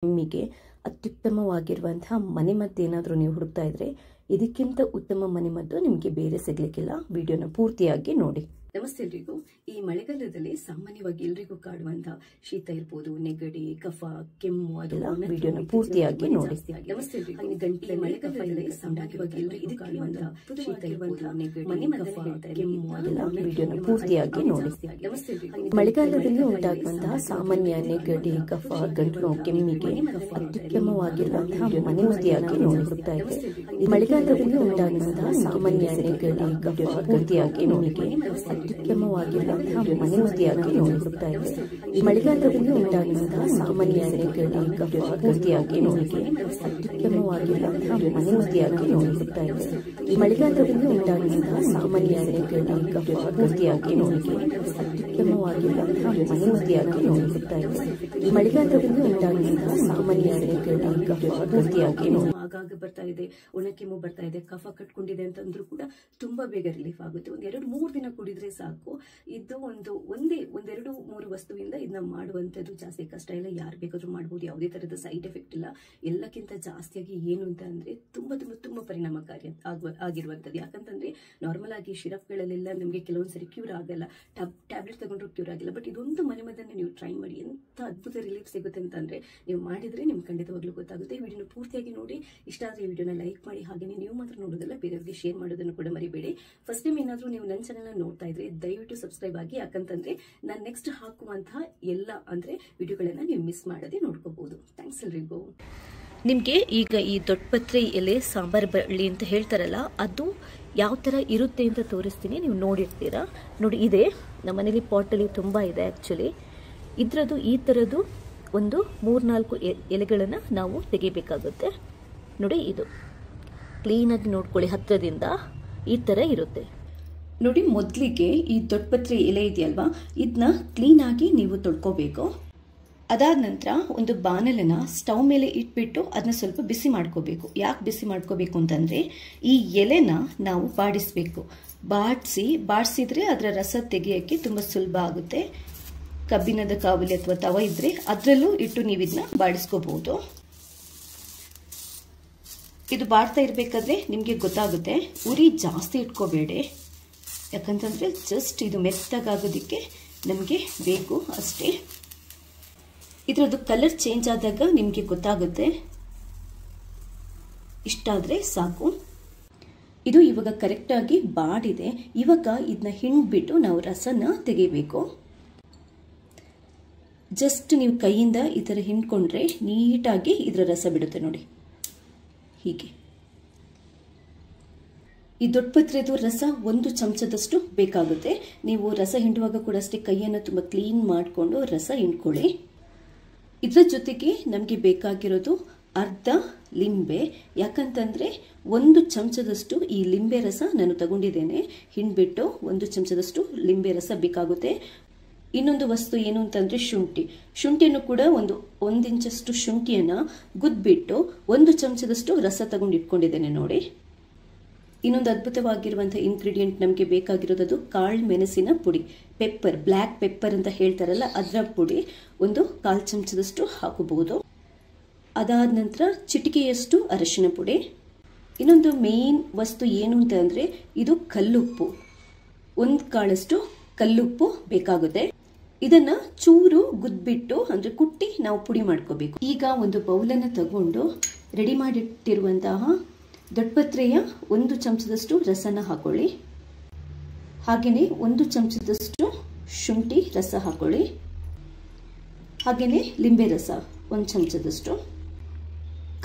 ನಿಮಗೆ ಅತ್ಯುತ್ತಮವಾಗಿರುವಂತಹ ಮನೆಮದ್ದು ಏನಾದರೂ ನೀವು ಹುಡುಕ್ತಾ ಇದ್ರೆ ಇದಕ್ಕಿಂತ ಉತ್ತಮ ಮನೆಮದ್ದು ನಿಮಗೆ ಬೇರೆ ಸಿಗ್ಲಿಕ್ಕಿಲ್ಲ. ವಿಡಿಯೋನ ಪೂರ್ತಿಯಾಗಿ ನೋಡಿ. ನಮಸ್ತೆ ಎಲ್ರಿಗೂ. ಈ ಮಳೆಗಾಲದಲ್ಲಿ ಸಾಮಾನ್ಯವಾಗಿ ಎಲ್ರಿಗೂ ಕಾಡುವಂತಹ ಶೀತ ಇರ್ಬೋದು, ನೆಗಡಿ, ಕಫ, ಕೆಮ್ಮು ಅದೆಲ್ಲ ವಿಡಿಯೋನ ಪೂರ್ತಿಯಾಗಿ ನೋಡಿ. ನಮಸ್ತೆ ಎಲ್ರಿಗೂ. ಗಂಟೆ ಮಳೆಗಾಲದಲ್ಲಿ ಸಾಮಾನ್ಯವಾಗಿ ಎಲ್ರಿಗೂ ಕಾಡುವಂತಹ ಶೀತ ಇರ್ಬೋದು, ನೆಗಡಿ, ಕಫ, ಕೆಮ್ಮು ಅದೆಲ್ಲ ವಿಡಿಯೋನ ಪೂರ್ತಿಯಾಗಿ ನೋಡಿ. ನಮಸ್ತೆ ಎಲ್ರಿಗೂ. ಮಳೆಗಾಲದಲ್ಲಿ ಉಂಟಾಗುವಂತಹ ಸಾಮಾನ್ಯ ನೆಗಡಿ, ಕಫ, ಗಂಟಲು ಕೆಮ್ಮಿಗೆ ಅತ್ಯುತ್ತಮವಾಗಿರುವಂತಹ ಮನೆಮದ್ದಿಯಾಗಿ ನೋಡುತ್ತಾ ಇದೆ. ಮಳೆಗಾಲದಲ್ಲಿ ಉಂಟಾಗುವಂತಹ ಸಾಮಾನ್ಯ ನೆಗಡಿ, ಕಫ, ಪೂರ್ತಿಯಾಗಿ ನೋಡಿಗೆ ಅತ್ಯುತ್ತಮವಾಗಿರುವಂತಹ ಮನೆಮದ್ದಿಯಾಗಿ ನೋಡುತ್ತಾ ಇದೆ. ಮಳೆಗಾಲದಲ್ಲಿ ಉಂಟಾಗುವಂತಹ ಸಾಮಾನ್ಯ ನೆಗಡಿ, ಕಫ, ಪೂರ್ತಿಯಾಗಿ ನೋಡಿಗೆ ಅತ್ಯುತ್ತಮವಾಗಿರುವಂತಹ ಮನೆಮದ್ದಿಯಾಗಿ ನೋಡುತ್ತಾ ಇದೆ. ಮಳೆಗಾಲದಲ್ಲಿ ಉಂಟಾಗುವಂತಹ ಸಾಮಾನ್ಯ ನೆಗಡಿ, ಕಫ, ಪೂರ್ತಿಯಾಗಿ ನೋಡಿಗೆ ಅತ್ಯುತ್ತಮವಾಗಿರುವಂತಹ ಮನೆಮದ್ದಿಯಾಗಿ ನೋಡುತ್ತಾ ಇದೆ. ಮಳೆಗಾಲದಲ್ಲಿ ಉಂಟಾಗುವಂತಹ ಸಾಮಾನ್ಯ ನೆಗಡಿ, ಕಫ, ಪೂರ್ತಿಯಾಗಿ ನೋಡಿ ಆಗಾಗ ಬರ್ತಾ ಇದೆ, ಒಣಕೆಮ್ಮು ಬರ್ತಾ ಇದೆ, ಕಫ ಕಟ್ಕೊಂಡಿದೆ ಅಂತಂದ್ರೂ ಕೂಡ ತುಂಬಾ ಬೇಗ ರಿಲೀಫ್ ಆಗುತ್ತೆ. ಒಂದ್ 2-3 ದಿನ ಕುಡಿದ್ರೆ ಸಾಕು. ಇದು ಒಂದೆರಡು ಮೂರು ವಸ್ತುವಿಂದ ಇದನ್ನ ಮಾಡುವಂತದ್ದು ಜಾಸ್ತಿ ಕಷ್ಟ ಇಲ್ಲ. ಯಾರು ಬೇಕಾದ್ರೂ ಮಾಡ್ಬೋದು. ಯಾವುದೇ ತರದ ಸೈಡ್ ಎಫೆಕ್ಟ್ ಇಲ್ಲ. ಎಲ್ಲಕ್ಕಿಂತ ಜಾಸ್ತಿಯಾಗಿ ಏನು ಅಂತ ಅಂದ್ರೆ ತುಂಬಾ ತುಂಬಾ ತುಂಬಾ ಪರಿಣಾಮಕಾರಿ ಆಗಿರುವಂತದ್ದು. ಯಾಕಂತಂದ್ರೆ ನಾರ್ಮಲ್ ಆಗಿ ಸಿರಪ್ಗಳಲ್ಲೆಲ್ಲ ನಮಗೆ ಕೆಲವೊಂದ್ಸರಿ ಕ್ಯೂರ್ ಆಗಲ್ಲ, ಟ್ಯಾಬ್ಲೆಟ್ ತಗೊಂಡ್ರು ಕ್ಯೂರ್ ಆಗಿಲ್ಲ. ಬಟ್ ಇದೊಂದು ಮನೆಮದ್ದನ್ನ ನೀವು ಟ್ರೈ ಮಾಡಿ, ಎಂತ ಅದ್ಭುತ ರಿಲೀಫ್ ಸಿಗುತ್ತೆ ಅಂತಂದ್ರೆ ನೀವು ಮಾಡಿದ್ರೆ ನಿಮ್ಗೆ ಖಂಡಿತವಾಗ್ಲೂ ಗೊತ್ತಾಗುತ್ತೆ. ಈ ವಿಡಿಯೋನ ಪೂರ್ತಿಯಾಗಿ ನೋಡಿ. ಇಷ್ಟ ಆದ್ರೆ ಈ ವಿಡಿಯೋನ ಲೈಕ್ ಮಾಡಿ. ಹಾಗೆ ನೀವು ಮಾತ್ರ ನೋಡೋದಲ್ಲ, ಬೇರೆಯವರಿಗೆ ಶೇರ್ ಮಾಡೋದನ್ನು ಕೂಡ ಮರಿಬೇಡಿ. ಫಸ್ಟ್ ಟೈಮ್ ಏನಾದ್ರೂ ನೀವು ನನ್ನ ಚಾನೆಲ್ ನೋಡ್ತಾ ಇದ್ರೆ ದಯವಿಟ್ಟು ಸಬ್ಸ್ಕ್ರೈಬ್ ಆಗಿ. ಯಾಕಂತಂದ್ರೆ ನಾನು ನೆಕ್ಸ್ಟ್ ಹಾಕುವಂತಹ ಎಲ್ಲ ಅಂದ್ರೆ ವಿಡಿಯೋಗಳನ್ನ ನೀವು ಮಿಸ್ ಮಾಡದೆ ನೋಡ್ಕೋಬಹುದು. ಥ್ಯಾಂಕ್ಸ್ ಎಲ್ರಿಗೂ. ನಿಮಗೆ ಈಗ ಈ ದೊಡ್ಡಪತ್ರೆ ಎಲೆ ಸಾಂಬಾರ್ ಬಳ್ಳಿ ಅಂತ ಹೇಳ್ತಾರಲ್ಲ, ಅದು ಯಾವ ತರ ಇರುತ್ತೆ ಅಂತ ತೋರಿಸ್ತೀನಿ. ನೀವು ನೋಡಿರ್ತೀರಾ. ನೋಡಿ, ಇದೆ ನಮ್ಮನೇಲಿ ಪಾಟಲ್ಲಿ ತುಂಬಾ ಇದೆ ಆಕ್ಚುಲಿ. ಇದ್ರದ್ದು ಈ ತರದ್ದು ಒಂದು 3-4 ಎಲೆಗಳನ್ನ ನಾವು ತೆಗಿಬೇಕಾಗುತ್ತೆ. ನೋಡಿ, ಇದು ಕ್ಲೀನಾಗಿ ನೋಡ್ಕೊಳ್ಳಿ. ಹತ್ತಿರದಿಂದ ಈ ತರ ಇರುತ್ತೆ ನೋಡಿ. ಮೊದಲಿಗೆ ಈ ದೊಡ್ಡಪತ್ರೆ ಎಲೆ ಇದೆಯಲ್ವಾ, ಇದನ್ನ ಕ್ಲೀನಾಗಿ ನೀವು ತೊಳ್ಕೋಬೇಕು. ಅದಾದ ನಂತರ ಒಂದು ಬಾಣಲೆನ ಸ್ಟವ್ ಮೇಲೆ ಇಟ್ಬಿಟ್ಟು ಅದನ್ನ ಸ್ವಲ್ಪ ಬಿಸಿ ಮಾಡ್ಕೋಬೇಕು. ಯಾಕೆ ಬಿಸಿ ಮಾಡ್ಕೋಬೇಕು ಅಂತಂದ್ರೆ ಈ ಎಲೆನ ನಾವು ಬಾಡಿಸ್ಬೇಕು. ಬಾಡಿಸಿದ್ರೆ ಅದರ ರಸ ತೆಗೆಯಕ್ಕೆ ತುಂಬಾ ಸುಲಭ ಆಗುತ್ತೆ. ಕಬ್ಬಿಣದ ಕಾವಲಿ ಅಥವಾ ತವ ಇದ್ರೆ ಅದರಲ್ಲೂ ಇಟ್ಟು ನೀವು ಇದನ್ನ ಬಾಡಿಸ್ಕೋಬಹುದು. ಇದು ಬಾಡ್ತಾ ಇರ್ಬೇಕಾದ್ರೆ ನಿಮ್ಗೆ ಗೊತ್ತಾಗುತ್ತೆ. ಉರಿ ಜಾಸ್ತಿ ಇಟ್ಕೋಬೇಡಿ, ಯಾಕಂತಂದ್ರೆ ಜಸ್ಟ್ ಇದು ಮೆತ್ತಗಾಗೋದಿಕ್ಕೆ ನಮಗೆ ಬೇಕು ಅಷ್ಟೇ. ಇದರದ್ದು ಕಲರ್ ಚೇಂಜ್ ಆದಾಗ ನಿಮ್ಗೆ ಗೊತ್ತಾಗುತ್ತೆ. ಇಷ್ಟಾದ್ರೆ ಸಾಕು. ಇದು ಇವಾಗ ಕರೆಕ್ಟ್ ಆಗಿ ಬಾಡಿದೆ. ಇವಾಗ ಇದನ್ನ ಹಿಂಡ್ಬಿಟ್ಟು ನಾವು ರಸನ ತೆಗಿಬೇಕು. ಜಸ್ಟ್ ನೀವು ಕೈಯಿಂದ ಈ ತರ ಹಿಂಡ್ಕೊಂಡ್ರೆ ನೀಟಾಗಿ ಇದರ ರಸ ಬಿಡುತ್ತೆ ನೋಡಿ. ಹೀಗೆ ಈ ದೊಡ್ಡಪತ್ರೆದು ರಸ 1 ಚಮಚದಷ್ಟು ಬೇಕಾಗುತ್ತೆ. ನೀವು ರಸ ಹಿಂಡುವಾಗ ಕೂಡ ಅಷ್ಟೇ ಕೈಯನ್ನು ತುಂಬಾ ಕ್ಲೀನ್ ಮಾಡಿಕೊಂಡು ರಸ ಹಿಂಡ್ಕೊಳ್ಳಿ. ಇದರ ಜೊತೆಗೆ ನಮಗೆ ಬೇಕಾಗಿರೋದು ಅರ್ಧ ಲಿಂಬೆ. ಯಾಕಂತಂದ್ರೆ 1 ಚಮಚದಷ್ಟು ಈ ಲಿಂಬೆ ರಸ ನಾನು ತಗೊಂಡಿದ್ದೇನೆ. ಹಿಂಡ್ಬಿಟ್ಟು 1 ಚಮಚದಷ್ಟು ಲಿಂಬೆ ರಸ ಬೇಕಾಗುತ್ತೆ. ಇನ್ನೊಂದು ವಸ್ತು ಏನು ಅಂತಂದ್ರೆ ಶುಂಠಿಯನ್ನು ಕೂಡ ಒಂದು ಇಂಚಷ್ಟು ಶುಂಠಿಯನ್ನ ಗುದ್ಬಿಟ್ಟು 1 ಚಮಚದಷ್ಟು ರಸ ತಗೊಂಡು ಇಟ್ಕೊಂಡಿದ್ದೇನೆ ನೋಡಿ. ಇನ್ನೊಂದು ಅದ್ಭುತವಾಗಿರುವಂತಹ ಇಂಗ್ರೀಡಿಯೆಂಟ್ ನಮಗೆ ಬೇಕಾಗಿರೋದು ಕಾಳು ಮೆಣಸಿನ ಪುಡಿ, ಪೆಪ್ಪರ್, ಬ್ಲ್ಯಾಕ್ ಪೆಪ್ಪರ್ ಅಂತ ಹೇಳ್ತಾರಲ್ಲ, ಅದರ ಪುಡಿ 1/4 ಚಮಚದಷ್ಟು ಹಾಕಬಹುದು. ಅದಾದ ನಂತರ ಚಿಟಿಕೆಯಷ್ಟು ಅರಿಶಿನ ಪುಡಿ. ಇನ್ನೊಂದು ಮೇನ್ ವಸ್ತು ಏನು ಅಂತ ಅಂದ್ರೆ ಇದು ಕಲ್ಲುಪ್ಪು. 1 ಕಾಳಷ್ಟು ಕಲ್ಲುಪ್ಪು ಬೇಕಾಗುತ್ತೆ. ಇದನ್ನ ಚೂರು ಗುದ್ಬಿಟ್ಟು ಅಂದ್ರೆ ಕುಟ್ಟಿ ನಾವು ಪುಡಿ ಮಾಡ್ಕೋಬೇಕು. ಈಗ ಒಂದು ಬೌಲನ್ನ ತಗೊಂಡು ರೆಡಿ ಮಾಡಿಟ್ಟಿರುವಂತಹ ದೊಡ್ಡಪತ್ರೆಯ 1 ಚಮಚದಷ್ಟು ರಸನ ಹಾಕೊಳ್ಳಿ. ಹಾಗೇನೆ 1 ಚಮಚದಷ್ಟು ಶುಂಠಿ ರಸ ಹಾಕೊಳ್ಳಿ. ಹಾಗೇನೆ ಲಿಂಬೆ ರಸ 1 ಚಮಚದಷ್ಟು.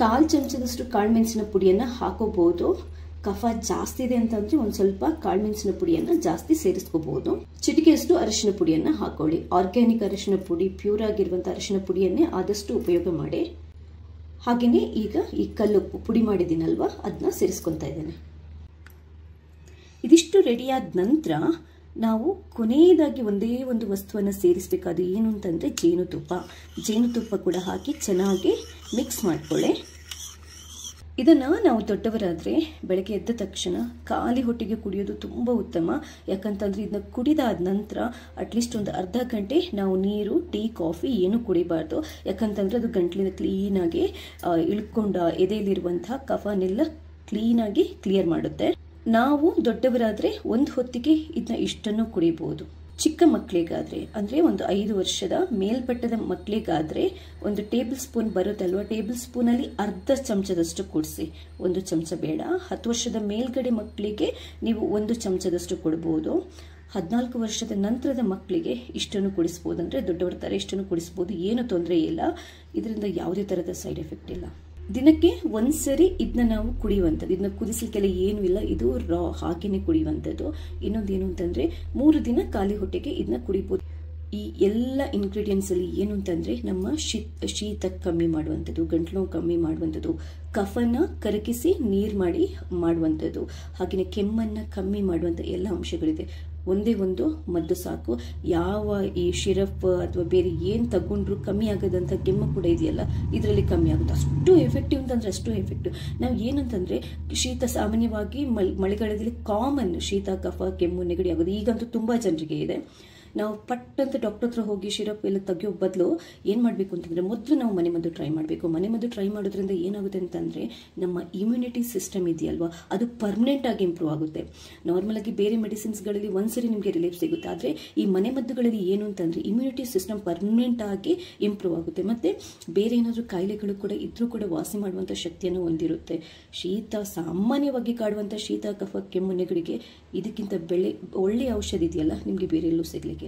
1/4 ಚಮಚದಷ್ಟು ಕಾಳುಮೆಣಸಿನ ಪುಡಿಯನ್ನ ಹಾಕೋಬಹುದು. ಕಫ ಜಾಸ್ತಿ ಇದೆ ಅಂತಂದ್ರೆ ಒಂದ್ ಸ್ವಲ್ಪ ಕಾಳುಮೆಣಸಿನ ಪುಡಿಯನ್ನ ಜಾಸ್ತಿ ಸೇರಿಸ್ಕೋಬಹುದು. ಚಿಟಿಕೆಯಷ್ಟು ಅರಿಶಿನ ಪುಡಿಯನ್ನ ಹಾಕೊಳ್ಳಿ. ಆರ್ಗ್ಯಾನಿಕ್ ಅರಿಶಿನ ಪುಡಿ, ಪ್ಯೂರ್ ಆಗಿರುವಂತಹ ಅರಿಶಿನ ಪುಡಿಯನ್ನೇ ಆದಷ್ಟು ಉಪಯೋಗ ಮಾಡಿ. ಹಾಗೇನೆ ಈಗ ಈ ಕಲ್ಲುಪ್ಪು ಪುಡಿ ಮಾಡಿದ್ದೀನಲ್ವಾ, ಅದನ್ನ ಸೇರಿಸ್ಕೊತಾ ಇದ್ದೇನೆ. ಇದಿಷ್ಟು ರೆಡಿಯಾದ ನಂತರ ನಾವು ಕೊನೆಯದಾಗಿ ಒಂದೇ ಒಂದು ವಸ್ತುವನ್ನು ಸೇರಿಸಬೇಕಾದ ಏನು ಅಂತಂದ್ರೆ ಜೇನುತುಪ್ಪ ಕೂಡ ಹಾಕಿ ಚೆನ್ನಾಗಿ ಮಿಕ್ಸ್ ಮಾಡ್ಕೊಳ್ಳಿ. ಇದನ್ನು ನಾವು ದೊಡ್ಡವರಾದರೆ ಬೆಳಗ್ಗೆ ಎದ್ದ ತಕ್ಷಣ ಖಾಲಿ ಹೊಟ್ಟೆಗೆ ಕುಡಿಯೋದು ತುಂಬ ಉತ್ತಮ. ಯಾಕಂತಂದರೆ ಇದನ್ನ ಕುಡಿದಾದ ನಂತರ ಅಟ್ಲೀಸ್ಟ್ ಒಂದು ಅರ್ಧ ಗಂಟೆ ನಾವು ನೀರು, ಟೀ, ಕಾಫಿ ಏನೂ ಕುಡಿಬಾರ್ದು. ಯಾಕಂತಂದರೆ ಅದು ಗಂಟ್ಲಿನ ಕ್ಲೀನಾಗಿ ಇಳ್ಕೊಂಡ ಎದೆಯಲ್ಲಿರುವಂಥ ಕಫನೆಲ್ಲ ಕ್ಲೀನಾಗಿ ಕ್ಲಿಯರ್ ಮಾಡುತ್ತೆ. ನಾವು ದೊಡ್ಡವರಾದರೆ ಒಂದು ಹೊತ್ತಿಗೆ ಇದನ್ನ ಇಷ್ಟನ್ನು ಕುಡಿಬಹುದು. ಚಿಕ್ಕ ಮಕ್ಕಳಿಗಾದರೆ ಅಂದರೆ ಒಂದು 5 ವರ್ಷದ ಮೇಲ್ಪಟ್ಟದ ಮಕ್ಕಳಿಗಾದರೆ ಒಂದು ಟೇಬಲ್ ಸ್ಪೂನ್ ಬರುತ್ತಲ್ವ, ಟೇಬಲ್ ಸ್ಪೂನಲ್ಲಿ ಅರ್ಧ ಚಮಚದಷ್ಟು ಕುಡಿಸಿ. 1 ಚಮಚ ಬೇಡ. 10 ವರ್ಷದ ಮೇಲ್ಗಡೆ ಮಕ್ಕಳಿಗೆ ನೀವು 1 ಚಮಚದಷ್ಟು ಕೊಡ್ಬೋದು. 14 ವರ್ಷದ ನಂತರದ ಮಕ್ಕಳಿಗೆ ಇಷ್ಟನ್ನು ಕುಡಿಸ್ಬೋದು. ಅಂದರೆ ದೊಡ್ಡವರ ಥರ ಇಷ್ಟನ್ನು ಕುಡಿಸ್ಬೋದು, ಏನು ತೊಂದರೆ ಇಲ್ಲ. ಇದರಿಂದ ಯಾವುದೇ ಥರದ ಸೈಡ್ ಎಫೆಕ್ಟ್ ಇಲ್ಲ. ದಿನಕ್ಕೆ ಒಂದ್ಸರಿ ಇದನ್ನ ನಾವು ಕುಡಿಯುವಂಥದ್ದು. ಇದನ್ನ ಕುದಿಸಲಿಕ್ಕೆಲ್ಲ ಏನೂ ಇಲ್ಲ, ಇದು ರಾ ಹಾಗೇನೆ ಕುಡಿಯುವಂಥದ್ದು. ಇನ್ನೊಂದೇನು ಅಂತಂದರೆ 3 ದಿನ ಖಾಲಿ ಹೊಟ್ಟೆಗೆ ಇದನ್ನ ಕುಡಿಬೋದು. ಈ ಎಲ್ಲ ಇಂಗ್ರೀಡಿಯೆಂಟ್ಸ್ ಅಲ್ಲಿ ಏನು ಅಂತಂದರೆ ನಮ್ಮ ಶೀತ ಕಮ್ಮಿ ಮಾಡುವಂಥದ್ದು, ಗಂಟ್ಲು ಕಮ್ಮಿ ಮಾಡುವಂಥದ್ದು, ಕಫನ ಕರಗಿಸಿ ನೀರು ಮಾಡಿ ಮಾಡುವಂಥದ್ದು, ಹಾಗೆಯೇ ಕೆಮ್ಮನ್ನು ಕಮ್ಮಿ ಮಾಡುವಂಥ ಎಲ್ಲ ಅಂಶಗಳಿದೆ. ಒಂದೇ ಒಂದು ಮದ್ದು ಸಾಕು. ಯಾವ ಈ ಶಿರಪ್ ಅಥವಾ ಬೇರೆ ಏನು ತಗೊಂಡ್ರು ಕಮ್ಮಿ ಆಗೋದಂಥ ಕೆಮ್ಮು ಕೂಡ ಇದೆಯಲ್ಲ, ಇದರಲ್ಲಿ ಕಮ್ಮಿ ಆಗುತ್ತೆ. ಅಷ್ಟು ಎಫೆಕ್ಟಿವ್ ಅಂತಂದರೆ ಅಷ್ಟು ಎಫೆಕ್ಟಿವ್. ನಾವು ಏನಂತಂದರೆ ಶೀತ ಸಾಮಾನ್ಯವಾಗಿ ಮಳೆಗಾಲದಲ್ಲಿ ಕಾಮನ್ ಶೀತ, ಕಫ, ಕೆಮ್ಮು, ನೆಗಡಿ ಆಗೋದು ಈಗಂತೂ ತುಂಬ ಜನರಿಗೆ ಇದೆ. ನಾವು ಪಟ್ಟಂತ ಡಾಕ್ಟರ್ ಹತ್ರ ಹೋಗಿ ಶಿರಪ್ ಎಲ್ಲ ತೆಗಿಯೋ ಬದಲು ಏನು ಮಾಡಬೇಕು ಅಂತಂದರೆ ಮೊದಲು ನಾವು ಮನೆಮದ್ದು ಟ್ರೈ ಮಾಡಬೇಕು. ಮನೆಮದ್ದು ಟ್ರೈ ಮಾಡೋದ್ರಿಂದ ಏನಾಗುತ್ತೆ ಅಂತಂದರೆ ನಮ್ಮ ಇಮ್ಯುನಿಟಿ ಸಿಸ್ಟಮ್ ಇದೆಯಲ್ವಾ, ಅದು ಪರ್ಮನೆಂಟ್ ಆಗಿ ಇಂಪ್ರೂವ್ ಆಗುತ್ತೆ. ನಾರ್ಮಲಾಗಿ ಬೇರೆ ಮೆಡಿಸಿನ್ಸ್ಗಳಲ್ಲಿ ಒಂದ್ಸರಿ ನಿಮಗೆ ರಿಲೀಫ್ ಸಿಗುತ್ತೆ, ಆದರೆ ಈ ಮನೆಮದ್ದುಗಳಲ್ಲಿ ಏನು ಅಂತಂದರೆ ಇಮ್ಯುನಿಟಿ ಸಿಸ್ಟಮ್ ಪರ್ಮನೆಂಟ್ ಆಗಿ ಇಂಪ್ರೂವ್ ಆಗುತ್ತೆ. ಮತ್ತು ಬೇರೆ ಏನಾದರೂ ಕಾಯಿಲೆಗಳು ಕೂಡ ಇದ್ರೂ ಕೂಡ ವಾಸಿ ಮಾಡುವಂಥ ಶಕ್ತಿಯನ್ನು ಹೊಂದಿರುತ್ತೆ. ಶೀತ ಸಾಮಾನ್ಯವಾಗಿ ಕಾಡುವಂಥ ಶೀತ, ಕಫ, ಕೆಮ್ಮು, ನೆಗಡಿಗೆ ಇದಕ್ಕಿಂತ ಒಳ್ಳೆಯ ಔಷಧಿ ಇದೆಯಲ್ಲ ನಿಮಗೆ ಬೇರೆ ಎಲ್ಲೂ ಸಿಗಲಿಕ್ಕಿಲ್ಲ.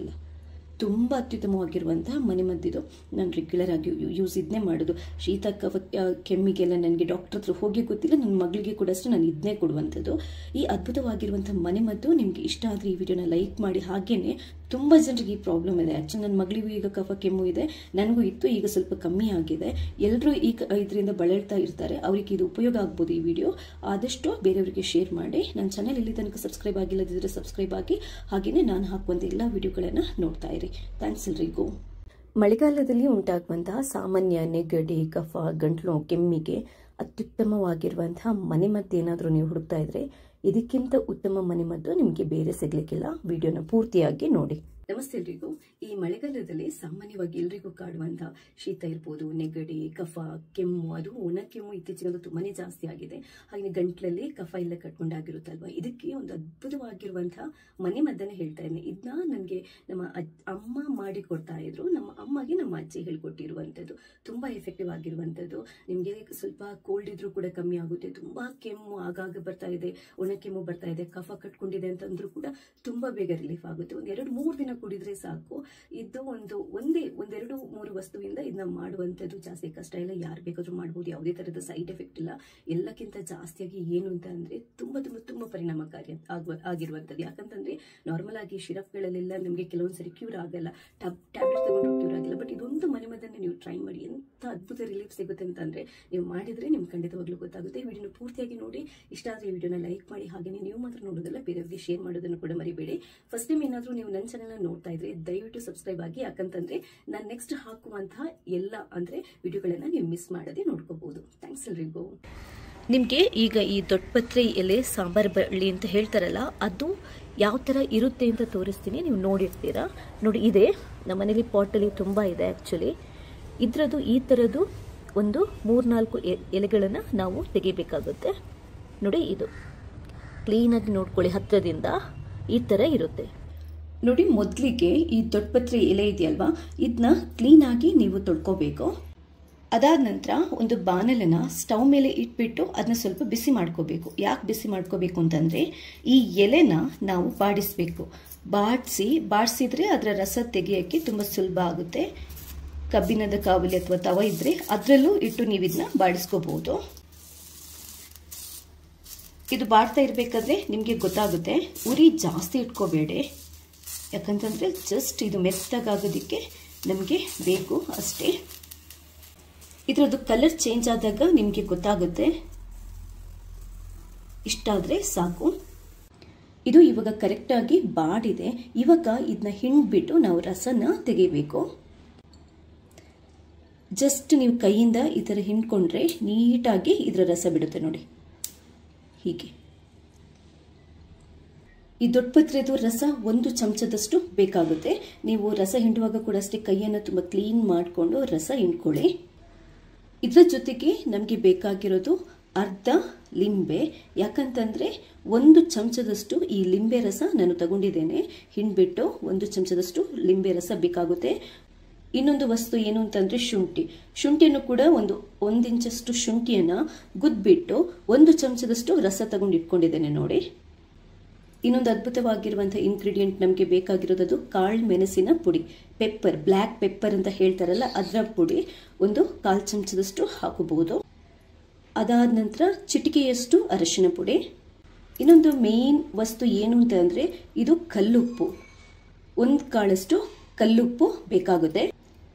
ತುಂಬ ಅತ್ಯುತ್ತಮವಾಗಿರುವಂತಹ ಮನೆಮದ್ದಿದು. ನಾನು ರೆಗ್ಯುಲರ್ ಆಗಿ ಯೂಸ್ ಇದನ್ನೇ ಮಾಡೋದು. ಶೀತ, ಕಫ, ಕೆಮ್ಮಿಗೆಲ್ಲ ನನಗೆ ಡಾಕ್ಟರ್ ಹತ್ರ ಹೋಗಿ ಗೊತ್ತಿಲ್ಲ, ನನ್ನ ಮಗಳಿಗೆ ಕೂಡ ಅಷ್ಟೇ ನಾನು ಇದನ್ನೇ ಕೊಡುವಂಥದ್ದು. ಈ ಅದ್ಭುತವಾಗಿರುವಂಥ ಮನೆಮದ್ದು ನಿಮಗೆ ಇಷ್ಟ ಆದರೆ ಈ ವಿಡಿಯೋನ ಲೈಕ್ ಮಾಡಿ. ಹಾಗೆಯೇ ತುಂಬ ಜನರಿಗೆ ಈ ಪ್ರಾಬ್ಲಮ್ ಇದೆ. ಆ್ಯಕ್ಚುಲಿ ನನ್ನ ಮಗಳಿಗೂ ಈಗ ಕಫ, ಕೆಮ್ಮು ಇದೆ, ನನಗೂ ಇತ್ತು, ಈಗ ಸ್ವಲ್ಪ ಕಮ್ಮಿ ಆಗಿದೆ. ಎಲ್ಲರೂ ಇದರಿಂದ ಬಳಲ್ತಾ ಇರ್ತಾರೆ. ಅವರಿಗೆ ಇದು ಉಪಯೋಗ ಆಗ್ಬೋದು ಈ ವಿಡಿಯೋ. ಆದಷ್ಟು ಬೇರೆಯವರಿಗೆ ಶೇರ್ ಮಾಡಿ. ನನ್ನ ಚಾನೆಲ್ ಇಲ್ಲಿ ತನಕ ಸಬ್ಸ್ಕ್ರೈಬ್ ಆಗಿಲ್ಲದಿದ್ದರೆ ಸಬ್ಸ್ಕ್ರೈಬ್ ಆಗಿ, ಹಾಗೆಯೇ ನಾನು ಹಾಕುವಂಥ ಎಲ್ಲ ವಿಡಿಯೋಗಳನ್ನು ನೋಡ್ತಾ ಇರಿ. ಥ್ಯಾಂಕ್ಸ್ ಎಲ್ರಿಗೂ. ಮಳೆಗಾಲದಲ್ಲಿ ಉಂಟಾಗುವಂತಹ ಸಾಮಾನ್ಯ ನೆಗಡಿ, ಕಫ, ಗಂಟ್ಲು, ಕೆಮ್ಮಿಗೆ ಅತ್ಯುತ್ತಮವಾಗಿರುವಂತಹ ಮನೆಮದ್ದು ಏನಾದರೂ ನೀವು ಹುಡುಕ್ತಾ ಇದ್ರೆ ಇದಕ್ಕಿಂತ ಉತ್ತಮ ಮನೆಮದ್ದು ನಿಮಗೆ ಬೇರೆ ಸಿಗ್ಲಿಕ್ಕಿಲ್ಲ. ವಿಡಿಯೋನ ಪೂರ್ತಿಯಾಗಿ ನೋಡಿ. ನಮಸ್ತೆ ಎಲ್ರಿಗೂ. ಈ ಮಳೆಗಾಲದಲ್ಲಿ ಸಾಮಾನ್ಯವಾಗಿ ಎಲ್ರಿಗೂ ಕಾಡುವಂತಹ ಶೀತ ಇರ್ಬೋದು, ನೆಗಡಿ, ಕಫ, ಕೆಮ್ಮು, ಅದು ಒಣ ಕೆಮ್ಮು ಇತ್ತೀಚಿನದು ತುಂಬಾನೇ ಜಾಸ್ತಿ ಆಗಿದೆ. ಹಾಗೆ ಗಂಟ್ಲಲ್ಲಿ ಕಫ ಎಲ್ಲ ಕಟ್ಕೊಂಡಾಗಿರುತ್ತಲ್ವಾ, ಇದಕ್ಕೆ ಒಂದು ಅದ್ಭುತವಾಗಿರುವಂತಹ ಮನೆಮದ್ದನ್ನು ಹೇಳ್ತಾ ಇದ್ದೀನಿ. ಇದನ್ನ ನನಗೆ ನಮ್ಮ ಅಮ್ಮ ಮಾಡಿ ಕೊಡ್ತಾ ಇದ್ರು. ನಮ್ಮ ಅಮ್ಮಗೆ ನಮ್ಮ ಅಜ್ಜಿ ಹೇಳ್ಕೊಟ್ಟಿರುವಂಥದ್ದು. ತುಂಬಾ ಎಫೆಕ್ಟಿವ್ ಆಗಿರುವಂಥದ್ದು. ನಿಮಗೆ ಸ್ವಲ್ಪ ಕೋಲ್ಡ್ ಇದ್ರೂ ಕೂಡ ಕಮ್ಮಿ ಆಗುತ್ತೆ. ತುಂಬಾ ಕೆಮ್ಮು ಆಗಾಗ ಬರ್ತಾ ಇದೆ, ಒಣ ಕೆಮ್ಮು ಬರ್ತಾ ಇದೆ, ಕಫ ಕಟ್ಕೊಂಡಿದೆ ಅಂತಂದ್ರೂ ಕೂಡ ತುಂಬಾ ಬೇಗ ರಿಲೀಫ್ ಆಗುತ್ತೆ. ಒಂದು 2-3 ದಿನ ಕುಡಿದ್ರೆ ಸಾಕು. ಇದು ಒಂದೆರಡು 3 ವಸ್ತುವಿಂದ ಇದನ್ನ ಮಾಡುವಂಥದ್ದು ಜಾಸ್ತಿ ಕಷ್ಟ ಇಲ್ಲ. ಯಾರು ಬೇಕಾದ್ರೂ ಮಾಡ್ಬೋದು, ಯಾವುದೇ ತರದ ಸೈಡ್ ಎಫೆಕ್ಟ್ ಇಲ್ಲ. ಎಲ್ಲಕ್ಕಿಂತ ಜಾಸ್ತಿಯಾಗಿ ಏನು ಅಂತ ಅಂದ್ರೆ ತುಂಬಾ ತುಂಬಾ ತುಂಬಾ ಪರಿಣಾಮಕಾರಿ ಆಗಿರುವಂಥದ್ದು. ಯಾಕಂತಂದ್ರೆ ನಾರ್ಮಲ್ ಆಗಿ ಶಿರಪ್ಗಳಲ್ಲೆಲ್ಲ ನಮಗೆ ಕೆಲವೊಂದ್ಸರಿ ಕ್ಯೂರ್ ಆಗಲ್ಲ, ಟ್ಯಾಬ್ಲೆಟ್ ತಗೊಂಡ್ರು ಕ್ಯೂರ್ ಆಗಿಲ್ಲ. ಬಟ್ ಇದೊಂದು ಮನೆಮದ್ದನ್ನು ನೀವು ಟ್ರೈ ಮಾಡಿ, ಎಂತ ಅದ್ಭುತ ರಿಲೀಫ್ ಸಿಗುತ್ತೆ ಅಂತಂದ್ರೆ ನೀವು ಮಾಡಿದ್ರೆ ನಿಮ್ಗೆ ಖಂಡಿತವಾಗ್ಲೂ ಗೊತ್ತಾಗುತ್ತೆ. ಈ ವಿಡಿಯೋನ ಪೂರ್ತಿಯಾಗಿ ನೋಡಿ. ಇಷ್ಟ ಆದ್ರೆ ಈ ವಿಡಿಯೋನ ಲೈಕ್ ಮಾಡಿ. ಹಾಗೆಯೇ ನೀವು ಮಾತ್ರ ನೋಡೋದಲ್ಲ, ಬೇರೆಯವರಿಗೆ ಶೇರ್ ಮಾಡೋದನ್ನು ಕೂಡ ಮರಿಬೇಡಿ. ಫಸ್ಟ್ ಟೈಮ್ ಏನಾದರೂ ನೀವು ನನ್ನ ಚಾನೆಲ್ ನೋಡ್ತಾ ಇದ್ರೆ ದಯವಿಟ್ಟು ಸಬ್ಸ್ಕ್ರೈಬ್ ಆಗಿ. ಯಾಕಂತಂದ್ರೆ ನಾನು ನೆಕ್ಸ್ಟ್ ಹಾಕುವಂತಹ ಎಲ್ಲ ಅಂದ್ರೆ ವಿಡಿಯೋಗಳನ್ನ ನೀವು ಮಿಸ್ ಮಾಡದೆ ನೋಡ್ಕೋಬಹುದು. ಥ್ಯಾಂಕ್ಸ್ ಎಲ್ರಿಗೂ. ನಿಮಗೆ ಈಗ ಈ ದೊಡ್ಡಪತ್ರೆ ಎಲೆ ಸಾಂಬಾರ್ ಬಳ್ಳಿ ಅಂತ ಹೇಳ್ತಾರಲ್ಲ, ಅದು ಯಾವ ಥರ ಇರುತ್ತೆ ಅಂತ ತೋರಿಸ್ತೀನಿ, ನೀವು ನೋಡಿರ್ತೀರಾ. ನೋಡಿ, ಇದೆ ನಮ್ಮ ಮನೇಲಿ ಪಾಟಲ್ಲಿ ತುಂಬ ಇದೆ ಆ್ಯಕ್ಚುಲಿ. ಇದರದ್ದು ಈ ಥರದ್ದು ಒಂದು 3-4 ಎಲೆಗಳನ್ನು ನಾವು ತೆಗಿಬೇಕಾಗುತ್ತೆ. ನೋಡಿ, ಇದು ಕ್ಲೀನಾಗಿ ನೋಡ್ಕೊಳ್ಳಿ, ಹತ್ತಿರದಿಂದ ಈ ಥರ ಇರುತ್ತೆ. ನೋಡಿ, ಮೊದಲಿಗೆ ಈ ದೊಡ್ಡಪತ್ರೆ ಎಲೆ ಇದೆಯಲ್ವಾ, ಇದನ್ನ ಕ್ಲೀನಾಗಿ ನೀವು ತೊಳ್ಕೋಬೇಕು. ಅದಾದ ನಂತರ ಒಂದು ಬಾಣಲನ್ನ ಸ್ಟವ್ ಮೇಲೆ ಇಟ್ಬಿಟ್ಟು ಅದನ್ನ ಸ್ವಲ್ಪ ಬಿಸಿ ಮಾಡ್ಕೋಬೇಕು. ಯಾಕೆ ಬಿಸಿ ಮಾಡ್ಕೋಬೇಕು ಅಂತಂದರೆ ಈ ಎಲೆನ ನಾವು ಬಾಡಿಸ್ಬೇಕು. ಬಾಡಿಸಿದ್ರೆ ಅದರ ರಸ ತೆಗೆಯೋಕ್ಕೆ ತುಂಬ ಸುಲಭ ಆಗುತ್ತೆ. ಕಬ್ಬಿಣದ ಕಾವಲಿ ಅಥವಾ ತವ ಇದ್ರೆ ಅದರಲ್ಲೂ ಇಟ್ಟು ನೀವು ಇದನ್ನ ಬಾಡಿಸ್ಕೋಬಹುದು. ಇದು ಬಾಡ್ತಾ ಇರಬೇಕಾದ್ರೆ ನಿಮಗೆ ಗೊತ್ತಾಗುತ್ತೆ, ಉರಿ ಜಾಸ್ತಿ ಇಟ್ಕೋಬೇಡಿ. ಯಾಕಂತಂದರೆ ಜಸ್ಟ್ ಇದು ಮೆತ್ತಗಾಗೋದಕ್ಕೆ ನಮಗೆ ಬೇಕು ಅಷ್ಟೇ. ಇದರದ್ದು ಕಲರ್ ಚೇಂಜ್ ಆದಾಗ ನಿಮಗೆ ಗೊತ್ತಾಗುತ್ತೆ. ಇಷ್ಟಾದರೆ ಸಾಕು. ಇದು ಇವಾಗ ಕರೆಕ್ಟಾಗಿ ಬಾಡಿದೆ. ಇವಾಗ ಇದನ್ನ ಹಿಂಡ್ಬಿಟ್ಟು ನಾವು ರಸನ ತೆಗಿಬೇಕು. ಜಸ್ಟ್ ನೀವು ಕೈಯಿಂದ ಈ ಥರ ಹಿಂಡ್ಕೊಂಡ್ರೆ ನೀಟಾಗಿ ಇದರ ರಸ ಬಿಡುತ್ತೆ ನೋಡಿ. ಹೀಗೆ ಈ ದೊಡ್ಡಪತ್ರೆದು ರಸ 1 ಚಮಚದಷ್ಟು ಬೇಕಾಗುತ್ತೆ. ನೀವು ರಸ ಹಿಂಡುವಾಗ ಕೂಡ ಅಷ್ಟೇ ಕೈಯನ್ನು ತುಂಬ ಕ್ಲೀನ್ ಮಾಡಿಕೊಂಡು ರಸ ಹಿಂಡ್ಕೊಳ್ಳಿ. ಇದರ ಜೊತೆಗೆ ನಮಗೆ ಬೇಕಾಗಿರೋದು ಅರ್ಧ ಲಿಂಬೆ. ಯಾಕಂತಂದರೆ 1 ಚಮಚದಷ್ಟು ಈ ಲಿಂಬೆ ರಸ ನಾನು ತಗೊಂಡಿದ್ದೇನೆ. ಹಿಂಡ್ಬಿಟ್ಟು 1 ಚಮಚದಷ್ಟು ಲಿಂಬೆ ರಸ ಬೇಕಾಗುತ್ತೆ. ಇನ್ನೊಂದು ವಸ್ತು ಏನು ಅಂತಂದರೆ ಶುಂಠಿಯನ್ನು ಕೂಡ ಒಂದು ಇಂಚಷ್ಟು ಶುಂಠಿಯನ್ನು ಗುದ್ಬಿಟ್ಟು 1 ಚಮಚದಷ್ಟು ರಸ ತಗೊಂಡು ಇಟ್ಕೊಂಡಿದ್ದೇನೆ ನೋಡಿ. ಇನ್ನೊಂದು ಅದ್ಭುತವಾಗಿರುವಂಥ ಇಂಗ್ರೀಡಿಯೆಂಟ್ ನಮಗೆ ಬೇಕಾಗಿರೋದು ಕಾಳು ಮೆಣಸಿನ ಪುಡಿ, ಪೆಪ್ಪರ್, ಬ್ಲ್ಯಾಕ್ ಪೆಪ್ಪರ್ ಅಂತ ಹೇಳ್ತಾರಲ್ಲ, ಅದರ ಪುಡಿ 1/4 ಚಮಚದಷ್ಟು ಹಾಕಬಹುದು. ಅದಾದ ನಂತರ ಚಿಟಿಕೆಯಷ್ಟು ಅರಿಶಿನ ಪುಡಿ. ಇನ್ನೊಂದು ಮೇನ್ ವಸ್ತು ಏನು ಅಂತಂದರೆ ಇದು ಕಲ್ಲುಪ್ಪು. 1 ಕಾಳಷ್ಟು ಕಲ್ಲುಪ್ಪು ಬೇಕಾಗುತ್ತೆ.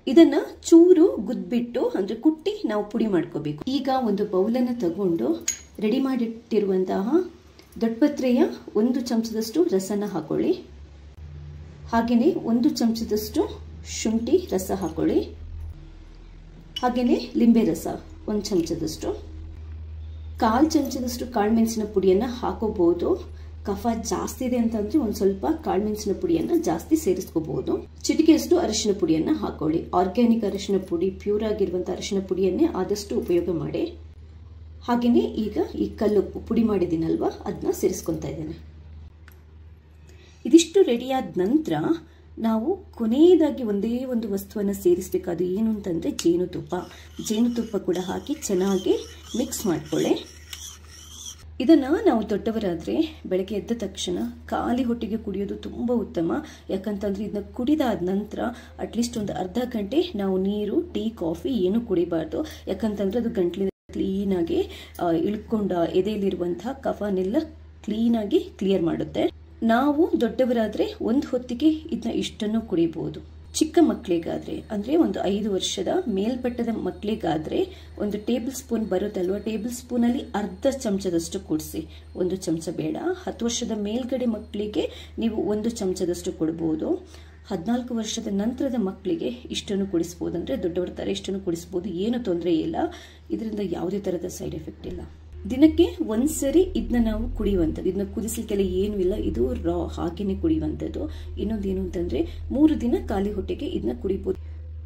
ಇದನ್ನ ಚೂರು ಗುದ್ಬಿಟ್ಟು ಅಂದರೆ ಕುಟ್ಟಿ ನಾವು ಪುಡಿ ಮಾಡ್ಕೋಬೇಕು. ಈಗ ಒಂದು ಬೌಲನ್ನು ತಗೊಂಡು ರೆಡಿ ಮಾಡಿಟ್ಟಿರುವಂತಹ ದೊಡ್ಡಪತ್ರೆಯ 1 ಚಮಚದಷ್ಟು ರಸನ ಹಾಕೊಳ್ಳಿ. ಹಾಗೆಯೇ 1 ಚಮಚದಷ್ಟು ಶುಂಠಿ ರಸ ಹಾಕೊಳ್ಳಿ. ಹಾಗೆಯೇ ಲಿಂಬೆ ರಸ 1 ಚಮಚದಷ್ಟು, 1/4 ಚಮಚದಷ್ಟು ಕಾಳುಮೆಣಸಿನ ಪುಡಿಯನ್ನು ಹಾಕೋಬಹುದು. ಕಫ ಜಾಸ್ತಿ ಇದೆ ಅಂತಂದ್ರೆ ಒಂದು ಸ್ವಲ್ಪ ಕಾಳುಮೆಣಸಿನ ಪುಡಿಯನ್ನು ಜಾಸ್ತಿ ಸೇರಿಸ್ಕೋಬಹುದು. ಚಿಟಿಕೆಯಷ್ಟು ಅರಿಶಿನ ಪುಡಿಯನ್ನು ಹಾಕೊಳ್ಳಿ. ಆರ್ಗ್ಯಾನಿಕ್ ಅರಿಶಿನ ಪುಡಿ, ಪ್ಯೂರ್ ಆಗಿರುವಂಥ ಅರಿಶಿನ ಪುಡಿಯನ್ನೇ ಆದಷ್ಟು ಉಪಯೋಗ ಮಾಡಿ. ಹಾಗೆಯೇ ಈಗ ಈ ಕಲ್ಲುಪ್ಪು ಪುಡಿ ಮಾಡಿದ್ದೀನಲ್ವ, ಅದನ್ನ ಸೇರಿಸ್ಕೊತಾ ಇದ್ದೇನೆ. ಇದಿಷ್ಟು ರೆಡಿಯಾದ ನಂತರ ನಾವು ಕೊನೆಯದಾಗಿ ಒಂದೇ ಒಂದು ವಸ್ತುವನ್ನು ಸೇರಿಸಬೇಕು. ಅದು ಏನು ಅಂತಂದರೆ ಜೇನುತುಪ್ಪ ಕೂಡ ಹಾಕಿ ಚೆನ್ನಾಗಿ ಮಿಕ್ಸ್ ಮಾಡ್ಕೊಳ್ಳಿ. ಇದನ್ನು ನಾವು ದೊಡ್ಡವರಾದರೆ ಬೆಳಗ್ಗೆ ಎದ್ದ ತಕ್ಷಣ ಖಾಲಿ ಹೊಟ್ಟೆಗೆ ಕುಡಿಯೋದು ತುಂಬ ಉತ್ತಮ. ಯಾಕಂತಂದರೆ ಇದನ್ನ ಕುಡಿದಾದ ನಂತರ ಅಟ್ಲೀಸ್ಟ್ ಒಂದು ಅರ್ಧ ಗಂಟೆ ನಾವು ನೀರು, ಟೀ, ಕಾಫಿ ಏನು ಕುಡಿಬಾರ್ದು. ಯಾಕಂತಂದರೆ ಅದು ಗಂಟ್ಲಿನ ಕ್ಲೀನಾಗಿ ಇಳ್ಕೊಂಡ ಎದೆಯಲ್ಲಿರುವಂಥ ಕಫನೆಲ್ಲ ಕ್ಲೀನಾಗಿ ಕ್ಲಿಯರ್ ಮಾಡುತ್ತೆ. ನಾವು ದೊಡ್ಡವರಾದರೆ ಒಂದು ಹೊತ್ತಿಗೆ ಇದನ್ನ ಇಷ್ಟನ್ನು ಕುಡಿಬಹುದು. ಚಿಕ್ಕ ಮಕ್ಕಳಿಗಾದರೆ ಅಂದರೆ ಒಂದು 5 ವರ್ಷದ ಮೇಲ್ಪಟ್ಟದ ಮಕ್ಕಳಿಗಾದರೆ 1 ಟೇಬಲ್ ಸ್ಪೂನ್ ಬರುತ್ತಲ್ವ, ಟೇಬಲ್ ಸ್ಪೂನಲ್ಲಿ ಅರ್ಧ ಚಮಚದಷ್ಟು ಕುಡಿಸಿ. 1 ಚಮಚ ಬೇಡ. 10 ವರ್ಷದ ಮೇಲ್ಗಡೆ ಮಕ್ಕಳಿಗೆ ನೀವು 1 ಚಮಚದಷ್ಟು ಕೊಡ್ಬೋದು. 14 ವರ್ಷದ ನಂತರದ ಮಕ್ಕಳಿಗೆ ಇಷ್ಟನ್ನು ಕುಡಿಸ್ಬೋದು. ಅಂದರೆ ದೊಡ್ಡವರ ಥರ ಇಷ್ಟನ್ನು ಕುಡಿಸ್ಬೋದು, ಏನು ತೊಂದರೆ ಇಲ್ಲ. ಇದರಿಂದ ಯಾವುದೇ ಥರದ ಸೈಡ್ ಎಫೆಕ್ಟ್ ಇಲ್ಲ. ದಿನಕ್ಕೆ 1 ಸರಿ ಇದನ್ನ ನಾವು ಕುಡಿಯುವಂಥದ್ದು. ಇದನ್ನ ಕುದಿಸ್ಲಿಕ್ಕೆಲ್ಲ ಏನೂ ಇಲ್ಲ, ಇದು ರಾ ಹಾಗೆಯೇ ಕುಡಿಯುವಂಥದ್ದು. ಇನ್ನೊಂದು ಏನು ಅಂತಂದರೆ 3 ದಿನ ಖಾಲಿ ಹೊಟ್ಟೆಗೆ ಇದನ್ನ ಕುಡಿಬೋದು.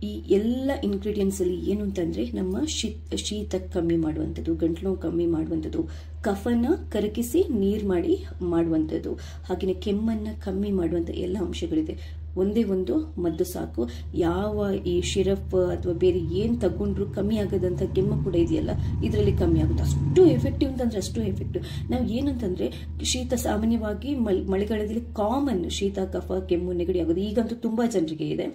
ಈ ಎಲ್ಲ ಇಂಗ್ರೀಡಿಯೆಂಟ್ಸ್ ಅಲ್ಲಿ ಏನು ಅಂತಂದರೆ ನಮ್ಮ ಶೀತ ಕಮ್ಮಿ ಮಾಡುವಂಥದ್ದು, ಗಂಟ್ಲು ಕಮ್ಮಿ ಮಾಡುವಂಥದ್ದು, ಕಫನ ಕರಗಿಸಿ ನೀರು ಮಾಡಿ ಮಾಡುವಂಥದ್ದು, ಹಾಗೆಯೇ ಕೆಮ್ಮನ್ನು ಕಮ್ಮಿ ಮಾಡುವಂಥ ಎಲ್ಲ ಅಂಶಗಳಿದೆ. ಒಂದೇ ಒಂದು ಮದ್ದು ಸಾಕು. ಯಾವ ಈ ಶಿರಪ್ ಅಥವಾ ಬೇರೆ ಏನು ತಗೊಂಡ್ರು ಕಮ್ಮಿ ಆಗೋದಂಥ ಕೆಮ್ಮು ಕೂಡ ಇದೆಯಲ್ಲ, ಇದರಲ್ಲಿ ಕಮ್ಮಿ ಆಗುತ್ತೆ. ಅಷ್ಟು ಎಫೆಕ್ಟಿವ್ ಅಂತಂದರೆ ಅಷ್ಟು ಎಫೆಕ್ಟಿವ್. ನಾವು ಏನಂತಂದರೆ ಶೀತ ಸಾಮಾನ್ಯವಾಗಿ ಮಳೆಗಾಲದಲ್ಲಿ ಕಾಮನ್ ಶೀತ, ಕಫ, ಕೆಮ್ಮು, ನೆಗಡಿ ಆಗೋದು ಈಗಂತೂ ತುಂಬ ಜನರಿಗೆ ಇದೆ.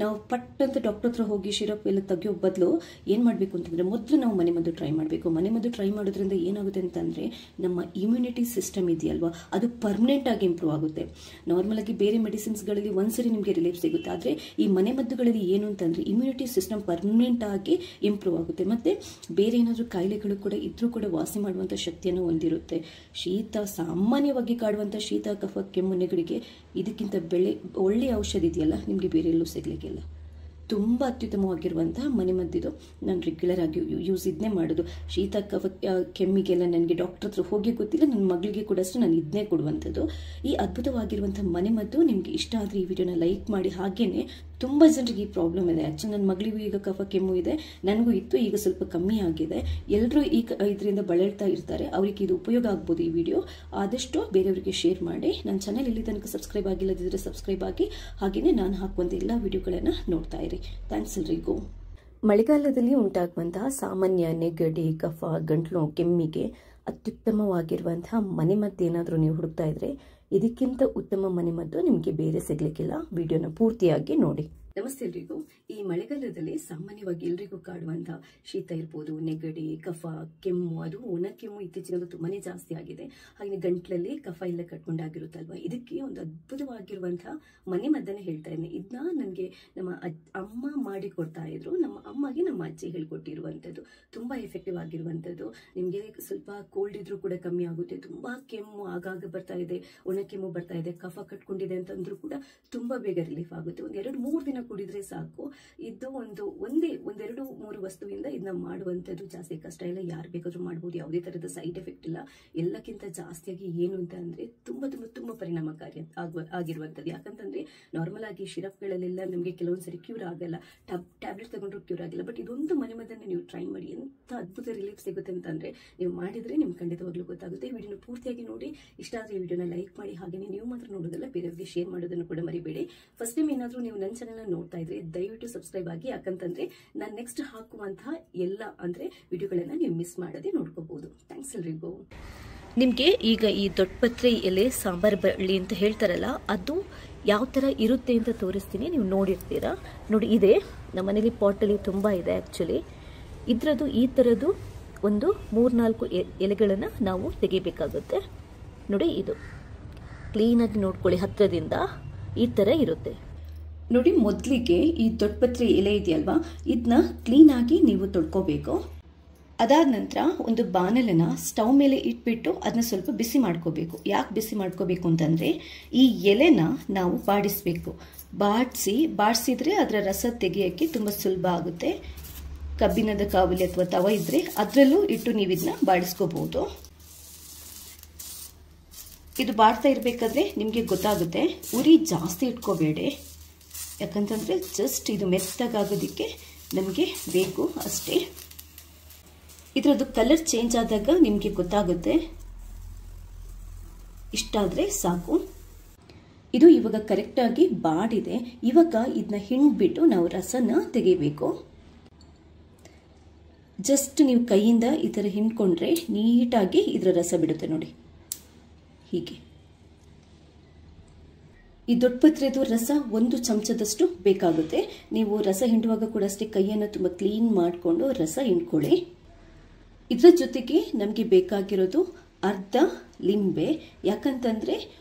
ನಾವು ಪಟ್ ಅಂತ ಡಾಕ್ಟರ್ ಹತ್ರ ಹೋಗಿ ಶಿರಪ್ ಎಲ್ಲ ತೆಗಿಯೋ ಬದಲು ಏನು ಮಾಡಬೇಕು ಅಂತಂದರೆ ಮೊದಲು ನಾವು ಮನೆಮದ್ದು ಟ್ರೈ ಮಾಡಬೇಕು. ಮನೆಮದ್ದು ಟ್ರೈ ಮಾಡೋದ್ರಿಂದ ಏನಾಗುತ್ತೆ ಅಂತಂದರೆ ನಮ್ಮ ಇಮ್ಯುನಿಟಿ ಸಿಸ್ಟಮ್ ಇದೆಯಲ್ವಾ, ಅದು ಪರ್ಮನೆಂಟ್ ಆಗಿ ಇಂಪ್ರೂವ್ ಆಗುತ್ತೆ. ನಾರ್ಮಲಾಗಿ ಬೇರೆ ಮೆಡಿಸಿನ್ಸ್ಗಳಲ್ಲಿ ಒಂದ್ಸರಿ ನಿಮಗೆ ರಿಲೀಫ್ ಸಿಗುತ್ತೆ. ಆದರೆ ಈ ಮನೆಮದ್ದುಗಳಲ್ಲಿ ಏನು ಅಂತಂದರೆ ಇಮ್ಯುನಿಟಿ ಸಿಸ್ಟಮ್ ಪರ್ಮನೆಂಟ್ ಆಗಿ ಇಂಪ್ರೂವ್ ಆಗುತ್ತೆ. ಮತ್ತು ಬೇರೆ ಏನಾದರೂ ಕಾಯಿಲೆಗಳು ಕೂಡ ಇದ್ರೂ ಕೂಡ ವಾಸಿ ಮಾಡುವಂಥ ಶಕ್ತಿಯನ್ನು ಹೊಂದಿರುತ್ತೆ. ಶೀತ ಸಾಮಾನ್ಯವಾಗಿ ಕಾಡುವಂಥ ಶೀತ, ಕಫ, ಕೆಮ್ಮು, ನೆಗಡಿಗೆ ಇದಕ್ಕಿಂತ ಒಳ್ಳೆಯ ಔಷಧಿ ಇದೆಯಲ್ಲ ನಿಮಗೆ ಬೇರೆ ಎಲ್ಲೂ ಸಿಗಲಿಕ್ಕಿಲ್ಲ. ತುಂಬ ಅತ್ಯುತ್ತಮವಾಗಿರುವಂತಹ ಮನೆಮದ್ದಿದು. ನಾನು ರೆಗ್ಯುಲರ್ ಆಗಿ ಯೂಸ್ ಇದನ್ನೇ ಮಾಡೋದು. ಶೀತ, ಕಫ, ಕೆಮ್ಮಿಗೆಲ್ಲ ನನಗೆ ಡಾಕ್ಟರ್ ಹತ್ರ ಹೋಗಿ ಗೊತ್ತಿಲ್ಲ, ನನ್ನ ಮಗಳಿಗೆ ಕೂಡ ಅಷ್ಟೇ ನಾನು ಇದನ್ನೇ ಕೊಡುವಂಥದ್ದು. ಈ ಅದ್ಭುತವಾಗಿರುವಂಥ ಮನೆಮದ್ದು ನಿಮಗೆ ಇಷ್ಟ ಆದರೆ ಈ ವಿಡಿಯೋನ ಲೈಕ್ ಮಾಡಿ. ಹಾಗೆಯೇ ತುಂಬ ಜನರಿಗೆ ಈ ಪ್ರಾಬ್ಲಮ್ ಇದೆ. ಆ್ಯಕ್ಚುಲಿ ನನ್ನ ಮಗಳಿಗೂ ಈಗ ಕಫ, ಕೆಮ್ಮು ಇದೆ, ನನಗೂ ಇತ್ತು, ಈಗ ಸ್ವಲ್ಪ ಕಮ್ಮಿ ಆಗಿದೆ. ಎಲ್ಲರೂ ಇದರಿಂದ ಬಳಲ್ತಾ ಇರ್ತಾರೆ. ಅವರಿಗೆ ಇದು ಉಪಯೋಗ ಆಗ್ಬೋದು ಈ ವಿಡಿಯೋ. ಆದಷ್ಟು ಬೇರೆಯವರಿಗೆ ಶೇರ್ ಮಾಡಿ. ನನ್ನ ಚಾನೆಲ್ ಇಲ್ಲಿ ತನಕ ಸಬ್ಸ್ಕ್ರೈಬ್ ಆಗಿಲ್ಲದಿದ್ದರೆ ಸಬ್ಸ್ಕ್ರೈಬ್ ಆಗಿ. ಹಾಗೆಯೇ ನಾನು ಹಾಕುವಂಥ ಎಲ್ಲ ವಿಡಿಯೋಗಳನ್ನು ನೋಡ್ತಾ ಇರಿ. ಥ್ಯಾಂಕ್ಸ್ ಎಲ್ರಿಗೂ. ಮಳೆಗಾಲದಲ್ಲಿ ಉಂಟಾಗುವಂತಹ ಸಾಮಾನ್ಯ ನೆಗಡಿ, ಕಫ, ಗಂಟ್ಲು, ಕೆಮ್ಮಿಗೆ ಅತ್ಯುತ್ತಮವಾಗಿರುವಂತಹ ಮನೆಮದ್ದು ಏನಾದರೂ ನೀವು ಹುಡುಕ್ತಾ ಇದ್ರೆ ಇದಕ್ಕಿಂತ ಉತ್ತಮ ಮನೆಮದ್ದು ನಿಮಗೆ ಬೇರೆ ಸಿಗ್ಲಿಕ್ಕಿಲ್ಲ. ವಿಡಿಯೋನ ಪೂರ್ತಿಯಾಗಿ ನೋಡಿ. ನಮಸ್ತೆ ಎಲ್ರಿಗೂ. ಈ ಮಳೆಗಾಲದಲ್ಲಿ ಸಾಮಾನ್ಯವಾಗಿ ಎಲ್ರಿಗೂ ಕಾಡುವಂಥ ಶೀತ ಇರ್ಬೋದು, ನೆಗಡಿ, ಕಫ, ಕೆಮ್ಮು, ಅದು ಒಣ ಕೆಮ್ಮು ಇತ್ತೀಚಿನ ತುಂಬಾನೇ ಜಾಸ್ತಿ ಆಗಿದೆ. ಹಾಗೆ ಗಂಟ್ಲಲ್ಲಿ ಕಫ ಎಲ್ಲ ಕಟ್ಕೊಂಡಾಗಿರುತ್ತಲ್ವ, ಇದಕ್ಕೆ ಒಂದು ಅದ್ಭುತವಾಗಿರುವಂತಹ ಮನೆ ಮದ್ದನ್ನೇ ಹೇಳ್ತಾ ಇದ್ದೀನಿ. ಇದನ್ನ ನನಗೆ ನಮ್ಮ ಅಮ್ಮ ಮಾಡಿ ಕೊಡ್ತಾ ಇದ್ರು. ನಮ್ಮ ಅಮ್ಮಗೆ ನಮ್ಮ ಅಜ್ಜಿ ಹೇಳ್ಕೊಟ್ಟಿರುವಂಥದ್ದು. ತುಂಬಾ ಎಫೆಕ್ಟಿವ್ ಆಗಿರುವಂಥದ್ದು. ನಿಮಗೆ ಸ್ವಲ್ಪ ಕೋಲ್ಡ್ ಇದ್ರೂ ಕೂಡ ಕಮ್ಮಿ ಆಗುತ್ತೆ. ತುಂಬಾ ಕೆಮ್ಮು ಆಗಾಗ ಬರ್ತಾ ಇದೆ, ಒಣ ಕೆಮ್ಮು ಬರ್ತಾ ಇದೆ, ಕಫ ಕಟ್ಕೊಂಡಿದೆ ಅಂತಂದ್ರೂ ಕೂಡ ತುಂಬಾ ಬೇಗ ರಿಲೀಫ್ ಆಗುತ್ತೆ. ಒಂದು 2-3 ದಿನ ಕುಡಿದ್ರೆ ಸಾಕು. ಇದು ಒಂದೆರಡು ಮೂರು ವಸ್ತುವಿಂದ ಇದನ್ನ ಮಾಡುವಂಥದ್ದು ಜಾಸ್ತಿ ಕಷ್ಟ ಇಲ್ಲ, ಯಾರು ಬೇಕಾದ್ರೂ ಮಾಡ್ಬೋದು, ಯಾವುದೇ ತರದ ಸೈಡ್ ಎಫೆಕ್ಟ್ ಇಲ್ಲ. ಎಲ್ಲಕ್ಕಿಂತ ಜಾಸ್ತಿಯಾಗಿ ಏನು ಅಂತ ಅಂದ್ರೆ ತುಂಬಾ ತುಂಬಾ ತುಂಬಾ ಪರಿಣಾಮಕಾರಿ ಆಗಿರುವಂಥದ್ದು. ಯಾಕಂತಂದ್ರೆ ನಾರ್ಮಲ್ ಆಗಿ ಶಿರಪ್ಗಳಲ್ಲೆಲ್ಲ ನಮಗೆ ಕೆಲವೊಂದ್ಸರಿ ಕ್ಯೂರ್ ಆಗಲ್ಲ, ಟ್ಯಾಬ್ಲೆಟ್ ತಗೊಂಡ್ರು ಕ್ಯೂರ್ ಆಗಿಲ್ಲ. ಬಟ್ ಇದೊಂದು ಮನೆಮದ್ದನ್ನ ನೀವು ಟ್ರೈ ಮಾಡಿ, ಎಂತ ಅದ್ಭುತ ರಿಲೀಫ್ ಸಿಗುತ್ತೆ ಅಂತಂದ್ರೆ ನೀವು ಮಾಡಿದ್ರೆ ನಿಮ್ಗೆ ಖಂಡಿತವಾಗ್ಲೂ ಗೊತ್ತಾಗುತ್ತೆ. ವಿಡಿಯೋನ ಪೂರ್ತಿಯಾಗಿ ನೋಡಿ, ಇಷ್ಟ ಆದ್ರೆ ಈ ವಿಡಿಯೋನ ಲೈಕ್ ಮಾಡಿ, ಹಾಗೆ ನೀವು ಮಾತ್ರ ನೋಡೋದಲ್ಲ ಬೇರೆಯವರಿಗೆ ಶೇರ್ ಮಾಡೋದನ್ನು ಕೂಡ ಮರಿಬೇಡಿ. ಫಸ್ಟ್ ಟೈಮ್ ಏನಾದ್ರೂ ನೀವು ನನ್ನ ಚಾನೆಲ್ ನೋಡ್ತಾ ಇದ್ರೆ ದಯವಿಟ್ಟು ಸಬ್ಸ್ಕ್ರೈಬ್ ಆಗಿ, ಯಾಕಂತಂದ್ರೆ ನಾನು ನೆಕ್ಸ್ಟ್ ಹಾಕುವಂತಹ ಎಲ್ಲ ಅಂದ್ರೆ ವಿಡಿಯೋಗಳನ್ನ ನೀವು ಮಿಸ್ ಮಾಡದೆ ನೋಡ್ಕೋಬಹುದು. ಥ್ಯಾಂಕ್ಸ್ ಎಲ್ರಿಗೂ. ನಿಮಗೆ ಈಗ ಈ ದೊಡ್ಡಪತ್ರೆ ಎಲೆ ಸಾಂಬಾರ್ ಬಳ್ಳಿ ಅಂತ ಹೇಳ್ತಾರಲ್ಲ, ಅದು ಯಾವ ಥರ ಇರುತ್ತೆ ಅಂತ ತೋರಿಸ್ತೀನಿ, ನೀವು ನೋಡಿರ್ತೀರಾ. ನೋಡಿ, ಇದೆ ನಮ್ಮ ಮನೇಲಿ ಪಾಟಲ್ಲಿ ತುಂಬ ಇದೆ ಆ್ಯಕ್ಚುಲಿ. ಇದರದ್ದು ಈ ಥರದ್ದು ಒಂದು 3-4 ಎಲೆಗಳನ್ನು ನಾವು ತೆಗಿಬೇಕಾಗುತ್ತೆ. ನೋಡಿ, ಇದು ಕ್ಲೀನಾಗಿ ನೋಡ್ಕೊಳ್ಳಿ, ಹತ್ತಿರದಿಂದ ಈ ಥರ ಇರುತ್ತೆ. ನೋಡಿ, ಮೊದಲಿಗೆ ಈ ದೊಡ್ಡಪತ್ರೆ ಎಲೆ ಇದೆಯಲ್ವಾ, ಇದನ್ನ ಕ್ಲೀನಾಗಿ ನೀವು ತೊಳ್ಕೋಬೇಕು. ಅದಾದ ನಂತರ ಒಂದು ಬಾಣಲನ್ನ ಸ್ಟವ್ ಮೇಲೆ ಇಟ್ಬಿಟ್ಟು ಅದನ್ನ ಸ್ವಲ್ಪ ಬಿಸಿ ಮಾಡ್ಕೋಬೇಕು. ಯಾಕೆ ಬಿಸಿ ಮಾಡ್ಕೋಬೇಕು ಅಂತಂದ್ರೆ ಈ ಎಲೆನ ನಾವು ಬಾಡಿಸ್ಬೇಕು. ಬಾಡಿಸಿದ್ರೆ ಅದರ ರಸ ತೆಗೆಯೋಕ್ಕೆ ತುಂಬ ಸುಲಭ ಆಗುತ್ತೆ. ಕಬ್ಬಿಣದ ಕಾವಲಿ ಅಥವಾ ತವ ಇದ್ರೆ ಅದರಲ್ಲೂ ಇಟ್ಟು ನೀವು ಇದನ್ನ ಬಾಡಿಸ್ಕೋಬಹುದು. ಇದು ಬಾಡ್ತಾ ಇರಬೇಕಾದ್ರೆ ನಿಮಗೆ ಗೊತ್ತಾಗುತ್ತೆ, ಉರಿ ಜಾಸ್ತಿ ಇಟ್ಕೋಬೇಡಿ, ಯಾಕಂತಂದ್ರೆ ಜಸ್ಟ್ ಇದು ಮೆತ್ತಗಾಗೋದಕ್ಕೆ ನಮಗೆ ಬೇಕು ಅಷ್ಟೇ. ಇದರದ್ದು ಕಲರ್ ಚೇಂಜ್ ಆದಾಗ ನಿಮಗೆ ಗೊತ್ತಾಗುತ್ತೆ. ಇಷ್ಟಾದರೆ ಸಾಕು. ಇದು ಇವಾಗ ಕರೆಕ್ಟಾಗಿ ಬಾಡಿದೆ. ಇವಾಗ ಇದನ್ನ ಹಿಂಡ್ಬಿಟ್ಟು ನಾವು ರಸನ ತೆಗಿಬೇಕು. ಜಸ್ಟ್ ನೀವು ಕೈಯಿಂದ ಈ ಥರ ಹಿಂಡ್ಕೊಂಡ್ರೆ ನೀಟಾಗಿ ಇದರ ರಸ ಬಿಡುತ್ತೆ. ನೋಡಿ, ಹೀಗೆ. ಈ ದೊಡ್ಡಪತ್ರೆದು ರಸ 1 ಚಮಚದಷ್ಟು ಬೇಕಾಗುತ್ತೆ. ನೀವು ರಸ ಹಿಂಡುವಾಗ ಕೂಡ ಅಷ್ಟೇ ಕೈಯನ್ನು ತುಂಬ ಕ್ಲೀನ್ ಮಾಡಿಕೊಂಡು ರಸ ಹಿಂಡ್ಕೊಳ್ಳಿ. ಇದರ ಜೊತೆಗೆ ನಮಗೆ ಬೇಕಾಗಿರೋದು ಅರ್ಧ ಲಿಂಬೆ. ಯಾಕಂತಂದ್ರೆ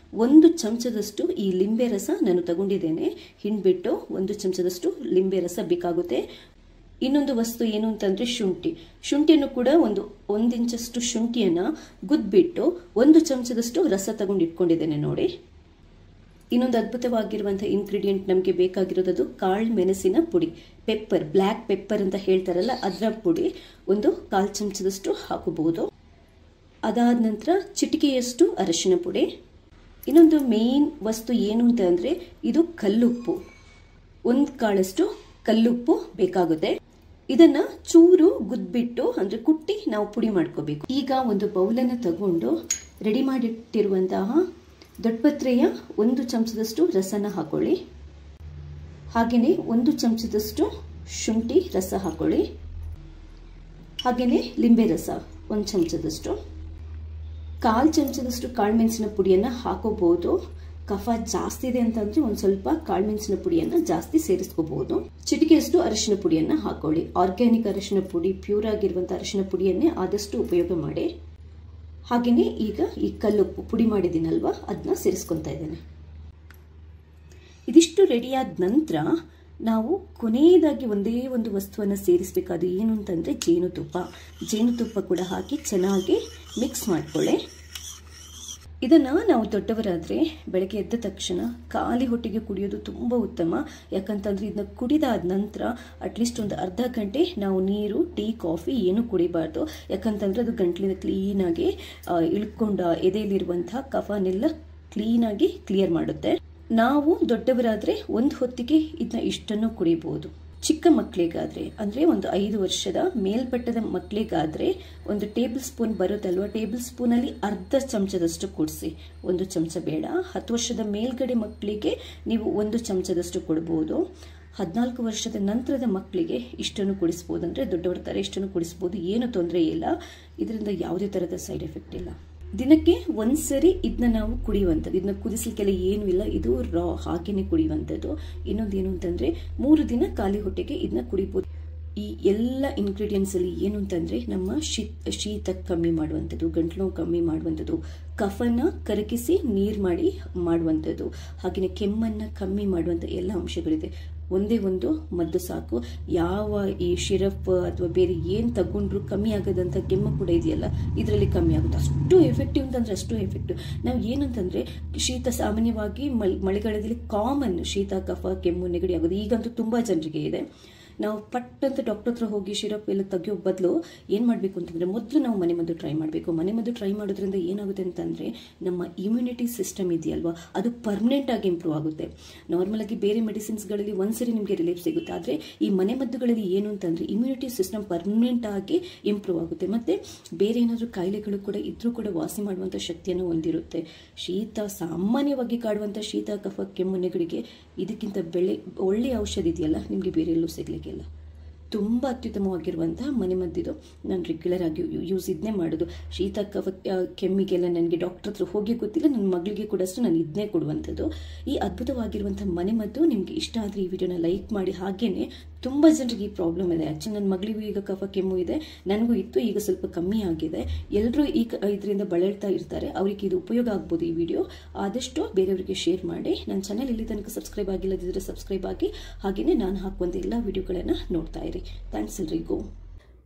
1 ಚಮಚದಷ್ಟು ಈ ಲಿಂಬೆ ರಸ ನಾನು ತಗೊಂಡಿದ್ದೇನೆ. ಹಿಂಡ್ಬಿಟ್ಟು 1 ಚಮಚದಷ್ಟು ಲಿಂಬೆ ರಸ ಬೇಕಾಗುತ್ತೆ. ಇನ್ನೊಂದು ವಸ್ತು ಏನು ಅಂತಂದ್ರೆ ಶುಂಠಿಯನ್ನು ಕೂಡ ಒಂದು ಇಂಚಷ್ಟು ಶುಂಠಿಯನ್ನ ಗುದ್ಬಿಟ್ಟು 1 ಚಮಚದಷ್ಟು ರಸ ತಗೊಂಡು ಇಟ್ಕೊಂಡಿದ್ದೇನೆ. ನೋಡಿ, ಇನ್ನೊಂದು ಅದ್ಭುತವಾಗಿರುವಂತಹ ಇಂಗ್ರೀಡಿಯೆಂಟ್ ನಮಗೆ ಬೇಕಾಗಿರೋದು ಕಾಳು ಮೆಣಸಿನ ಪುಡಿ, ಪೆಪ್ಪರ್, ಬ್ಲ್ಯಾಕ್ ಪೆಪ್ಪರ್ ಅಂತ ಹೇಳ್ತಾರಲ್ಲ, ಅದರ ಪುಡಿ ಒಂದು 1/4 ಚಮಚದಷ್ಟು ಹಾಕಬಹುದು. ಅದಾದ ನಂತರ ಚಿಟಿಕೆಯಷ್ಟು ಅರಿಶಿನ ಪುಡಿ. ಇನ್ನೊಂದು ಮೇನ್ ವಸ್ತು ಏನು ಅಂತ ಅಂದ್ರೆ ಇದು ಕಲ್ಲುಪ್ಪು. 1 ಕಾಳಷ್ಟು ಕಲ್ಲುಪ್ಪು ಬೇಕಾಗುತ್ತೆ. ಇದನ್ನ ಚೂರು ಗುದ್ಬಿಟ್ಟು ಅಂದ್ರೆ ಕುಟ್ಟಿ ನಾವು ಪುಡಿ ಮಾಡ್ಕೋಬೇಕು. ಈಗ ಒಂದು ಬೌಲನ್ನು ತಗೊಂಡು ರೆಡಿ ಮಾಡಿಟ್ಟಿರುವಂತಹ ದೊಡ್ಡಪತ್ರೆಯ 1 ಚಮಚದಷ್ಟು ರಸನ ಹಾಕೊಳ್ಳಿ. ಹಾಗೆಯೇ 1 ಚಮಚದಷ್ಟು ಶುಂಠಿ ರಸ ಹಾಕೊಳ್ಳಿ. ಹಾಗೆಯೇ ಲಿಂಬೆ ರಸ 1 ಚಮಚದಷ್ಟು. 1/4 ಚಮಚದಷ್ಟು ಕಾಳುಮೆಣಸಿನ ಪುಡಿಯನ್ನ ಹಾಕೋಬಹುದು. ಕಫ ಜಾಸ್ತಿ ಇದೆ ಅಂತಂದ್ರೆ ಒಂದು ಸ್ವಲ್ಪ ಕಾಳುಮೆಣಸಿನ ಪುಡಿಯನ್ನ ಜಾಸ್ತಿ ಸೇರಿಸ್ಕೋಬಹುದು. ಚಿಟಿಕೆಯಷ್ಟು ಅರಿಶಿನ ಪುಡಿಯನ್ನ ಹಾಕೊಳ್ಳಿ. ಆರ್ಗ್ಯಾನಿಕ್ ಅರಿಶಿನ ಪುಡಿ, ಪ್ಯೂರ್ ಆಗಿರುವಂತಹ ಅರಿಶಿನ ಪುಡಿಯನ್ನೇ ಆದಷ್ಟು ಉಪಯೋಗ ಮಾಡಿ. ಹಾಗೆಯೇ ಈಗ ಈ ಕಲ್ಲುಪ್ಪು ಪುಡಿ ಮಾಡಿದ್ದೀನಲ್ವಾ, ಅದನ್ನ ಸೇರಿಸ್ಕೊತಾ ಇದ್ದೇನೆ. ಇದಿಷ್ಟು ರೆಡಿಯಾದ ನಂತರ ನಾವು ಕೊನೆಯದಾಗಿ ಒಂದೇ ಒಂದು ವಸ್ತುವನ್ನು ಸೇರಿಸಬೇಕಾದ ಏನು ಅಂತಂದ್ರೆ ಜೇನುತುಪ್ಪ ಕೂಡ ಹಾಕಿ ಚೆನ್ನಾಗಿ ಮಿಕ್ಸ್ ಮಾಡ್ಕೊಳ್ಳಿ. ಇದನ್ನ ನಾವು ದೊಡ್ಡವರಾದ್ರೆ ಬೆಳಗ್ಗೆ ಎದ್ದ ತಕ್ಷಣ ಖಾಲಿ ಹೊಟ್ಟೆಗೆ ಕುಡಿಯೋದು ತುಂಬಾ ಉತ್ತಮ. ಯಾಕಂತಂದ್ರೆ ಇದನ್ನ ಕುಡಿದಾದ ನಂತರ ಅಟ್ಲೀಸ್ಟ್ ಒಂದು ಅರ್ಧ ಗಂಟೆ ನಾವು ನೀರು, ಟೀ, ಕಾಫಿ ಏನು ಕುಡಿಬಾರ್ದು. ಯಾಕಂತಂದ್ರೆ ಅದು ಗಂಟ್ಲಿನ ಕ್ಲೀನಾಗಿ ಇಳ್ಕೊಂಡ ಎದೆಯಲ್ಲಿರುವಂತಹ ಕಫನೆಲ್ಲ ಕ್ಲೀನಾಗಿ ಕ್ಲಿಯರ್ ಮಾಡುತ್ತೆ. ನಾವು ದೊಡ್ಡವರಾದ್ರೆ ಒಂದು ಹೊತ್ತಿಗೆ ಇದನ್ನ ಇಷ್ಟನ್ನು ಕುಡಿಬಹುದು. ಚಿಕ್ಕ ಮಕ್ಕಳಿಗಾದ್ರೆ ಅಂದ್ರೆ ಒಂದು 5 ವರ್ಷದ ಮೇಲ್ಪಟ್ಟದ ಮಕ್ಕಳಿಗಾದ್ರೆ ಒಂದು ಟೇಬಲ್ ಸ್ಪೂನ್ ಬರುತ್ತಲ್ವಾ, ಟೇಬಲ್ ಸ್ಪೂನ್ ಅಲ್ಲಿ ಅರ್ಧ ಚಮಚದಷ್ಟು ಕುಡಿಸಿ. 1 ಚಮಚ ಬೇಡ. 10 ವರ್ಷದ ಮೇಲ್ಗಡೆ ಮಕ್ಕಳಿಗೆ ನೀವು 1 ಚಮಚದಷ್ಟು ಕೊಡಬಹುದು. 14 ವರ್ಷದ ನಂತರದ ಮಕ್ಕಳಿಗೆ ಇಷ್ಟನ್ನು ಕುಡಿಸಬಹುದು. ಅಂದ್ರೆ ದೊಡ್ಡವರ ತರ ಇಷ್ಟನ್ನು ಕುಡಿಸಬಹುದು, ಏನು ತೊಂದರೆ ಇಲ್ಲ. ಇದರಿಂದ ಯಾವುದೇ ತರದ ಸೈಡ್ ಎಫೆಕ್ಟ್ ಇಲ್ಲ. ದಿನಕ್ಕೆ ಒಂದ್ಸರಿ ಇದನ್ನ ನಾವು ಕುಡಿಯುವಂಥದ್ದು. ಇದನ್ನ ಕುದಿಸ್ಲಿಕ್ಕೆಲ್ಲ ಏನು ಇಲ್ಲ, ಇದು ರಾ ಹಾಗೇನೆ ಕುಡಿಯುವಂಥದ್ದು. ಇನ್ನೊಂದೇನು ಅಂತಂದ್ರೆ 3 ದಿನ ಖಾಲಿ ಹೊಟ್ಟೆಗೆ ಇದನ್ನ ಕುಡಿಬಹುದು. ಈ ಎಲ್ಲ ಇಂಗ್ರೀಡಿಯೆಂಟ್ಸ್ ಅಲ್ಲಿ ಏನು ಅಂತಂದ್ರೆ ನಮ್ಮ ಶೀತ ಕಮ್ಮಿ ಮಾಡುವಂಥದ್ದು, ಗಂಟ್ಲು ನೋವು ಕಮ್ಮಿ ಮಾಡುವಂಥದ್ದು, ಕಫನ ಕರಗಿಸಿ ನೀರು ಮಾಡುವಂಥದ್ದು, ಹಾಗೆಯೇ ಕೆಮ್ಮನ್ನ ಕಮ್ಮಿ ಮಾಡುವಂಥ ಎಲ್ಲ ಅಂಶಗಳಿದೆ. ಒಂದೇ ಒಂದು ಮದ್ದು ಸಾಕು. ಯಾವ ಈ ಶಿರಪ್ ಅಥವಾ ಬೇರೆ ಏನು ತಗೊಂಡ್ರು ಕಮ್ಮಿ ಆಗದಂತ ಕೆಮ್ಮು ಕೂಡ ಇದೆಯಲ್ಲ, ಇದರಲ್ಲಿ ಕಮ್ಮಿ ಆಗುತ್ತೆ. ಅಷ್ಟು ಎಫೆಕ್ಟಿವ್ ಅಂತಂದ್ರೆ ಅಷ್ಟು ಎಫೆಕ್ಟಿವ್. ನಾವು ಏನಂತಂದ್ರೆ ಶೀತ ಸಾಮಾನ್ಯವಾಗಿ ಮಳೆಗಾಲದಲ್ಲಿ ಕಾಮನ್ ಶೀತ, ಕಫ, ಕೆಮ್ಮು, ನೆಗಡಿ ಆಗೋದು ಈಗಂತೂ ತುಂಬಾ ಜನರಿಗೆ ಇದೆ. ನಾವು ಪಟ್ಟಂತ ಡಾಕ್ಟರ್ ಹತ್ರ ಹೋಗಿ ಶಿರಪ್ ಎಲ್ಲ ತೆಗಿಯೋ ಬದಲು ಏನು ಮಾಡಬೇಕು ಅಂತಂದರೆ ಮೊದಲು ನಾವು ಮನೆಮದ್ದು ಟ್ರೈ ಮಾಡಬೇಕು. ಮನೆಮದ್ದು ಟ್ರೈ ಮಾಡೋದ್ರಿಂದ ಏನಾಗುತ್ತೆ ಅಂತಂದರೆ ನಮ್ಮ ಇಮ್ಯುನಿಟಿ ಸಿಸ್ಟಮ್ ಇದೆಯಲ್ವಾ, ಅದು ಪರ್ಮನೆಂಟ್ ಆಗಿ ಇಂಪ್ರೂವ್ ಆಗುತ್ತೆ. ನಾರ್ಮಲ್ ಆಗಿ ಬೇರೆ ಮೆಡಿಸಿನ್ಸ್ಗಳಲ್ಲಿ ಒಂದ್ಸರಿ ನಿಮಗೆ ರಿಲೀಫ್ ಸಿಗುತ್ತೆ, ಆದರೆ ಈ ಮನೆಮದ್ದುಗಳಲ್ಲಿ ಏನು ಅಂತಂದರೆ ಇಮ್ಯುನಿಟಿ ಸಿಸ್ಟಮ್ ಪರ್ಮನೆಂಟ್ ಆಗಿ ಇಂಪ್ರೂವ್ ಆಗುತ್ತೆ. ಮತ್ತು ಬೇರೆ ಏನಾದರೂ ಕಾಯಿಲೆಗಳು ಕೂಡ ಇದ್ರೂ ಕೂಡ ವಾಸಿ ಮಾಡುವಂಥ ಶಕ್ತಿಯನ್ನು ಹೊಂದಿರುತ್ತೆ. ಶೀತ ಸಾಮಾನ್ಯವಾಗಿ ಕಾಡುವಂಥ ಶೀತ, ಕಫ, ಕೆಮ್ಮು, ನೆಗಡಿಗೆ ಇದಕ್ಕಿಂತ ಒಳ್ಳೆಯ ಔಷಧಿ ಇದೆಯಲ್ಲ ನಿಮಗೆ ಬೇರೆ ಎಲ್ಲೂ ಸಿಗಲಿಕ್ಕಿಲ್ಲ. ತುಂಬ ಅತ್ಯುತ್ತಮವಾಗಿರುವಂತಹ ಮನೆಮದ್ದಿದು. ನಾನು ರೆಗ್ಯುಲರ್ ಆಗಿ ಯೂಸ್ ಇದನ್ನೇ ಮಾಡೋದು. ಶೀತ, ಕಫ, ಕೆಮ್ಮಿಗೆಲ್ಲ ನನಗೆ ಡಾಕ್ಟರ್ ಹತ್ರ ಹೋಗಿ ಗೊತ್ತಿಲ್ಲ, ನನ್ನ ಮಗಳಿಗೆ ಕೂಡ ಅಷ್ಟು ನಾನು ಇದನ್ನೇ ಕೊಡುವಂಥದ್ದು. ಈ ಅದ್ಭುತವಾಗಿರುವಂಥ ಮನೆಮದ್ದು ನಿಮಗೆ ಇಷ್ಟ ಆದರೆ ಈ ವಿಡಿಯೋನ ಲೈಕ್ ಮಾಡಿ. ಹಾಗೇನೆ ತುಂಬ ಜನರಿಗೆ ಈ ಪ್ರಾಬ್ಲಮ್ ಇದೆ. ಆ್ಯಕ್ಚುಲಿ ನನ್ನ ಮಗಳಿಗೂ ಈಗ ಕಫ, ಕೆಮ್ಮು ಇದೆ, ನನಗೂ ಇತ್ತು, ಈಗ ಸ್ವಲ್ಪ ಕಮ್ಮಿ ಆಗಿದೆ. ಎಲ್ಲರೂ ಇದರಿಂದ ಬಳಲ್ತಾ ಇರ್ತಾರೆ. ಅವರಿಗೆ ಇದು ಉಪಯೋಗ ಆಗ್ಬೋದು ಈ ವಿಡಿಯೋ. ಆದಷ್ಟು ಬೇರೆಯವರಿಗೆ ಶೇರ್ ಮಾಡಿ. ನನ್ನ ಚಾನೆಲ್ ಇಲ್ಲಿ ತನಕ ಸಬ್ಸ್ಕ್ರೈಬ್ ಆಗಿಲ್ಲದಿದ್ದರೆ ಸಬ್ಸ್ಕ್ರೈಬ್ ಆಗಿ. ಹಾಗೆಯೇ ನಾನು ಹಾಕುವಂಥ ಎಲ್ಲ ವಿಡಿಯೋಗಳನ್ನು ನೋಡ್ತಾ ಇರಿ. ಥ್ಯಾಂಕ್ಸ್ ಎಲ್ರಿಗೂ.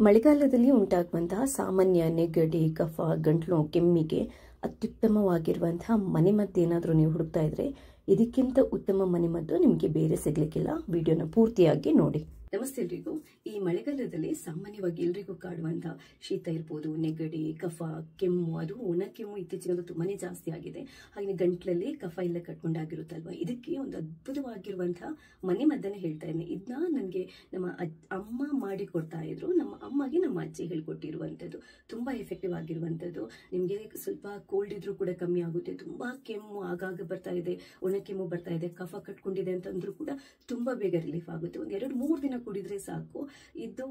ಮಳೆಗಾಲದಲ್ಲಿ ಉಂಟಾಗುವಂತಹ ಸಾಮಾನ್ಯ ನೆಗಡಿ, ಕಫ, ಗಂಟ್ಲು, ಕೆಮ್ಮಿಗೆ ಅತ್ಯುತ್ತಮವಾಗಿರುವಂತಹ ಮನೆಮದ್ದು ಏನಾದರೂ ನೀವು ಹುಡುಕ್ತಾ ಇದ್ರೆ ಇದಕ್ಕಿಂತ ಉತ್ತಮ ಮನೆಮದ್ದು ನಿಮಗೆ ಬೇರೆ ಸಿಗ್ಲಿಕ್ಕಿಲ್ಲ. ವಿಡಿಯೋನ ಪೂರ್ತಿಯಾಗಿ ನೋಡಿ. ನಮಸ್ತೆ ಎಲ್ರಿಗೂ. ಈ ಮಳೆಗಾಲದಲ್ಲಿ ಸಾಮಾನ್ಯವಾಗಿ ಎಲ್ರಿಗೂ ಕಾಡುವಂತಹ ಶೀತ ಇರ್ಬೋದು, ನೆಗಡಿ, ಕಫ, ಕೆಮ್ಮು, ಅದು ಒಣ ಕೆಮ್ಮು ಇತ್ತೀಚೆಗೆ ತುಂಬಾನೇ ಜಾಸ್ತಿ ಆಗಿದೆ. ಹಾಗೆ ಗಂಟ್ಲಲ್ಲಿ ಕಫ ಎಲ್ಲ ಕಟ್ಕೊಂಡಾಗಿರುತ್ತಲ್ವಾ, ಇದಕ್ಕೆ ಒಂದು ಅದ್ಭುತವಾಗಿರುವಂತಹ ಮನೆಮದ್ದನ್ನ ಹೇಳ್ತಾ ಇದ್ದೀನಿ. ಇದನ್ನ ನನಗೆ ನಮ್ಮ ಅಮ್ಮ ಮಾಡಿ ಕೊಡ್ತಾ ಇದ್ರು. ನಮ್ಮ ಅಮ್ಮಗೆ ನಮ್ಮ ಅಜ್ಜಿ ಹೇಳ್ಕೊಟ್ಟಿರುವಂಥದ್ದು. ತುಂಬಾ ಎಫೆಕ್ಟಿವ್ ಆಗಿರುವಂಥದ್ದು. ನಿಮಗೆ ಸ್ವಲ್ಪ ಕೋಲ್ಡ್ ಇದ್ರೂ ಕೂಡ ಕಮ್ಮಿ ಆಗುತ್ತೆ. ತುಂಬಾ ಕೆಮ್ಮು ಆಗಾಗ ಬರ್ತಾ ಇದೆ, ಒಣ ಕೆಮ್ಮು ಬರ್ತಾ ಇದೆ, ಕಫ ಕಟ್ಕೊಂಡಿದೆ ಅಂತಂದ್ರೂ ಕೂಡ ತುಂಬಾ ಬೇಗ ರಿಲೀಫ್ ಆಗುತ್ತೆ. ಒಂದು 2-3 ದಿನ ಕುಡಿದ್ರೆ ಸಾಕು. ಇದು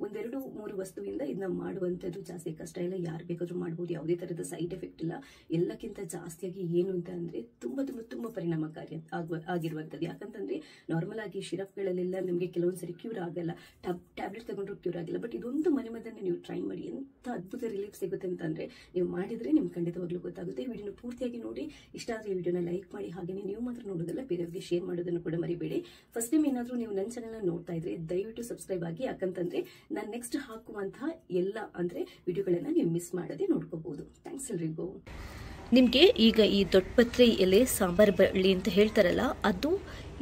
ಒಂದೆರಡು ಮೂರು ವಸ್ತುವಿಂದ ಇದನ್ನ ಮಾಡುವಂಥದ್ದು ಜಾಸ್ತಿ ಕಷ್ಟ ಇಲ್ಲ. ಯಾರು ಬೇಕಾದ್ರೂ ಮಾಡ್ಬೋದು, ಯಾವುದೇ ತರದ ಸೈಡ್ ಎಫೆಕ್ಟ್ ಇಲ್ಲ. ಎಲ್ಲಕ್ಕಿಂತ ಜಾಸ್ತಿಯಾಗಿ ಏನು ಅಂತ ಅಂದ್ರೆ ತುಂಬಾ ತುಂಬಾ ತುಂಬಾ ಪರಿಣಾಮಕಾರಿ ಆಗಿರುವಂಥದ್ದು. ಯಾಕಂತಂದ್ರೆ ನಾರ್ಮಲ್ ಆಗಿ ಶಿರಪ್ಗಳಲ್ಲೆಲ್ಲ ನಮಗೆ ಕೆಲವೊಂದ್ಸರಿ ಕ್ಯೂರ್ ಆಗಲ್ಲ, ಟ್ಯಾಬ್ಲೆಟ್ ತಗೊಂಡ್ರು ಕ್ಯೂರ್ ಆಗಿಲ್ಲ. ಬಟ್ ಇದೊಂದು ಮನೆಮದ್ದನ್ನ ನೀವು ಟ್ರೈ ಮಾಡಿ, ಎಂತ ಅದ್ಭುತ ರಿಲೀಫ್ ಸಿಗುತ್ತೆ ಅಂತಂದ್ರೆ ನೀವು ಮಾಡಿದ್ರೆ ನಿಮ್ಗೆ ಖಂಡಿತವಾಗ್ಲೂ ಗೊತ್ತಾಗುತ್ತೆ. ವಿಡಿಯೋನ ಪೂರ್ತಿಯಾಗಿ ನೋಡಿ. ಇಷ್ಟ ಆದ್ರೆ ಈ ವಿಡಿಯೋನ ಲೈಕ್ ಮಾಡಿ. ಹಾಗೆಯೇ ನೀವು ಮಾತ್ರ ನೋಡೋದಲ್ಲ, ಬೇರೆಯವರಿಗೆ ಶೇರ್ ಮಾಡೋದನ್ನು ಕೂಡ ಮರಿಬೇಡಿ. ಫಸ್ಟ್ ಟೈಮ್ ಏನಾದ್ರೂ ನೀವು ನನ್ನ ಚಾನೆಲ್ ನೋಡ್ತಾ ಇದ್ರೆ ದಯವಿಟ್ಟು ಸಬ್ಸ್ಕ್ರೈಬ್ ಆಗಿ. ಯಾಕಂತಂದ್ರೆ ನಾನು ನೆಕ್ಸ್ಟ್ ಹಾಕುವಂತಹ ಎಲ್ಲ ಅಂದ್ರೆ ವಿಡಿಯೋಗಳನ್ನ ನೀವು ಮಿಸ್ ಮಾಡದೆ ನೋಡ್ಕೋಬಹುದು. ಥ್ಯಾಂಕ್ಸ್ ಎಲ್ರಿಗೂ. ನಿಮ್ಗೆ ಈಗ ಈ ದೊಡ್ಡಪತ್ರೆ ಎಲೆ ಸಾಂಬಾರ್ ಬಳ್ಳಿ ಅಂತ ಹೇಳ್ತಾರಲ್ಲ, ಅದು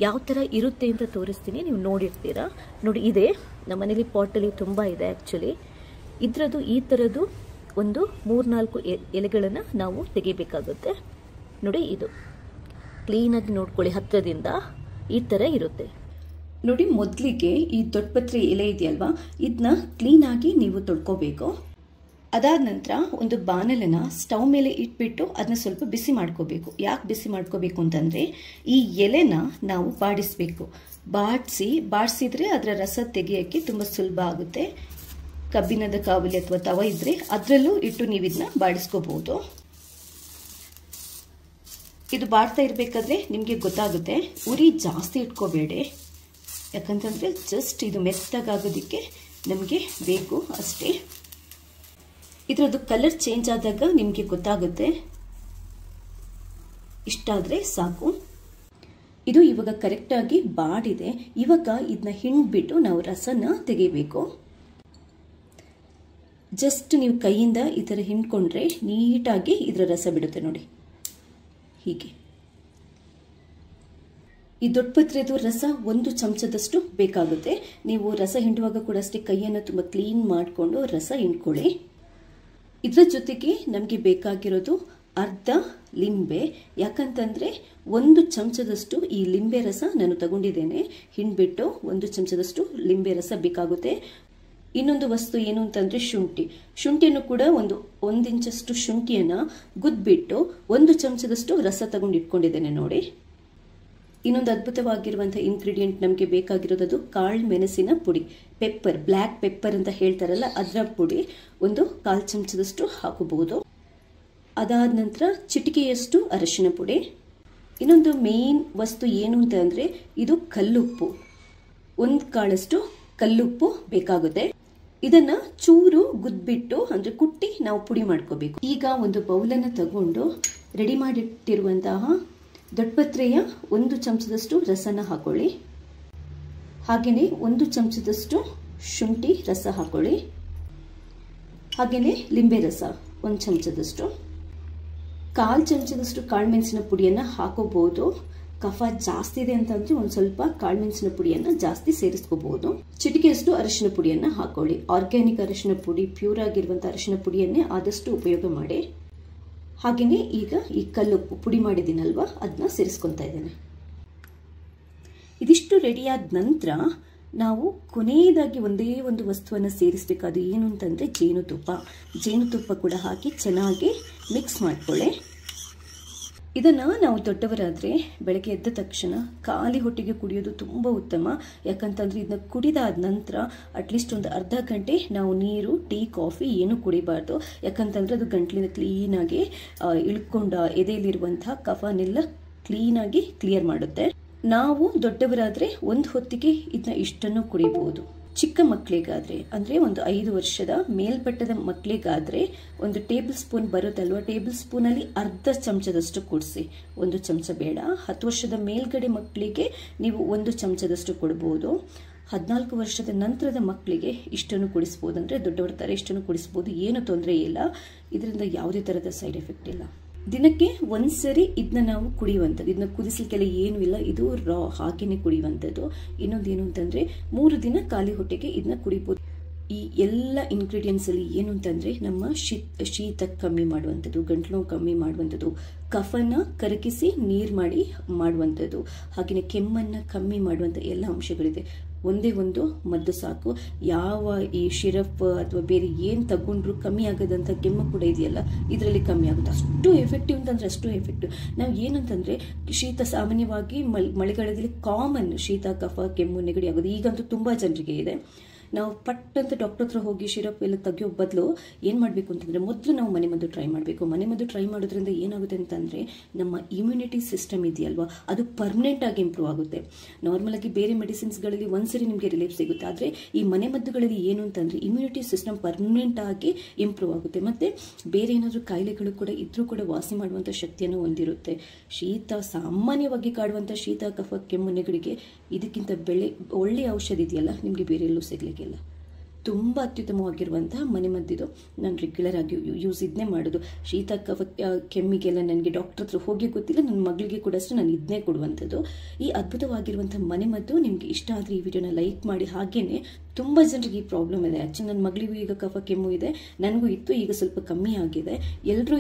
ಯಾವ ತರ ಇರುತ್ತೆ ಅಂತ ತೋರಿಸ್ತೀನಿ, ನೀವು ನೋಡಿರ್ತೀರಾ. ನೋಡಿ, ಇದೆ ನಮ್ಮ ಮನೇಲಿ ಪಾಟಲ್ಲಿ ತುಂಬಾ ಇದೆ. ಆಕ್ಚುಲಿ ಇದ್ರದ್ದು ಈ ತರದ್ದು ಒಂದು 3-4 ಎಲೆಗಳನ್ನ ನಾವು ತೆಗಿಬೇಕಾಗುತ್ತೆ. ನೋಡಿ, ಇದು ಕ್ಲೀನಾಗಿ ನೋಡ್ಕೊಳ್ಳಿ, ಹತ್ರದಿಂದ ಈ ತರ ಇರುತ್ತೆ. ನೋಡಿ, ಮೊದಲಿಗೆ ಈ ದೊಡ್ಡಪತ್ರೆ ಎಲೆ ಇದೆಯಲ್ವಾ, ಇದನ್ನ ಕ್ಲೀನ್ ಆಗಿ ನೀವು ತೊಳ್ಕೋಬೇಕು. ಅದಾದ ನಂತರ ಒಂದು ಬಾಣಲನ್ನ ಸ್ಟವ್ ಮೇಲೆ ಇಟ್ಬಿಟ್ಟು ಅದನ್ನ ಸ್ವಲ್ಪ ಬಿಸಿ ಮಾಡ್ಕೋಬೇಕು. ಯಾಕೆ ಬಿಸಿ ಮಾಡ್ಕೋಬೇಕು ಅಂತಂದ್ರೆ ಈ ಎಲೆನ ನಾವು ಬಾಡಿಸ್ಬೇಕು. ಬಾಡಿಸಿದ್ರೆ ಅದರ ರಸ ತೆಗೆಯಕ್ಕೆ ತುಂಬಾ ಸುಲಭ ಆಗುತ್ತೆ. ಕಬ್ಬಿಣದ ಕಾವಲಿ ಅಥವಾ ತವ ಇದ್ರೆ ಅದರಲ್ಲೂ ಇಟ್ಟು ನೀವು ಇದನ್ನ ಬಾಡಿಸ್ಕೋಬಹುದು. ಇದು ಬಾಡ್ತಾ ಇರ್ಬೇಕಾದ್ರೆ ನಿಮ್ಗೆ ಗೊತ್ತಾಗುತ್ತೆ, ಉರಿ ಜಾಸ್ತಿ ಇಟ್ಕೋಬೇಡಿ. ಯಾಕಂತಂದ್ರೆ ಜಸ್ಟ್ ಇದು ಮೆತ್ತಗಾಗೋದಿಕ್ಕೆ ನಮಗೆ ಬೇಕು ಅಷ್ಟೇ. ಇದರದ್ದು ಕಲರ್ ಚೇಂಜ್ ಆದಾಗ ನಿಮಗೆ ಗೊತ್ತಾಗುತ್ತೆ. ಇಷ್ಟಾದ್ರೆ ಸಾಕು. ಇದು ಇವಾಗ ಕರೆಕ್ಟ್ ಆಗಿ ಬಾಡಿದೆ. ಇವಾಗ ಇದನ್ನ ಹಿಂಡ್ಬಿಟ್ಟು ನಾವು ರಸನ ತೆಗಿಬೇಕು. ಜಸ್ಟ್ ನೀವು ಕೈಯಿಂದ ಈ ತರ ಹಿಂಡ್ಕೊಂಡ್ರೆ ನೀಟಾಗಿ ಇದರ ರಸ ಬಿಡುತ್ತೆ. ನೋಡಿ, ಹೀಗೆ. ಈ ದೊಡ್ಡಪತ್ರೆದು ರಸ 1 ಚಮಚದಷ್ಟು ಬೇಕಾಗುತ್ತೆ. ನೀವು ರಸ ಹಿಂಡುವಾಗ ಕೂಡ ಅಷ್ಟೇ ಕೈಯನ್ನು ತುಂಬಾ ಕ್ಲೀನ್ ಮಾಡಿಕೊಂಡು ರಸ ಹಿಂಡ್ಕೊಳ್ಳಿ. ಇದರ ಜೊತೆಗೆ ನಮಗೆ ಬೇಕಾಗಿರೋದು ಅರ್ಧ ಲಿಂಬೆ. ಯಾಕಂತಂದ್ರೆ 1 ಚಮಚದಷ್ಟು ಈ ಲಿಂಬೆ ರಸ ನಾನು ತಗೊಂಡಿದ್ದೇನೆ. ಹಿಂಡ್ಬಿಟ್ಟು 1 ಚಮಚದಷ್ಟು ಲಿಂಬೆ ರಸ ಬೇಕಾಗುತ್ತೆ. ಇನ್ನೊಂದು ವಸ್ತು ಏನು ಅಂತಂದ್ರೆ ಶುಂಠಿಯನ್ನು ಕೂಡ ಒಂದು ಇಂಚಷ್ಟು ಶುಂಠಿಯನ್ನ ಗುದ್ಬಿಟ್ಟು 1 ಚಮಚದಷ್ಟು ರಸ ತಗೊಂಡು ಇಟ್ಕೊಂಡಿದ್ದೇನೆ. ನೋಡಿ, ಇನ್ನೊಂದು ಅದ್ಭುತವಾಗಿರುವಂತಹ ಇಂಗ್ರೀಡಿಯೆಂಟ್ ನಮಗೆ ಬೇಕಾಗಿರೋದು ಕಾಳು ಮೆಣಸಿನ ಪುಡಿ, ಪೆಪ್ಪರ್, ಬ್ಲ್ಯಾಕ್ ಪೆಪ್ಪರ್ ಅಂತ ಹೇಳ್ತಾರಲ್ಲ, ಅದರ ಪುಡಿ 1/4 ಚಮಚದಷ್ಟು ಹಾಕಬಹುದು. ಅದಾದ ನಂತರ ಚಿಟಿಕೆಯಷ್ಟು ಅರಿಶಿನ ಪುಡಿ. ಇನ್ನೊಂದು ಮೇನ್ ವಸ್ತು ಏನು ಅಂತ ಅಂದ್ರೆ ಇದು ಕಲ್ಲುಪ್ಪು. 1 ಕಾಳಷ್ಟು ಕಲ್ಲುಪ್ಪು ಬೇಕಾಗುತ್ತೆ. ಇದನ್ನ ಚೂರು ಗುದ್ಬಿಟ್ಟು ಅಂದ್ರೆ ಕುಟ್ಟಿ ನಾವು ಪುಡಿ ಮಾಡ್ಕೋಬೇಕು. ಈಗ ಒಂದು ಬೌಲನ್ನು ತಗೊಂಡು ರೆಡಿ ಮಾಡಿಟ್ಟಿರುವಂತಹ ದೊಡ್ಡಪತ್ರೆಯ 1 ಚಮಚದಷ್ಟು ರಸನ ಹಾಕೊಳ್ಳಿ. ಹಾಗೆಯೇ 1 ಚಮಚದಷ್ಟು ಶುಂಠಿ ರಸ ಹಾಕೊಳ್ಳಿ. ಹಾಗೆಯೇ ಲಿಂಬೆ ರಸ 1 ಚಮಚದಷ್ಟು, 1/4 ಚಮಚದಷ್ಟು ಕಾಳುಮೆಣಸಿನ ಪುಡಿಯನ್ನು ಹಾಕೋಬಹುದು. ಕಫ ಜಾಸ್ತಿ ಇದೆ ಅಂತಂದ್ರೆ ಒಂದು ಸ್ವಲ್ಪ ಕಾಳುಮೆಣಸಿನ ಪುಡಿಯನ್ನು ಜಾಸ್ತಿ ಸೇರಿಸ್ಕೋಬಹುದು. ಚಿಟಿಕೆಯಷ್ಟು ಅರಿಶಿನ ಪುಡಿಯನ್ನು ಹಾಕೊಳ್ಳಿ. ಆರ್ಗ್ಯಾನಿಕ್ ಅರಿಶಿನ ಪುಡಿ, ಪ್ಯೂರ್ ಆಗಿರುವಂತಹ ಅರಿಶಿನ ಪುಡಿಯನ್ನೇ ಆದಷ್ಟು ಉಪಯೋಗ ಮಾಡಿ. ಹಾಗೆಯೇ ಈಗ ಈ ಕಲ್ಲು ಪುಡಿ ಮಾಡಿದ್ದೀನಲ್ವಾ ಅದನ್ನ ಸೇರಿಸ್ಕೊತಾ ಇದ್ದೇನೆ. ಇದಿಷ್ಟು ರೆಡಿಯಾದ ನಂತರ ನಾವು ಕೊನೆಯದಾಗಿ ಒಂದೇ ಒಂದು ವಸ್ತುವನ್ನು ಸೇರಿಸಬೇಕಾದ ಏನು ಅಂತಂದರೆ ಜೇನುತುಪ್ಪ ಕೂಡ ಹಾಕಿ ಚೆನ್ನಾಗಿ ಮಿಕ್ಸ್ ಮಾಡ್ಕೊಳ್ಳಿ. ಇದನ್ನು ನಾವು ದೊಡ್ಡವರಾದರೆ ಬೆಳಗ್ಗೆ ಎದ್ದ ತಕ್ಷಣ ಖಾಲಿ ಹೊಟ್ಟೆಗೆ ಕುಡಿಯೋದು ತುಂಬ ಉತ್ತಮ. ಯಾಕಂತಂದರೆ ಇದನ್ನ ಕುಡಿದಾದ ನಂತರ ಅಟ್ಲೀಸ್ಟ್ ಒಂದು ಅರ್ಧ ಗಂಟೆ ನಾವು ನೀರು, ಟೀ, ಕಾಫಿ ಏನು ಕುಡಿಬಾರ್ದು. ಯಾಕಂತಂದರೆ ಅದು ಗಂಟ್ಲಿಂದ ಕ್ಲೀನಾಗಿ ಇಳ್ಕೊಂಡ ಎದೆಯಲ್ಲಿರುವಂತಹ ಕಫನೆಲ್ಲ ಕ್ಲೀನಾಗಿ ಕ್ಲಿಯರ್ ಮಾಡುತ್ತೆ. ನಾವು ದೊಡ್ಡವರಾದರೆ ಒಂದು ಹೊತ್ತಿಗೆ ಇದನ್ನ ಇಷ್ಟನ್ನು ಕುಡಿಬಹುದು. ಚಿಕ್ಕ ಮಕ್ಕಳಿಗಾದರೆ ಅಂದರೆ ಒಂದು 5 ವರ್ಷದ ಮೇಲ್ಪಟ್ಟದ ಮಕ್ಕಳಿಗಾದರೆ 1 ಟೇಬಲ್ ಸ್ಪೂನ್ ಬರುತ್ತಲ್ವ, ಟೇಬಲ್ ಸ್ಪೂನಲ್ಲಿ ಅರ್ಧ ಚಮಚದಷ್ಟು ಕುಡಿಸಿ. 1 ಚಮಚ ಬೇಡ. 10 ವರ್ಷದ ಮೇಲ್ಗಡೆ ಮಕ್ಕಳಿಗೆ ನೀವು 1 ಚಮಚದಷ್ಟು ಕೊಡ್ಬೋದು. 14 ವರ್ಷದ ನಂತರದ ಮಕ್ಕಳಿಗೆ ಇಷ್ಟನ್ನು ಕುಡಿಸ್ಬೋದು. ಅಂದರೆ ದೊಡ್ಡವರ ಥರ ಇಷ್ಟನ್ನು ಕುಡಿಸ್ಬೋದು, ಏನು ತೊಂದರೆ ಇಲ್ಲ. ಇದರಿಂದ ಯಾವುದೇ ಥರದ ಸೈಡ್ ಎಫೆಕ್ಟ್ ಇಲ್ಲ. ದಿನಕ್ಕೆ ಒಂದ್ಸರಿ ಇದನ್ನ ನಾವು ಕುಡಿಯುವಂಥದ್ದು. ಇದನ್ನ ಕುದಿಸ್ಲಿಕ್ಕೆಲ್ಲ ಏನೂ ಇಲ್ಲ, ಇದು ರಾ ಹಾಕಿನೇ ಕುಡಿಯುವಂಥದ್ದು. ಇನ್ನೊಂದೇನು ಅಂತಂದರೆ 3 ದಿನ ಖಾಲಿ ಹೊಟ್ಟೆಗೆ ಇದನ್ನ ಕುಡಿಬೋದು. ಈ ಎಲ್ಲ ಇಂಗ್ರೀಡಿಯೆಂಟ್ಸ್ ಅಲ್ಲಿ ಏನು ಅಂತಂದರೆ ನಮ್ಮ ಶೀತ ಕಮ್ಮಿ ಮಾಡುವಂಥದ್ದು, ಗಂಟಲು ನೋವು ಕಮ್ಮಿ ಮಾಡುವಂಥದ್ದು, ಕಫನ ಕರಗಿಸಿ ನೀರು ಮಾಡಿ ಮಾಡುವಂಥದ್ದು, ಹಾಗೆಯೇ ಕೆಮ್ಮನ್ನು ಕಮ್ಮಿ ಮಾಡುವಂಥ ಎಲ್ಲ ಅಂಶಗಳಿದೆ. ಒಂದೇ ಒಂದು ಮದ್ದು ಸಾಕು. ಯಾವ ಈ ಶಿರಪ್ ಅಥವಾ ಬೇರೆ ಏನು ತಗೊಂಡ್ರು ಕಮ್ಮಿ ಆಗೋದಂಥ ಕೆಮ್ಮು ಕೂಡ ಇದೆಯಲ್ಲ, ಇದರಲ್ಲಿ ಕಮ್ಮಿ ಆಗುತ್ತೆ. ಅಷ್ಟು ಎಫೆಕ್ಟಿವ್ ಅಂತಂದರೆ ಅಷ್ಟು ಎಫೆಕ್ಟಿವ್. ನಾವು ಏನಂತಂದರೆ ಶೀತ ಸಾಮಾನ್ಯವಾಗಿ ಮಳೆಗಾಲದಲ್ಲಿ ಕಾಮನ್ ಶೀತ, ಕಫ, ಕೆಮ್ಮು, ನೆಗಡಿ ಆಗೋದು ಈಗಂತೂ ತುಂಬ ಜನರಿಗೆ ಇದೆ. ನಾವು ಪಟ್ಟಂತ ಡಾಕ್ಟರ್ ಹತ್ರ ಹೋಗಿ ಶಿರಪ್ ಎಲ್ಲ ತೆಗಿಯೋ ಬದಲು ಏನು ಮಾಡಬೇಕು ಅಂತಂದರೆ ಮೊದಲು ನಾವು ಮನೆಮದ್ದು ಟ್ರೈ ಮಾಡಬೇಕು. ಮನೆಮದ್ದು ಟ್ರೈ ಮಾಡೋದ್ರಿಂದ ಏನಾಗುತ್ತೆ ಅಂತಂದರೆ ನಮ್ಮ ಇಮ್ಯುನಿಟಿ ಸಿಸ್ಟಮ್ ಇದೆಯಲ್ವಾ ಅದು ಪರ್ಮನೆಂಟ್ ಆಗಿ ಇಂಪ್ರೂವ್ ಆಗುತ್ತೆ. ನಾರ್ಮಲಾಗಿ ಬೇರೆ ಮೆಡಿಸಿನ್ಸ್ಗಳಲ್ಲಿ ಒಂದ್ಸರಿ ನಿಮಗೆ ರಿಲೀಫ್ ಸಿಗುತ್ತೆ, ಆದರೆ ಈ ಮನೆಮದ್ದುಗಳಲ್ಲಿ ಏನು ಅಂತಂದರೆ ಇಮ್ಯುನಿಟಿ ಸಿಸ್ಟಮ್ ಪರ್ಮನೆಂಟ್ ಆಗಿ ಇಂಪ್ರೂವ್ ಆಗುತ್ತೆ. ಮತ್ತು ಬೇರೆ ಏನಾದರೂ ಕಾಯಿಲೆಗಳು ಕೂಡ ಇದ್ರೂ ಕೂಡ ವಾಸಿ ಮಾಡುವಂಥ ಶಕ್ತಿಯನ್ನು ಹೊಂದಿರುತ್ತೆ. ಸಾಮಾನ್ಯವಾಗಿ ಕಾಡುವಂಥ ಶೀತ, ಕಫ, ಕೆಮ್ಮು, ನೆಗಡಿಗೆ ಇದಕ್ಕಿಂತ ಒಳ್ಳೆಯ ಔಷಧಿ ಇದೆಯಲ್ಲ ನಿಮಗೆ ಬೇರೆ ಎಲ್ಲೂ ಸಿಗಲಿಕ್ಕಿಲ್ಲ. ತುಂಬ ಅತ್ಯುತ್ತಮವಾಗಿರುವಂತಹ ಮನೆಮದ್ದಿದು. ನಾನು ರೆಗ್ಯುಲರ್ ಆಗಿ ಇದನ್ನೇ ಮಾಡೋದು. ಶೀತ, ಕಫ, ಕೆಮ್ಮಿಗೆಲ್ಲ ನನಗೆ ಡಾಕ್ಟರ್ ಹತ್ರ ಹೋಗಿ ಗೊತ್ತಿಲ್ಲ, ನನ್ನ ಮಗಳಿಗೆ ಕೂಡ ಅಷ್ಟೇ ನಾನು ಇದನ್ನೇ ಕೊಡುವಂಥದ್ದು. ಈ ಅದ್ಭುತವಾಗಿರುವಂಥ ಮನೆಮದ್ದು ನಿಮಗೆ ಇಷ್ಟ ಆದರೆ ಈ ವಿಡಿಯೋನ ಲೈಕ್ ಮಾಡಿ. ಹಾಗೆಯೇ ತುಂಬ ಜನರಿಗೆ ಈ ಪ್ರಾಬ್ಲಮ್ ಇದೆ. ಆ್ಯಕ್ಚುಲಿ ನನ್ನ ಮಗಳಿಗೂ ಈಗ ಕಫ ಕೆಮ್ಮು ಇದೆ, ನನಗೂ ಇತ್ತು, ಈಗ ಸ್ವಲ್ಪ ಕಮ್ಮಿ ಆಗಿದೆ. ಎಲ್ಲರೂ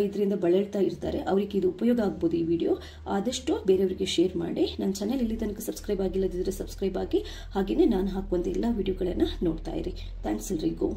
ಇದರಿಂದ ಬಳಲ್ತಾ ಇರ್ತಾರೆ. ಅವರಿಗೆ ಇದು ಉಪಯೋಗ ಆಗ್ಬೋದು. ಈ ವಿಡಿಯೋ ಆದಷ್ಟು ಬೇರೆಯವರಿಗೆ ಶೇರ್ ಮಾಡಿ. ನನ್ನ ಚಾನೆಲ್ ಇಲ್ಲಿ ತನಕ ಸಬ್ಸ್ಕ್ರೈಬ್ ಆಗಿಲ್ಲದಿದ್ದರೆ ಸಬ್ಸ್ಕ್ರೈಬ್ ಆಗಿ. ಹಾಗೆಯೇ ನಾನು ಹಾಕುವಂಥ ಎಲ್ಲ ವಿಡಿಯೋಗಳನ್ನು ನೋಡ್ತಾ ಇರಿ. ಥ್ಯಾಂಕ್ಸ್ ಎಲ್ರಿಗೂ.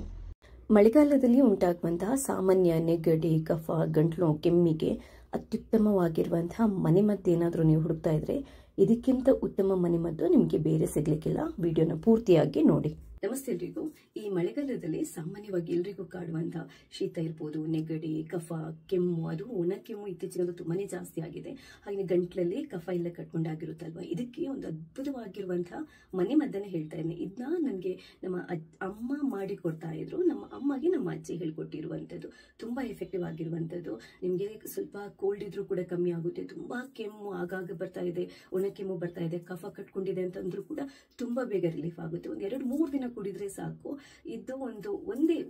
ಮಳೆಗಾಲದಲ್ಲಿ ಉಂಟಾಗುವಂತಹ ಸಾಮಾನ್ಯ ನೆಗಡಿ, ಕಫ, ಗಂಟ್ಲು, ಕೆಮ್ಮಿಗೆ ಅತ್ಯುತ್ತಮವಾಗಿರುವಂತಹ ಮನೆಮದ್ದು ಏನಾದರೂ ನೀವು ಹುಡುಕ್ತಾ ಇದ್ರೆ ಇದಕ್ಕಿಂತ ಉತ್ತಮ ಮನೆಮದ್ದು ನಿಮಗೆ ಬೇರೆ ಸಿಗ್ಲಿಕ್ಕಿಲ್ಲ. ವಿಡಿಯೋನ ಪೂರ್ತಿಯಾಗಿ ನೋಡಿ. ನಮಸ್ತೆ ಎಲ್ರಿಗೂ. ಈ ಮಳೆಗಾಲದಲ್ಲಿ ಸಾಮಾನ್ಯವಾಗಿ ಎಲ್ರಿಗೂ ಕಾಡುವಂತಹ ಶೀತ ಇರ್ಬೋದು, ನೆಗಡಿ, ಕಫ, ಕೆಮ್ಮು, ಅದು ಒಣ ಕೆಮ್ಮು ಇತ್ತೀಚಿನ ತುಂಬಾನೇ ಜಾಸ್ತಿ ಆಗಿದೆ. ಹಾಗೆ ಗಂಟ್ಲಲ್ಲಿ ಕಫ ಎಲ್ಲ ಕಟ್ಕೊಂಡಾಗಿರುತ್ತಲ್ವಾ, ಇದಕ್ಕೆ ಒಂದು ಅದ್ಭುತವಾಗಿರುವಂತಹ ಮನೆಮದ್ದನ್ನು ಹೇಳ್ತಾ ಇದ್ದೀನಿ. ಇದನ್ನ ನನಗೆ ನಮ್ಮ ಅಮ್ಮ ಮಾಡಿ ಕೊಡ್ತಾ ಇದ್ರು. ನಮ್ಮ ಅಮ್ಮಗೆ ನಮ್ಮ ಅಜ್ಜಿ ಹೇಳ್ಕೊಟ್ಟಿರುವಂಥದ್ದು. ತುಂಬಾ ಎಫೆಕ್ಟಿವ್ ಆಗಿರುವಂಥದ್ದು. ನಿಮಗೆ ಸ್ವಲ್ಪ ಕೋಲ್ಡ್ ಇದ್ರೂ ಕೂಡ ಕಮ್ಮಿ ಆಗುತ್ತೆ. ತುಂಬಾ ಕೆಮ್ಮು ಆಗಾಗ ಬರ್ತಾ ಇದೆ, ಒಣ ಕೆಮ್ಮು ಬರ್ತಾ ಇದೆ, ಕಫ ಕಟ್ಕೊಂಡಿದೆ ಅಂತಂದ್ರೂ ಕೂಡ ತುಂಬಾ ಬೇಗ ರಿಲೀಫ್ ಆಗುತ್ತೆ. 1-2-3 ದಿನ ಕುಡಿದ್ರೆ ಸಾಕು. ಇದು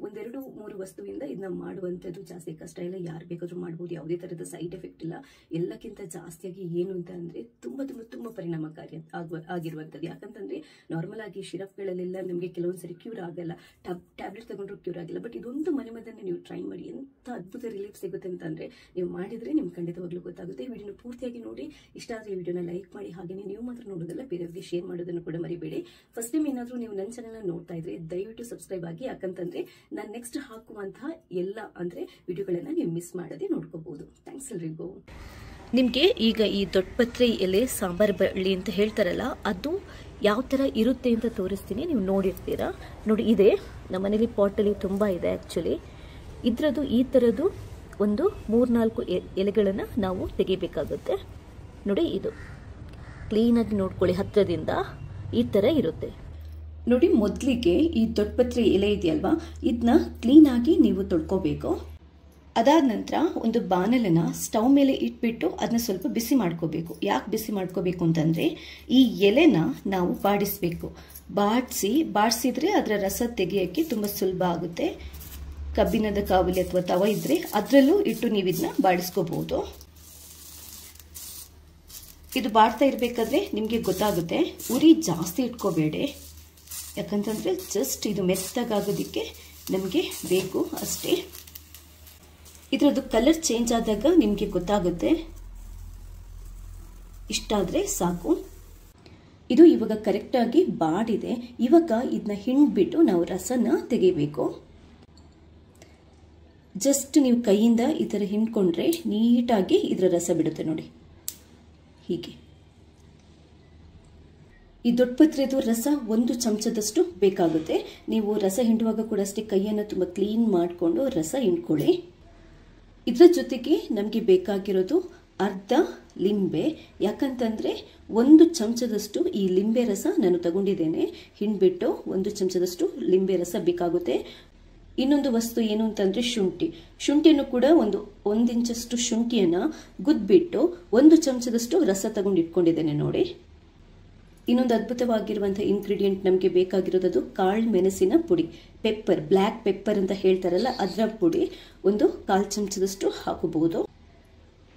ಒಂದೆರಡು ಮೂರು ವಸ್ತುವಿಂದ ಇದನ್ನ ಮಾಡುವಂಥದ್ದು ಜಾಸ್ತಿ ಕಷ್ಟ ಇಲ್ಲ. ಯಾರು ಬೇಕಾದ್ರೂ ಮಾಡ್ಬೋದು, ಯಾವುದೇ ತರದ ಸೈಡ್ ಎಫೆಕ್ಟ್ ಇಲ್ಲ. ಎಲ್ಲಕ್ಕಿಂತ ಜಾಸ್ತಿಯಾಗಿ ಏನು ಅಂತ ಅಂದ್ರೆ ತುಂಬಾ ಪರಿಣಾಮಕಾರಿ ಆಗಿರುವಂಥದ್ದು. ಯಾಕಂತಂದ್ರೆ ನಾರ್ಮಲ್ ಆಗಿ ಶಿರಪ್ಗಳಲ್ಲೆಲ್ಲ ನಮಗೆ ಕೆಲವೊಂದ್ಸರಿ ಕ್ಯೂರ್ ಆಗಲ್ಲ, ಟ್ಯಾಬ್ಲೆಟ್ ತಗೊಂಡ್ರು ಕ್ಯೂರ್ ಆಗಿಲ್ಲ. ಬಟ್ ಇದೊಂದು ಮನೆಮದ್ದನ್ನ ನೀವು ಟ್ರೈ ಮಾಡಿ, ಎಂತ ಅದ್ಭುತ ರಿಲೀಫ್ ಸಿಗುತ್ತೆ ಅಂತಂದ್ರೆ ನೀವು ಮಾಡಿದ್ರೆ ನಿಮ್ಗೆ ಖಂಡಿತವಾಗ್ಲೂ ಗೊತ್ತಾಗುತ್ತೆ. ಈ ವಿಡಿಯೋನ ಪೂರ್ತಿಯಾಗಿ ನೋಡಿ. ಇಷ್ಟ ಆದ್ರೆ ಈ ವಿಡಿಯೋನ ಲೈಕ್ ಮಾಡಿ. ಹಾಗೆಯೇ ನೀವು ಮಾತ್ರ ನೋಡೋದಲ್ಲ, ಬೇರೆಯವರಿಗೆ ಶೇರ್ ಮಾಡೋದನ್ನು ಕೂಡ ಮರಿಬೇಡಿ. ಫಸ್ಟ್ ಟೈಮ್ ಏನಾದ್ರೂ ನೀವು ನನ್ನ ಚಾನೆಲ್ ನೋಡ್ತಾ ಇದ್ರೆ ದಯವಿಟ್ಟು ಸಬ್ಸ್ಕ್ರೈಬ್ ಆಗಿ. ಯಾಕಂತಂದ್ರೆ ನಾನು ನೆಕ್ಸ್ಟ್ ಹಾಕುವಂತಹ ಎಲ್ಲ ಅಂದ್ರೆ ವಿಡಿಯೋಗಳನ್ನ ನೀವು ಮಿಸ್ ಮಾಡದೆ ನೋಡ್ಕೋಬಹುದು. ಥ್ಯಾಂಕ್ಸ್ ಎಲ್ರಿಗೂ. ನಿಮಗೆ ಈಗ ಈ ದೊಡ್ಡಪತ್ರೆ ಎಲೆ ಸಾಂಬಾರ್ ಬಳ್ಳಿ ಅಂತ ಹೇಳ್ತಾರಲ್ಲ, ಅದು ಯಾವ ಥರ ಇರುತ್ತೆ ಅಂತ ತೋರಿಸ್ತೀನಿ, ನೀವು ನೋಡಿರ್ತೀರಾ. ನೋಡಿ, ಇದೆ ನಮ್ಮ ಮನೇಲಿ ಪಾಟಲ್ಲಿ ತುಂಬ ಇದೆ. ಆ್ಯಕ್ಚುಲಿ ಇದರದ್ದು ಈ ಥರದ್ದು ಒಂದು 3-4 ಎಲೆಗಳನ್ನು ನಾವು ತೆಗಿಬೇಕಾಗುತ್ತೆ. ನೋಡಿ, ಇದು ಕ್ಲೀನಾಗಿ ನೋಡ್ಕೊಳ್ಳಿ, ಹತ್ತಿರದಿಂದ ಈ ಥರ ಇರುತ್ತೆ. ನೋಡಿ, ಮೊದಲಿಗೆ ಈ ದೊಡ್ಡಪತ್ರೆ ಎಲೆ ಇದೆಯಲ್ವಾ, ಇದನ್ನ ಕ್ಲೀನಾಗಿ ನೀವು ತೊಳ್ಕೋಬೇಕು. ಅದಾದ ನಂತರ ಒಂದು ಬಾಣಲನ್ನ ಸ್ಟವ್ ಮೇಲೆ ಇಟ್ಬಿಟ್ಟು ಅದನ್ನ ಸ್ವಲ್ಪ ಬಿಸಿ ಮಾಡ್ಕೋಬೇಕು. ಯಾಕೆ ಬಿಸಿ ಮಾಡ್ಕೋಬೇಕು ಅಂತಂದ್ರೆ ಈ ಎಲೆನ ನಾವು ಬಾಡಿಸ್ಬೇಕು. ಬಾಡಿಸಿದ್ರೆ ಅದರ ರಸ ತೆಗೆಯಕ್ಕೆ ತುಂಬಾ ಸುಲಭ ಆಗುತ್ತೆ. ಕಬ್ಬಿಣದ ಕಾವಲಿ ಅಥವಾ ತವ ಇದ್ರೆ ಅದರಲ್ಲೂ ಇಟ್ಟು ನೀವು ಇದನ್ನ ಬಾಡಿಸ್ಕೋಬಹುದು. ಇದು ಬಾಡ್ತಾ ಇರಬೇಕಾದ್ರೆ ನಿಮಗೆ ಗೊತ್ತಾಗುತ್ತೆ, ಉರಿ ಜಾಸ್ತಿ ಇಟ್ಕೋಬೇಡಿ. ಯಾಕಂತಂದ್ರೆ ಜಸ್ಟ್ ಇದು ಮೆತ್ತಗಾಗೋದಕ್ಕೆ ನಮಗೆ ಬೇಕು ಅಷ್ಟೇ. ಇದರದ್ದು ಕಲರ್ ಚೇಂಜ್ ಆದಾಗ ನಿಮಗೆ ಗೊತ್ತಾಗುತ್ತೆ. ಇಷ್ಟಾದ್ರೆ ಸಾಕು. ಇದು ಇವಾಗ ಕರೆಕ್ಟಾಗಿ ಬಾಡಿದೆ. ಇವಾಗ ಇದನ್ನ ಹಿಂಡ್ಬಿಟ್ಟು ನಾವು ರಸನ ತೆಗಿಬೇಕು. ಜಸ್ಟ್ ನೀವು ಕೈಯಿಂದ ಈ ಥರ ಹಿಂಡ್ಕೊಂಡ್ರೆ ನೀಟಾಗಿ ಇದರ ರಸ ಬಿಡುತ್ತೆ ನೋಡಿ. ಹೀಗೆ ಈ ದೊಡ್ಡಪತ್ರೆದು ರಸ 1 ಚಮಚದಷ್ಟು ಬೇಕಾಗುತ್ತೆ. ನೀವು ರಸ ಹಿಂಡುವಾಗ ಕೂಡ ಅಷ್ಟೇ ಕೈಯನ್ನು ತುಂಬ ಕ್ಲೀನ್ ಮಾಡಿಕೊಂಡು ರಸ ಹಿಂಡ್ಕೊಳ್ಳಿ. ಇದರ ಜೊತೆಗೆ ನಮಗೆ ಬೇಕಾಗಿರೋದು ಅರ್ಧ ಲಿಂಬೆ. ಯಾಕಂತಂದ್ರೆ 1 ಚಮಚದಷ್ಟು ಈ ಲಿಂಬೆ ರಸ ನಾನು ತಗೊಂಡಿದ್ದೇನೆ. ಹಿಂಡ್ಬಿಟ್ಟು 1 ಚಮಚದಷ್ಟು ಲಿಂಬೆ ರಸ ಬೇಕಾಗುತ್ತೆ. ಇನ್ನೊಂದು ವಸ್ತು ಏನು ಅಂತಂದ್ರೆ ಶುಂಠಿಯನ್ನು ಕೂಡ ಒಂದು ಇಂಚಷ್ಟು ಶುಂಠಿಯನ್ನ ಗುದ್ಬಿಟ್ಟು 1 ಚಮಚದಷ್ಟು ರಸ ತಗೊಂಡು ಇಟ್ಕೊಂಡಿದ್ದೇನೆ ನೋಡಿ. ಇನ್ನೊಂದು ಅದ್ಭುತವಾಗಿರುವಂತಹ ಇಂಗ್ರೀಡಿಯೆಂಟ್ ನಮಗೆ ಬೇಕಾಗಿರೋದು ಕಾಳು ಮೆಣಸಿನ ಪುಡಿ, ಪೆಪ್ಪರ್, ಬ್ಲ್ಯಾಕ್ ಪೆಪ್ಪರ್ ಅಂತ ಹೇಳ್ತಾರಲ್ಲ, ಅದರ ಪುಡಿ 1/4 ಚಮಚದಷ್ಟು ಹಾಕಬಹುದು.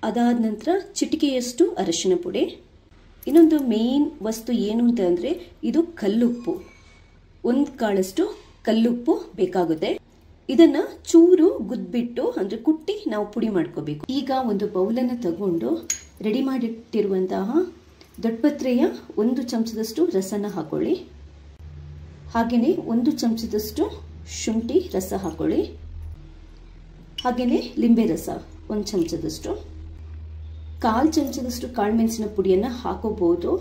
ಅದಾದ ನಂತರ ಚಿಟಿಕೆಯಷ್ಟು ಅರಿಶಿನ ಪುಡಿ. ಇನ್ನೊಂದು ಮೇನ್ ವಸ್ತು ಏನು ಅಂತ ಅಂದ್ರೆ ಇದು ಕಲ್ಲುಪ್ಪು. 1 ಕಾಳಷ್ಟು ಕಲ್ಲುಪ್ಪು ಬೇಕಾಗುತ್ತೆ. ಇದನ್ನ ಚೂರು ಗುದ್ಬಿಟ್ಟು ಅಂದ್ರೆ ಕುಟ್ಟಿ ನಾವು ಪುಡಿ ಮಾಡ್ಕೋಬೇಕು. ಈಗ ಒಂದು ಬೌಲನ್ನು ತಗೊಂಡು ರೆಡಿ ಮಾಡಿಟ್ಟಿರುವಂತಹ ದೊಡ್ಡಪತ್ರೆಯ 1 ಚಮಚದಷ್ಟು ರಸನ ಹಾಕೊಳ್ಳಿ. ಹಾಗೇನೆ 1 ಚಮಚದಷ್ಟು ಶುಂಠಿ ರಸ ಹಾಕೊಳ್ಳಿ. ಹಾಗೇನೆ ಲಿಂಬೆ ರಸ 1 ಚಮಚದಷ್ಟು. 1/4 ಚಮಚದಷ್ಟು ಕಾಳುಮೆಣಸಿನ ಪುಡಿಯನ್ನ ಹಾಕೋಬಹುದು.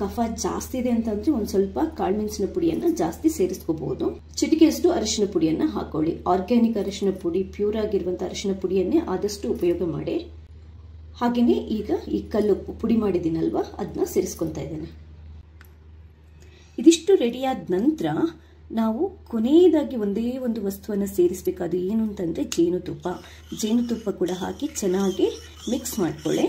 ಕಫ ಜಾಸ್ತಿ ಇದೆ ಅಂತಂದ್ರೆ ಒಂದು ಸ್ವಲ್ಪ ಕಾಳುಮೆಣಸಿನ ಪುಡಿಯನ್ನ ಜಾಸ್ತಿ ಸೇರಿಸ್ಕೋಬಹುದು. ಚಿಟಿಕೆಯಷ್ಟು ಅರಿಶಿನ ಪುಡಿಯನ್ನ ಹಾಕೊಳ್ಳಿ. ಆರ್ಗ್ಯಾನಿಕ್ ಅರಿಶಿನ ಪುಡಿ, ಪ್ಯೂರ್ ಆಗಿರುವಂತಹ ಅರಿಶಿನ ಪುಡಿಯನ್ನೇ ಆದಷ್ಟು ಉಪಯೋಗ ಮಾಡಿ. ಹಾಗೇನೆ ಈಗ ಈ ಕಲ್ಲುಪ್ಪು ಪುಡಿ ಮಾಡಿದ್ದೀನಲ್ವಾ, ಅದನ್ನ ಸೇರಿಸ್ಕೊತಾ ಇದ್ದೇನೆ. ಇದಿಷ್ಟು ರೆಡಿಯಾದ ನಂತರ ನಾವು ಕೊನೆಯದಾಗಿ ಒಂದೇ ಒಂದು ವಸ್ತುವನ್ನು ಸೇರಿಸಬೇಕು. ಅದು ಏನು ಅಂತಂದ್ರೆ ಜೇನುತುಪ್ಪ ಕೂಡ ಹಾಕಿ ಚೆನ್ನಾಗಿ ಮಿಕ್ಸ್ ಮಾಡ್ಕೊಳ್ಳಿ.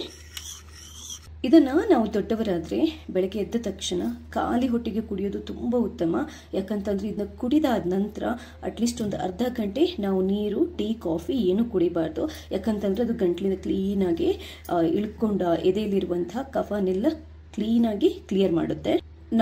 ಇದನ್ನ ನಾವು ದೊಡ್ಡವರಾದ್ರೆ ಬೆಳಗ್ಗೆ ಎದ್ದ ತಕ್ಷಣ ಖಾಲಿ ಹೊಟ್ಟೆಗೆ ಕುಡಿಯೋದು ತುಂಬಾ ಉತ್ತಮ. ಯಾಕಂತಂದ್ರೆ ಇದನ್ನ ಕುಡಿದಾದ ನಂತರ ಅಟ್ಲೀಸ್ಟ್ ಒಂದು ಅರ್ಧ ಗಂಟೆ ನಾವು ನೀರು, ಟೀ, ಕಾಫಿ ಏನು ಕುಡಿಬಾರ್ದು. ಯಾಕಂತಂದ್ರೆ ಅದು ಗಂಟ್ಲಿನ ಕ್ಲೀನಾಗಿ ಇಳ್ಕೊಂಡ ಎದೆಯಲ್ಲಿರುವಂತಹ ಕಫನೆಲ್ಲ ಕ್ಲೀನಾಗಿ ಕ್ಲಿಯರ್ ಮಾಡುತ್ತೆ.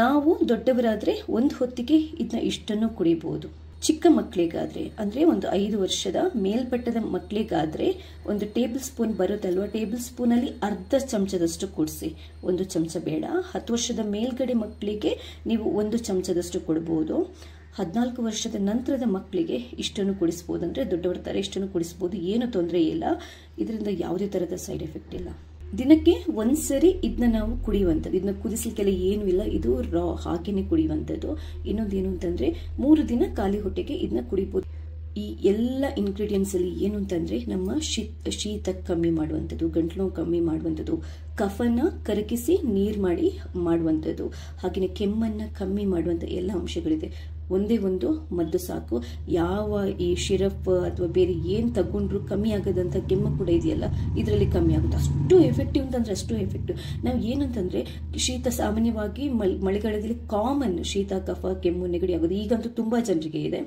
ನಾವು ದೊಡ್ಡವರಾದ್ರೆ ಒಂದು ಹೊತ್ತಿಗೆ ಇದನ್ನ ಇಷ್ಟನ್ನು ಕುಡಿಬಹುದು. ಚಿಕ್ಕ ಮಕ್ಕಳಿಗಾದ್ರೆ ಅಂದ್ರೆ ಒಂದು 5 ವರ್ಷದ ಮೇಲ್ಪಟ್ಟದ ಮಕ್ಕಳಿಗಾದ್ರೆ 1 ಟೇಬಲ್ ಸ್ಪೂನ್ ಬರುತ್ತಲ್ವಾ, ಟೇಬಲ್ ಸ್ಪೂನ್ ಅಲ್ಲಿ ಅರ್ಧ ಚಮಚದಷ್ಟು ಕುಡಿಸಿ. 1 ಚಮಚ ಬೇಡ. 10 ವರ್ಷದ ಮೇಲ್ಗಡೆ ಮಕ್ಕಳಿಗೆ ನೀವು 1 ಚಮಚದಷ್ಟು ಕೊಡಬಹುದು. 14 ವರ್ಷದ ನಂತರದ ಮಕ್ಕಳಿಗೆ ಇಷ್ಟನ್ನು ಕುಡಿಸಬಹುದು. ಅಂದ್ರೆ ದೊಡ್ಡವರ ತರ ಇಷ್ಟನ್ನು ಕುಡಿಸಬಹುದು. ಏನು ತೊಂದರೆ ಇಲ್ಲ. ಇದರಿಂದ ಯಾವುದೇ ತರಹದ ಸೈಡ್ ಎಫೆಕ್ಟ್ ಇಲ್ಲ. ದಿನಕ್ಕೆ ಒಂದ್ಸರಿ ಇದನ್ನ ನಾವು ಕುಡಿಯುವಂಥದ್ದು. ಇದನ್ನ ಕುದಿಸ್ಲಿಕ್ಕೆಲ್ಲ ಏನು ಇಲ್ಲ, ಇದು ರಾ ಹಾಗೇನೆ ಕುಡಿಯುವಂಥದ್ದು. ಇನ್ನೊಂದೇನು ಅಂತಂದ್ರೆ 3 ದಿನ ಖಾಲಿ ಹೊಟ್ಟೆಗೆ ಇದನ್ನ ಕುಡಿಬಹುದು. ಈ ಎಲ್ಲ ಇಂಗ್ರೀಡಿಯೆಂಟ್ಸ್ ಅಲ್ಲಿ ಏನು ಅಂತಂದ್ರೆ ನಮ್ಮ ಶೀತ ಕಮ್ಮಿ ಮಾಡುವಂಥದ್ದು, ಗಂಟಲು ನೋವು ಕಮ್ಮಿ ಮಾಡುವಂಥದ್ದು, ಕಫನ ಕರಗಿಸಿ ನೀರ್ ಮಾಡಿ ಮಾಡುವಂಥದ್ದು, ಹಾಗೆಯೇ ಕೆಮ್ಮನ್ನ ಕಮ್ಮಿ ಮಾಡುವಂಥ ಎಲ್ಲ ಅಂಶಗಳಿದೆ. ಒಂದೇ ಒಂದು ಮದ್ದು ಸಾಕು. ಯಾವ ಈ ಶಿರಪ್ ಅಥವಾ ಬೇರೆ ಏನ್ ತಗೊಂಡ್ರು ಕಮ್ಮಿ ಆಗದಂತ ಕೆಮ್ಮು ಕೂಡ ಇದೆಯಲ್ಲ, ಇದರಲ್ಲಿ ಕಮ್ಮಿ ಆಗುತ್ತೆ. ಅಷ್ಟು ಎಫೆಕ್ಟಿವ್ ಅಂತಂದ್ರೆ ಅಷ್ಟು ಎಫೆಕ್ಟಿವ್. ನಾವು ಏನಂತಂದ್ರೆ ಶೀತ ಸಾಮಾನ್ಯವಾಗಿ ಮಳೆಗಾಲದಲ್ಲಿ ಕಾಮನ್ ಶೀತ, ಕಫ, ಕೆಮ್ಮು, ನೆಗಡಿ ಆಗೋದು ಈಗಂತೂ ತುಂಬಾ ಜನರಿಗೆ ಇದೆ.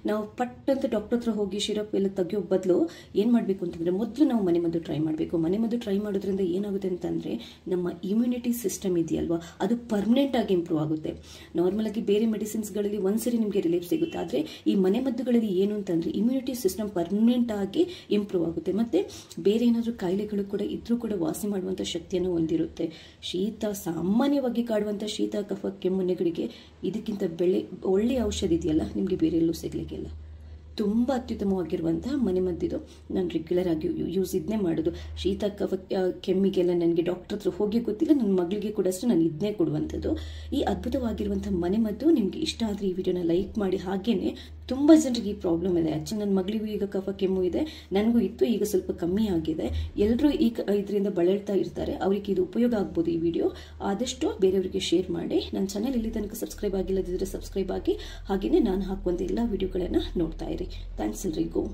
ನಾವು ಪಟ್ ಅಂತ ಡಾಕ್ಟರ್ ಹತ್ರ ಹೋಗಿ ಶಿರಪ್ ಎಲ್ಲ ತೆಗಿಯೋ ಬದಲು ಏನ್ ಮಾಡ್ಬೇಕು ಅಂತಂದ್ರೆ ಮೊದಲು ನಾವು ಮನೆಮದ್ದು ಟ್ರೈ ಮಾಡಬೇಕು. ಮನೆಮದ್ದು ಟ್ರೈ ಮಾಡೋದ್ರಿಂದ ಏನಾಗುತ್ತೆ ಅಂತಂದ್ರೆ ನಮ್ಮ ಇಮ್ಯುನಿಟಿ ಸಿಸ್ಟಮ್ ಇದೆಯಲ್ವಾ, ಅದು ಪರ್ಮನೆಂಟ್ ಆಗಿ ಇಂಪ್ರೂವ್ ಆಗುತ್ತೆ. ನಾರ್ಮಲ್ ಆಗಿ ಬೇರೆ ಮೆಡಿಸಿನ್ಸ್ ಗಳಲ್ಲಿ ಒಂದ್ಸರಿ ನಿಮಗೆ ರಿಲೀಫ್ ಸಿಗುತ್ತೆ. ಆದ್ರೆ ಈ ಮನೆಮದ್ದುಗಳಲ್ಲಿ ಏನು ಅಂತಂದ್ರೆ ಇಮ್ಯುನಿಟಿ ಸಿಸ್ಟಮ್ ಪರ್ಮನೆಂಟ್ ಆಗಿ ಇಂಪ್ರೂವ್ ಆಗುತ್ತೆ. ಮತ್ತೆ ಬೇರೆ ಏನಾದ್ರೂ ಕಾಯಿಲೆಗಳು ಕೂಡ ಇದ್ರೂ ಕೂಡ ವಾಸಿ ಮಾಡುವಂತ ಶಕ್ತಿಯನ್ನು ಹೊಂದಿರುತ್ತೆ. ಶೀತ ಸಾಮಾನ್ಯವಾಗಿ ಕಾಡುವಂತ ಶೀತ, ಕಫ, ಕೆಮ್ಮು, ನೆಗಡಿಗೆ ಇದಕ್ಕಿಂತ ಒಳ್ಳೆಯ ಔಷಧಿ ಇದೆಯಲ್ಲ ನಿಮ್ಗೆ ಬೇರೆ ಎಲ್ಲೂ ಸಿಗ್ಲಿಕ್ಕಿಲ್ಲ. ತುಂಬಾ ಅತ್ಯುತ್ತಮವಾಗಿರುವಂತಹ ಮನೆಮದ್ದಿದು. ನಾನು ರೆಗ್ಯುಲರ್ ಆಗಿ ಯೂಸ್ ಇದನ್ನೇ ಮಾಡೋದು. ಶೀತ, ಕಫ, ಕೆಮ್ಮಿಗೆಲ್ಲ ನನಗೆ ಡಾಕ್ಟರ್ ಹತ್ರ ಹೋಗಿ ಗೊತ್ತಿಲ್ಲ. ನನ್ನ ಮಗಳಿಗೆ ಕೂಡ ಅಷ್ಟೇ ನಾನು ಇದನ್ನೇ ಕೊಡುವಂಥದ್ದು. ಈ ಅದ್ಭುತವಾಗಿರುವಂತಹ ಮನೆಮದ್ದು ನಿಮ್ಗೆ ಇಷ್ಟ ಆದ್ರೆ ಈ ವಿಡಿಯೋನ ಲೈಕ್ ಮಾಡಿ. ಹಾಗೇನೆ ತುಂಬಾ ಜನರಿಗೆ ಈ ಪ್ರಾಬ್ಲಮ್ ಇದೆ. ಆಕ್ಚುಲಿ ನನ್ನ ಮಗಳಿಗೂ ಈಗ ಕಫ, ಕೆಮ್ಮು ಇದೆ, ನನಗೂ ಇತ್ತು, ಈಗ ಸ್ವಲ್ಪ ಕಮ್ಮಿ ಆಗಿದೆ. ಎಲ್ಲರೂ ಈಗ ಇದರಿಂದ ಬಳಲ್ತಾ ಇರ್ತಾರೆ. ಅವರಿಗೆ ಇದು ಉಪಯೋಗ ಆಗ್ಬೋದು. ಈ ವಿಡಿಯೋ ಆದಷ್ಟು ಬೇರೆಯವರಿಗೆ ಶೇರ್ ಮಾಡಿ. ನನ್ನ ಚಾನೆಲ್ ಇಲ್ಲಿ ತನಕ ಸಬ್ಸ್ಕ್ರೈಬ್ ಆಗಿಲ್ಲದಿದ್ರೆ ಸಬ್ಸ್ಕ್ರೈಬ್ ಆಗಿ, ಹಾಗೇನೆ ನಾನು ಹಾಕುವಂತ ಎಲ್ಲ ವಿಡಿಯೋಗಳನ್ನ ನೋಡ್ತಾ ಇರಿ. ಥ್ಯಾಂಕ್ಸ್ ಎಲ್ರಿಗೂ.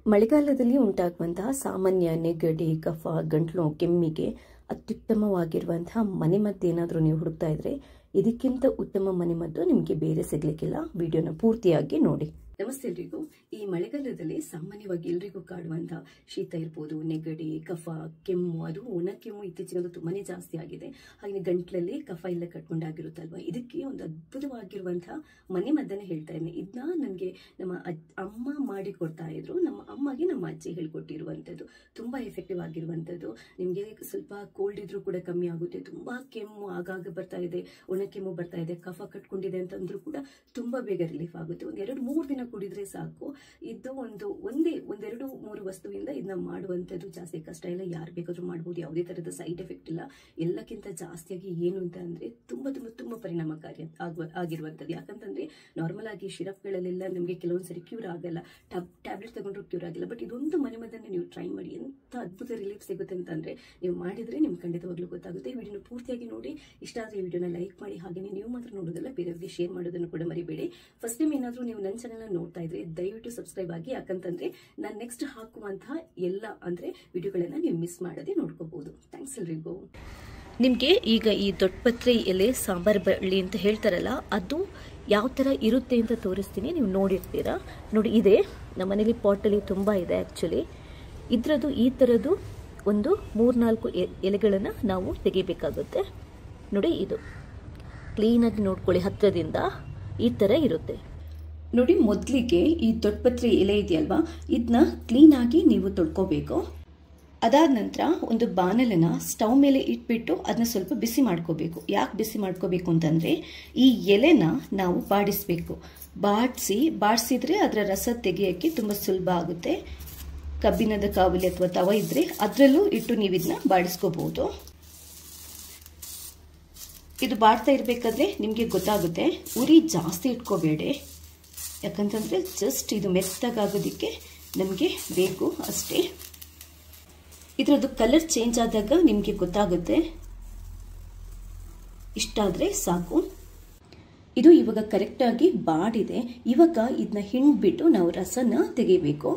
ಮಳೆಗಾಲದಲ್ಲಿ ಉಂಟಾಗುವಂತಹ ಸಾಮಾನ್ಯ ನೆಗಡಿ, ಕಫ, ಗಂಟ್ಲು, ಕೆಮ್ಮಿಗೆ ಅತ್ಯುತ್ತಮವಾಗಿರುವಂತಹ ಮನೆಮದ್ದು ಏನಾದರೂ ನೀವು ಹುಡುಕ್ತಾ ಇದ್ರೆ ಇದಕ್ಕಿಂತ ಉತ್ತಮ ಮನೆಮದ್ದು ನಿಮಗೆ ಬೇರೆ ಸಿಗ್ಲಿಕ್ಕಿಲ್ಲ. ವಿಡಿಯೋನ ಪೂರ್ತಿಯಾಗಿ ನೋಡಿ. ನಮಸ್ತೆ ಎಲ್ರಿಗೂ. ಈ ಮಳೆಗಾಲದಲ್ಲಿ ಸಾಮಾನ್ಯವಾಗಿ ಎಲ್ರಿಗೂ ಕಾಡುವಂತಹ ಶೀತ ಇರ್ಬೋದು, ನೆಗಡಿ, ಕಫ, ಕೆಮ್ಮು, ಅದು ಒಣ ಕೆಮ್ಮು ಇತ್ತೀಚೆಗೆ ತುಂಬಾನೇ ಜಾಸ್ತಿ ಆಗಿದೆ. ಹಾಗೆ ಗಂಟ್ಲಲ್ಲಿ ಕಫ ಎಲ್ಲ ಕಟ್ಕೊಂಡಾಗಿರುತ್ತಲ್ವಾ, ಇದಕ್ಕೆ ಒಂದು ಅದ್ಭುತವಾಗಿರುವಂತಹ ಮನೆಮದ್ದನ್ನ ಹೇಳ್ತಾ ಇದ್ದೀನಿ. ಇದನ್ನ ನನಗೆ ನಮ್ಮ ಅಮ್ಮ ಮಾಡಿ ಕೊಡ್ತಾ ಇದ್ರು. ನಮ್ಮ ಅಮ್ಮಗೆ ನಮ್ಮ ಅಜ್ಜಿ ಹೇಳ್ಕೊಟ್ಟಿರುವಂಥದ್ದು. ತುಂಬಾ ಎಫೆಕ್ಟಿವ್ ಆಗಿರುವಂಥದ್ದು. ನಿಮಗೆ ಸ್ವಲ್ಪ ಕೋಲ್ಡ್ ಇದ್ರೂ ಕೂಡ ಕಮ್ಮಿ ಆಗುತ್ತೆ. ತುಂಬಾ ಕೆಮ್ಮು ಆಗಾಗ ಬರ್ತಾ ಇದೆ, ಒಣ ಕೆಮ್ಮು ಬರ್ತಾ ಇದೆ, ಕಫ ಕಟ್ಕೊಂಡಿದೆ ಅಂತಂದ್ರೂ ಕೂಡ ತುಂಬಾ ಬೇಗ ರಿಲೀಫ್ ಆಗುತ್ತೆ. ಒಂದ್ 2-3 ದಿನ ಕುಡಿದ್ರೆ ಸಾಕು. ಇದು ಒಂದೆರಡು ಮೂರು ವಸ್ತುವಿಂದ ಇದನ್ನ ಮಾಡುವಂಥದ್ದು ಜಾಸ್ತಿ ಕಷ್ಟ ಇಲ್ಲ. ಯಾರು ಬೇಕಾದ್ರೂ ಮಾಡ್ಬೋದು. ಯಾವುದೇ ತರದ ಸೈಡ್ ಎಫೆಕ್ಟ್ ಇಲ್ಲ. ಎಲ್ಲಕ್ಕಿಂತ ಜಾಸ್ತಿಯಾಗಿ ಏನು ಅಂತ ಅಂದ್ರೆ ತುಂಬಾ ತುಂಬಾ ತುಂಬಾ ಪರಿಣಾಮಕಾರಿ ಆಗಿರುವಂಥದ್ದು. ಯಾಕಂತಂದ್ರೆ ನಾರ್ಮಲ್ ಆಗಿ ಶಿರಪ್ಗಳಲ್ಲೆಲ್ಲ ನಮಗೆ ಕೆಲವೊಂದ್ಸರಿ ಕ್ಯೂರ್ ಆಗಲ್ಲ, ಟ್ಯಾಬ್ಲೆಟ್ ತಗೊಂಡ್ರು ಕ್ಯೂರ್ ಆಗಿಲ್ಲ. ಬಟ್ ಇದೊಂದು ಮನೆಮದ್ದನ್ನ ನೀವು ಟ್ರೈ ಮಾಡಿ, ಎಂತ ಅದ್ಭುತ ರಿಲೀಫ್ ಸಿಗುತ್ತೆ ಅಂತಂದ್ರೆ ನೀವು ಮಾಡಿದ್ರೆ ನಿಮ್ಗೆ ಖಂಡಿತವಾಗ್ಲೂ ಗೊತ್ತಾಗುತ್ತೆ. ಈ ವಿಡಿಯೋನ ಪೂರ್ತಿಯಾಗಿ ನೋಡಿ. ಇಷ್ಟ ಆದ್ರೆ ಈ ವಿಡಿಯೋನ ಲೈಕ್ ಮಾಡಿ. ಹಾಗೆ ನೀವು ಮಾತ್ರ ನೋಡೋದಲ್ಲ, ಬೇರೆಯವರಿಗೆ ಶೇರ್ ಮಾಡೋದನ್ನು ಕೂಡ ಮರಿಬೇಡಿ. ಫಸ್ಟ್ ಟೈಮ್ ಏನಾದ್ರೂ ನೀವು ನನ್ನ ಚಾನಲ್ ನೋಡ್ತಾ ಇದ್ರೆ ದಯವಿಟ್ಟು ಸಬ್ಸ್ಕ್ರೈಬ್ ಆಗಿ. ಯಾಕಂತಂದ್ರೆ ನಾನು ನೆಕ್ಸ್ಟ್ ಹಾಕುವಂತಹ ಎಲ್ಲ ಅಂದ್ರೆ ವಿಡಿಯೋಗಳನ್ನ ನೀವು ಮಿಸ್ ಮಾಡದೆ ನೋಡ್ಕೋಬಹುದು. ಥ್ಯಾಂಕ್ಸ್ ಎಲ್ರಿಗೂ. ನಿಮ್ಗೆ ಈಗ ಈ ದೊಡ್ಡಪತ್ರೆ ಎಲೆ ಸಾಂಬಾರ್ ಬಳ್ಳಿ ಅಂತ ಹೇಳ್ತಾರಲ್ಲ, ಅದು ಯಾವ ತರ ಇರುತ್ತೆ ಅಂತ ತೋರಿಸ್ತೀನಿ. ನೀವು ನೋಡಿರ್ತೀರಾ. ನೋಡಿ, ಇದೆ ನಮ್ಮ ಮನೇಲಿ ಪಾಟಲ್ಲಿ ತುಂಬಾ ಇದೆ. ಆಕ್ಚುಲಿ ಇದ್ರದ್ದು ಈ ತರದ್ದು ಒಂದು 3-4 ಎಲೆಗಳನ್ನ ನಾವು ತೆಗಿಬೇಕಾಗುತ್ತೆ. ನೋಡಿ, ಇದು ಕ್ಲೀನಾಗಿ ನೋಡ್ಕೊಳ್ಳಿ. ಹತ್ರದಿಂದ ಈ ತರ ಇರುತ್ತೆ ನೋಡಿ. ಮೊದಲಿಗೆ ಈ ದೊಡ್ಡಪತ್ರೆ ಎಲೆ ಇದೆಯಲ್ವಾ, ಇದನ್ನ ಕ್ಲೀನಾಗಿ ನೀವು ತೊಳ್ಕೋಬೇಕು. ಅದಾದ ನಂತರ ಒಂದು ಬಾಣಲನ್ನ ಸ್ಟವ್ ಮೇಲೆ ಇಟ್ಬಿಟ್ಟು ಅದನ್ನ ಸ್ವಲ್ಪ ಬಿಸಿ ಮಾಡ್ಕೋಬೇಕು. ಯಾಕೆ ಬಿಸಿ ಮಾಡ್ಕೋಬೇಕು ಅಂತಂದ್ರೆ ಈ ಎಲೆನ ನಾವು ಬಾಡಿಸ್ಬೇಕು. ಬಾಡಿಸಿದ್ರೆ ಅದರ ರಸ ತೆಗೆಯಕ್ಕೆ ತುಂಬಾ ಸುಲಭ ಆಗುತ್ತೆ. ಕಬ್ಬಿಣದ ಕಾವಲಿ ಅಥವಾ ತವ ಇದ್ರೆ ಅದರಲ್ಲೂ ಇಟ್ಟು ನೀವು ಇದನ್ನ ಬಾಡಿಸ್ಕೋಬಹುದು. ಇದು ಬಾಡ್ತಾ ಇರ್ಬೇಕಾದ್ರೆ ನಿಮ್ಗೆ ಗೊತ್ತಾಗುತ್ತೆ. ಉರಿ ಜಾಸ್ತಿ ಇಟ್ಕೋಬೇಡಿ, ಯಾಕಂತಂದ್ರೆ ಜಸ್ಟ್ ಇದು ಮೆತ್ತಗಾಗೋದಿಕ್ಕೆ ನಮಗೆ ಬೇಕು ಅಷ್ಟೇ. ಇದರದ್ದು ಕಲರ್ ಚೇಂಜ್ ಆದಾಗ ನಿಮಗೆ ಗೊತ್ತಾಗುತ್ತೆ. ಇಷ್ಟಾದ್ರೆ ಸಾಕು. ಇದು ಇವಾಗ ಕರೆಕ್ಟ್ ಆಗಿ ಬಾಡಿದೆ. ಇವಾಗ ಇದನ್ನ ಹಿಂಡ್ಬಿಟ್ಟು ನಾವು ರಸನ ತೆಗಿಬೇಕು.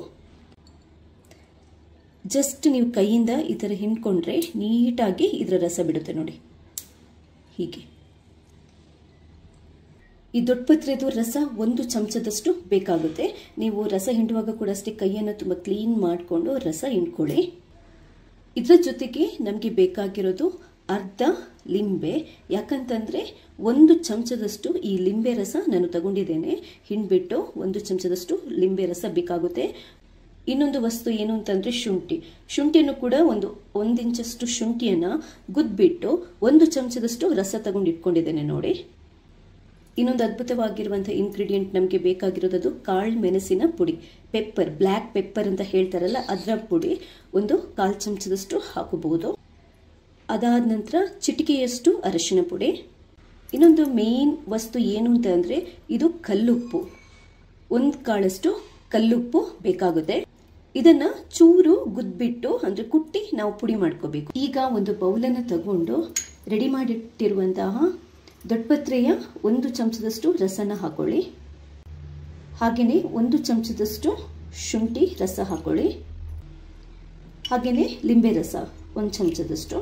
ಜಸ್ಟ್ ನೀವು ಕೈಯಿಂದ ಈ ತರ ಹಿಂಡ್ಕೊಂಡ್ರೆ ನೀಟಾಗಿ ಇದರ ರಸ ಬಿಡುತ್ತೆ ನೋಡಿ. ಹೀಗೆ ಈ ದೊಡ್ಡಪತ್ರೆದು ರಸ 1 ಚಮಚದಷ್ಟು ಬೇಕಾಗುತ್ತೆ. ನೀವು ರಸ ಹಿಂಡುವಾಗ ಕೂಡ ಅಷ್ಟೇ ಕೈಯನ್ನು ತುಂಬಾ ಕ್ಲೀನ್ ಮಾಡಿಕೊಂಡು ರಸ ಹಿಂಡ್ಕೊಳ್ಳಿ. ಇದರ ಜೊತೆಗೆ ನಮಗೆ ಬೇಕಾಗಿರೋದು ಅರ್ಧ ಲಿಂಬೆ. ಯಾಕಂತಂದ್ರೆ 1 ಚಮಚದಷ್ಟು ಈ ಲಿಂಬೆ ರಸ ನಾನು ತಗೊಂಡಿದ್ದೇನೆ. ಹಿಂಡ್ಬಿಟ್ಟು 1 ಚಮಚದಷ್ಟು ಲಿಂಬೆ ರಸ ಬೇಕಾಗುತ್ತೆ. ಇನ್ನೊಂದು ವಸ್ತು ಏನು ಅಂತಂದ್ರೆ ಶುಂಠಿಯನ್ನು ಕೂಡ ಒಂದು ಇಂಚಷ್ಟು ಶುಂಠಿಯನ್ನ ಗುದ್ಬಿಟ್ಟು 1 ಚಮಚದಷ್ಟು ರಸ ತಗೊಂಡು ಇಟ್ಕೊಂಡಿದ್ದೇನೆ ನೋಡಿ. ಇನ್ನೊಂದು ಅದ್ಭುತವಾಗಿರುವಂತಹ ಇಂಗ್ರೀಡಿಯೆಂಟ್ ನಮಗೆ ಬೇಕಾಗಿರೋದು ಕಾಳು ಮೆಣಸಿನ ಪುಡಿ, ಪೆಪ್ಪರ್, ಬ್ಲ್ಯಾಕ್ ಪೆಪ್ಪರ್ ಅಂತ ಹೇಳ್ತಾರಲ್ಲ, ಅದರ ಪುಡಿ 1/4 ಚಮಚದಷ್ಟು ಹಾಕಬಹುದು. ಅದಾದ ನಂತರ ಚಿಟಿಕೆಯಷ್ಟು ಅರಿಶಿನ ಪುಡಿ. ಇನ್ನೊಂದು ಮೇನ್ ವಸ್ತು ಏನು ಅಂತ ಅಂದ್ರೆ ಇದು ಕಲ್ಲುಪ್ಪು. 1 ಕಾಳಷ್ಟು ಕಲ್ಲುಪ್ಪು ಬೇಕಾಗುತ್ತೆ. ಇದನ್ನ ಚೂರು ಗುದ್ಬಿಟ್ಟು ಅಂದ್ರೆ ಕುಟ್ಟಿ ನಾವು ಪುಡಿ ಮಾಡ್ಕೋಬೇಕು. ಈಗ ಒಂದು ಬೌಲನ್ನು ತಗೊಂಡು ರೆಡಿ ಮಾಡಿಟ್ಟಿರುವಂತಹ ದೊಡ್ಡಪತ್ರೆಯ 1 ಚಮಚದಷ್ಟು ರಸನ ಹಾಕೊಳ್ಳಿ. ಹಾಗೇನೆ 1 ಚಮಚದಷ್ಟು ಶುಂಠಿ ರಸ ಹಾಕೊಳ್ಳಿ. ಹಾಗೇನೆ ಲಿಂಬೆ ರಸ 1 ಚಮಚದಷ್ಟು.